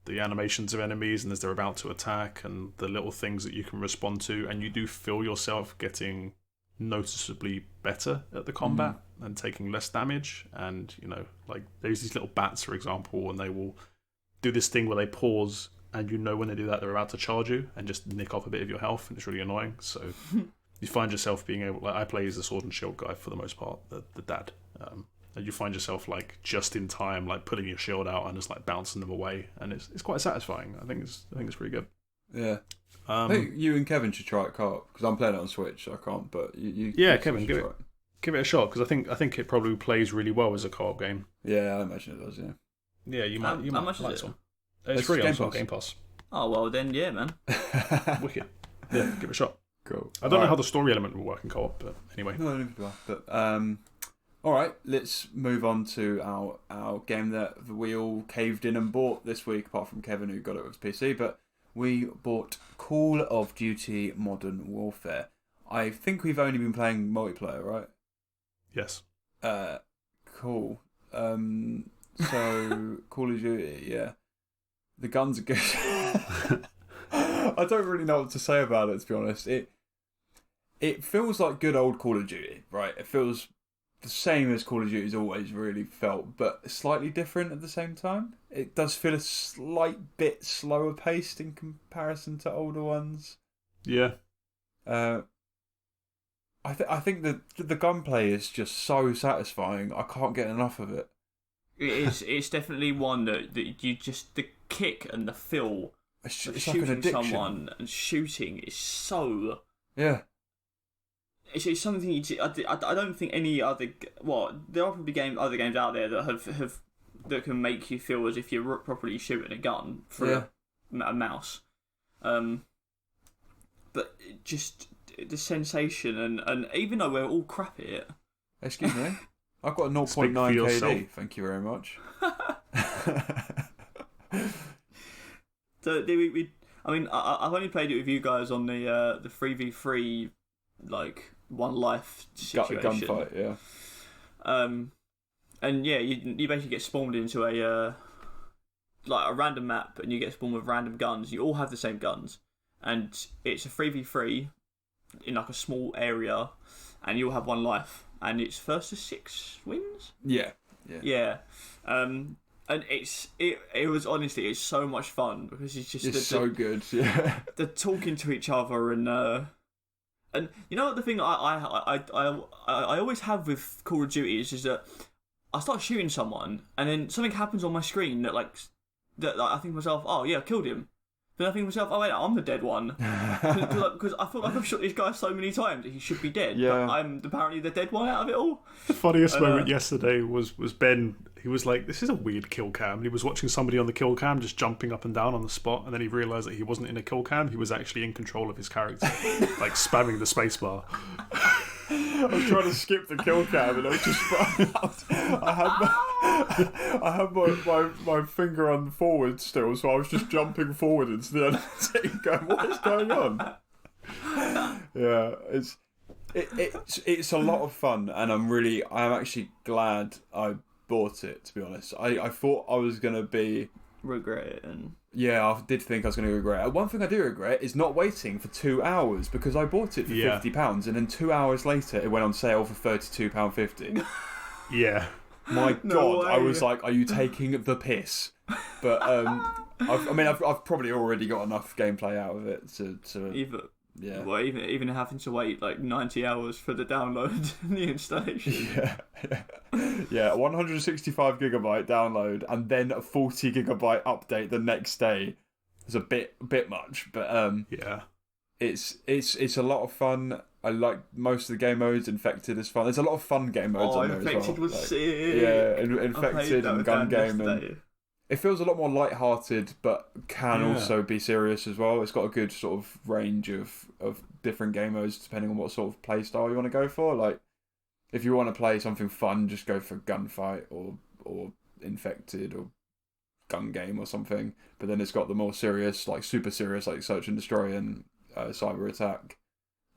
animations of enemies and as they're about to attack and the little things that you can respond to, and you do feel yourself getting noticeably better at the combat and taking less damage. And like there's these little bats, for example, and they will do this thing where they pause, and when they do that they're about to charge you and just nick off a bit of your health, and it's really annoying. So you find yourself being able, like I play as the sword and shield guy for the most part, the dad, and you find yourself like just in time, like putting your shield out and just like bouncing them away, and it's quite satisfying. I think it's pretty good. Yeah. I think you and Kevin should try it co-op, because I'm playing it on Switch, so I can't. But you Kevin, give it a shot, because I think it probably plays really well as a co-op game. Yeah, I imagine it does. Yeah. Yeah, you might. How much like is it? one. It's free on Game Pass. Oh well, then yeah, man. Wicked. Yeah, give it a shot. Cool. I don't know how the story element will work in co-op, but anyway. No, neither do I. But all right, let's move on to our game that we all caved in and bought this week, apart from Kevin, who got it with his PC. But we bought Call of Duty Modern Warfare. I think we've only been playing multiplayer, right? Yes. Cool. So Call of Duty, yeah, the guns are good. I don't really know what to say about it, to be honest. It feels like good old Call of Duty, right? It feels the same as Call of Duty's always really felt, but slightly different at the same time. It does feel a slight bit slower paced in comparison to older ones. Yeah. I think the gunplay is just so satisfying. I can't get enough of it. It is. It's definitely one that you just, the kick and the feel It's of like shooting an addiction. someone and shooting is so. Yeah. It's something I don't think any other. Well, there are probably other games out there that have that can make you feel as if you're properly shooting a gun through a mouse. But just the sensation and even though we're all crap at it. Excuse me. I've got a 0.9 Speak for yourself. KD. Thank you very much. So I've only played it with you guys on the 3v3 like one life situation. Gunfight, yeah. And yeah, you basically get spawned into a random map, and you get spawned with random guns. You all have the same guns, and it's a 3v3 in like a small area, and you all have one life, and it's first to 6 wins. Yeah. And it was honestly, it's so much fun because it's just so good. Yeah. They're talking to each other and you know what the thing I always have with Call of Duty is that I start shooting someone and then something happens on my screen that I think to myself, oh yeah, I killed him. Then I think to myself, oh wait, I'm the dead one. Because I feel like I've shot this guy so many times that he should be dead. Yeah. But I'm apparently the dead one out of it all. The funniest moment yesterday was Ben. He was like, this is a weird kill cam. And he was watching somebody on the kill cam just jumping up and down on the spot, and then he realised that he wasn't in a kill cam. He was actually in control of his character, like spamming the spacebar. I was trying to skip the kill cam and I was just I had my finger on forward still, so I was just jumping forward into the other team going, what is going on? Yeah, it's a lot of fun, and I'm actually glad I bought it, to be honest. I thought I was going to be... regret it and... Yeah, I did think I was going to regret it. One thing I do regret is not waiting for 2 hours, because I bought it for £50 and then 2 hours later it went on sale for £32.50. Yeah. My God, I was like, are you taking the piss? But I've probably already got enough gameplay out of it to yeah. Well, even having to wait like 90 hours for the download and the installation. Yeah, 165 gigabyte download and then a 40 gigabyte update the next day is a bit much, but yeah, it's a lot of fun. I like most of the game modes. Infected is fun. There's a lot of fun game modes on there as well. Infected was sick. Yeah, Infected and Gun Game, and it feels a lot more light-hearted, but can also be serious as well. It's got a good sort of range of different game modes depending on what sort of play style you want to go for. Like, if you want to play something fun, just go for Gunfight or Infected or Gun Game or something. But then it's got the more serious, like super serious, like Search and Destroy and Cyber Attack.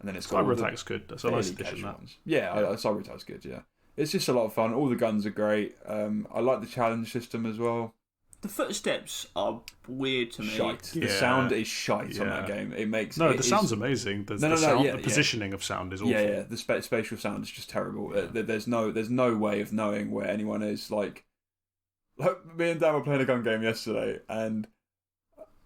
And then it's got Cyber Attack's good. That's a nice addition. Cyber Attack's good. Yeah, it's just a lot of fun. All the guns are great. I like the challenge system as well. The footsteps are weird to me. Shite. The sound is shite on that game. It makes the sound's amazing. The positioning of sound is awful. Yeah. The spatial sound is just terrible. Yeah. There's no way of knowing where anyone is. Like me and Dan were playing a gun game yesterday, and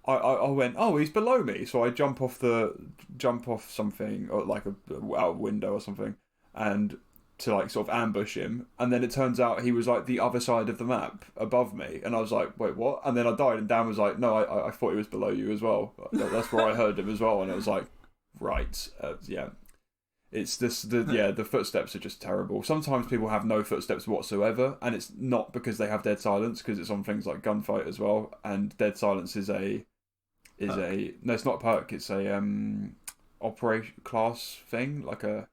I went, oh, he's below me, so I jump off something or like out a window or something, and to like sort of ambush him, and then it turns out he was like the other side of the map above me, and I was like, wait, what? And then I died, and Dan was like, no, I thought he was below you as well. That's where I heard him as well, and it was like, right, yeah. It's the footsteps are just terrible. Sometimes people have no footsteps whatsoever, and it's not because they have dead silence, because it's on things like Gunfight as well, and dead silence is no, it's not a perk, it's a operation class thing, like a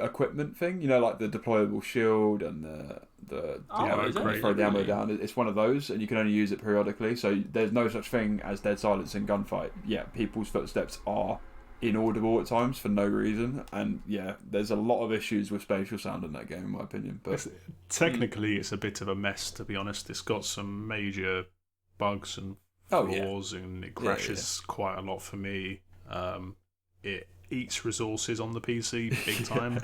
equipment thing, like the deployable shield and the throw the ammo down. It's one of those, and you can only use it periodically. So there's no such thing as dead silence in Gunfight. Yeah, people's footsteps are inaudible at times for no reason, and yeah, there's a lot of issues with spatial sound in that game, in my opinion. But technically, it's a bit of a mess, to be honest. It's got some major bugs and flaws, and it crashes quite a lot for me. It eats resources on the PC big time.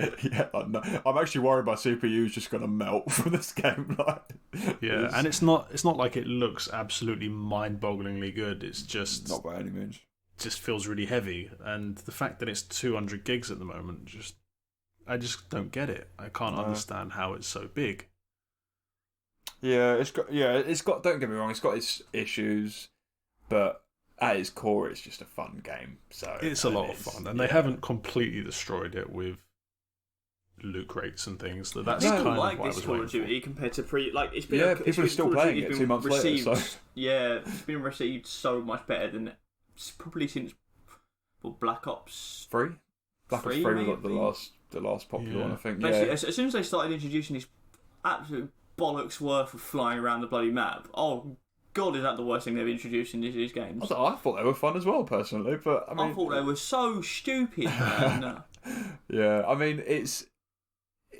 I'm actually worried my CPU is just going to melt from this game. And it's not like it looks absolutely mind-bogglingly good. It's just not by any means. Just feels really heavy, and the fact that it's 200 gigs at the moment, I just don't get it. I can't understand how it's so big. It's got. Don't get me wrong, it's got its issues, but at its core, it's just a fun game. So it's a lot of fun, and they haven't completely destroyed it with loot crates and things. That's kind of like what this I was Call of Duty compared to it's been people are still playing it 2 months later. So it's been received so much better than probably since Black Ops 3. Black Ops 3 was like the last popular one, I think. Basically, as soon as they started introducing this absolute bollocks worth of flying around the bloody map, oh god, is that the worst thing they've introduced in these games? I thought they were fun as well, personally, but I thought they were so stupid, man.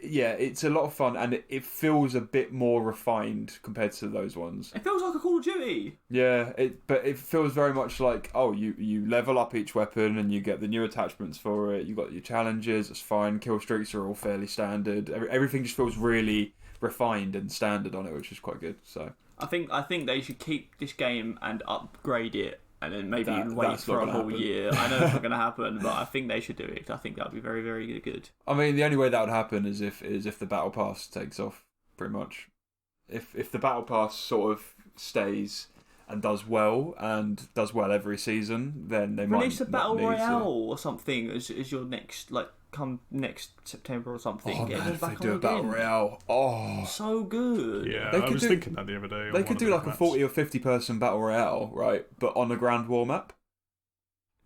It's a lot of fun, and it feels a bit more refined compared to those ones. It feels like a Call of Duty. Yeah, but it feels very much like, you level up each weapon and you get the new attachments for it. You got your challenges, it's fine. Kill streaks are all fairly standard. Everything just feels really refined and standard on it, which is quite good. So I think they should keep this game and upgrade it, and then maybe wait for a whole year. I know it's not going to happen, but I think they should do it. I think that would be very, very good. I mean, the only way that would happen is if the Battle Pass takes off, pretty much. If the Battle Pass sort of stays and does well every season, then they might release a Battle Royale or something as your next, come next September or something. Oh man, if they do a Battle Royale, so good. Yeah, I was thinking that the other day. They could do like a 40 or 50 person Battle Royale, right? But on a Grand War map.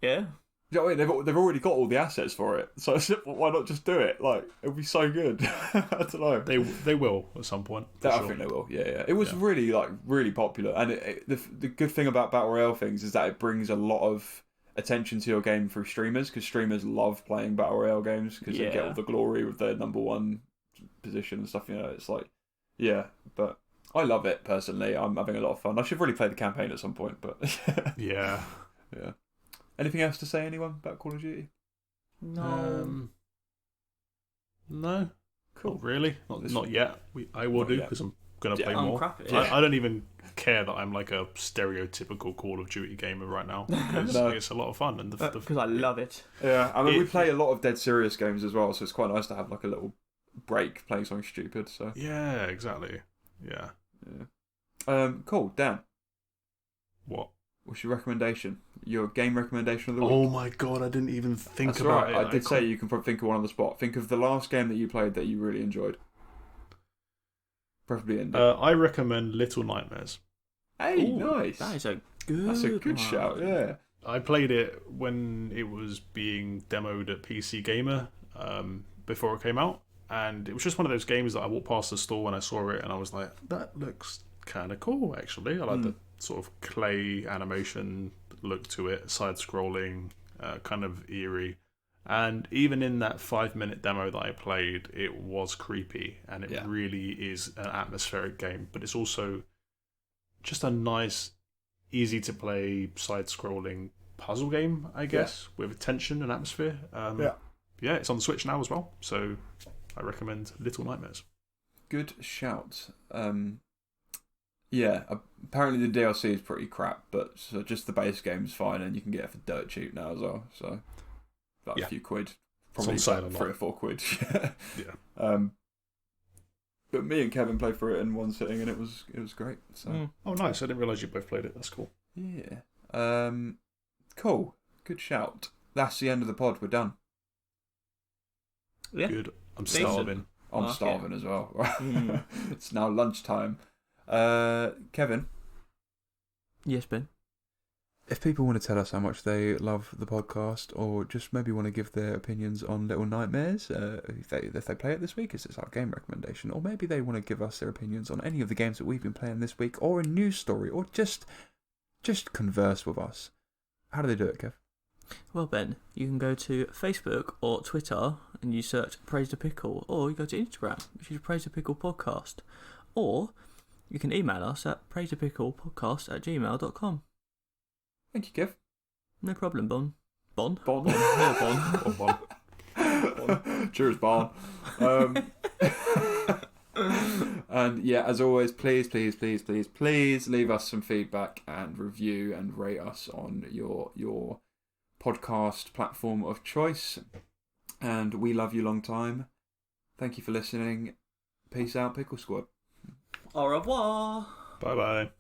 Yeah. You know what I mean? They've already got all the assets for it, so why not just do it? Like, it'll be so good. I don't know. They will at some point. I think they will. Yeah. It was really popular, and the good thing about Battle Royale things is that it brings a lot of attention to your game through streamers, because streamers love playing Battle Royale games because they get all the glory with their number one position and stuff. It's like, but I love it personally. I'm having a lot of fun. I should really play the campaign at some point, but yeah. Anything else to say, anyone, about Call of Duty? No. No. Cool. Not really. Not yet. I will do, because I'm going to play more. I don't even care that I'm like a stereotypical Call of Duty gamer right now, because it's a lot of fun. And because I love it. Yeah, I mean, we play a lot of dead serious games as well, so it's quite nice to have like a little break playing something stupid. So yeah, exactly. Yeah. Cool. Dan. What? What's your recommendation? Your game recommendation of the week? Oh my god, I didn't even think about it. I did say you can probably think of one on the spot. Think of the last game that you played that you really enjoyed. Preferably indie. I recommend Little Nightmares. Hey, nice. That's a good shout, yeah. I played it when it was being demoed at PC Gamer before it came out, and it was just one of those games that I walked past the store when I saw it, and I was like, that looks kind of cool, actually. I like the sort of clay animation look to it, side-scrolling, kind of eerie. And even in that 5-minute demo that I played, it was creepy, and it really is an atmospheric game. But it's also just a nice, easy-to-play, side-scrolling puzzle game, I guess, with tension and atmosphere. It's on the Switch now as well, so I recommend Little Nightmares. Good shout. Apparently the DLC is pretty crap, but just the base game's fine, and you can get it for dirt cheap now as well. So, a few quid, probably like 3 or 4 quid. But me and Kevin played through it in one sitting, and it was great. So. Oh, nice! I didn't realise you both played it. That's cool. Yeah. Cool. Good shout. That's the end of the pod. We're done. Yeah. Good. I'm starving. I'm starving as well. It's now lunchtime. Kevin? Yes, Ben? If people want to tell us how much they love the podcast, or just maybe want to give their opinions on Little Nightmares, if they play it this week, is this our game recommendation, or maybe they want to give us their opinions on any of the games that we've been playing this week, or a news story, or just converse with us, how do they do it, Kev? Well, Ben, you can go to Facebook or Twitter and you search Praise the Pickle, or you go to Instagram, which is Praise the Pickle Podcast, or you can email us at praisethepicklepodcast@gmail.com. Thank you, Kev. No problem, Bon. Bon? Bon. Yeah, Bon. Bon. Cheers, Bon. And yeah, as always, please leave us some feedback and review and rate us on your podcast platform of choice. And we love you long time. Thank you for listening. Peace out, Pickle Squad. Au revoir. Bye bye.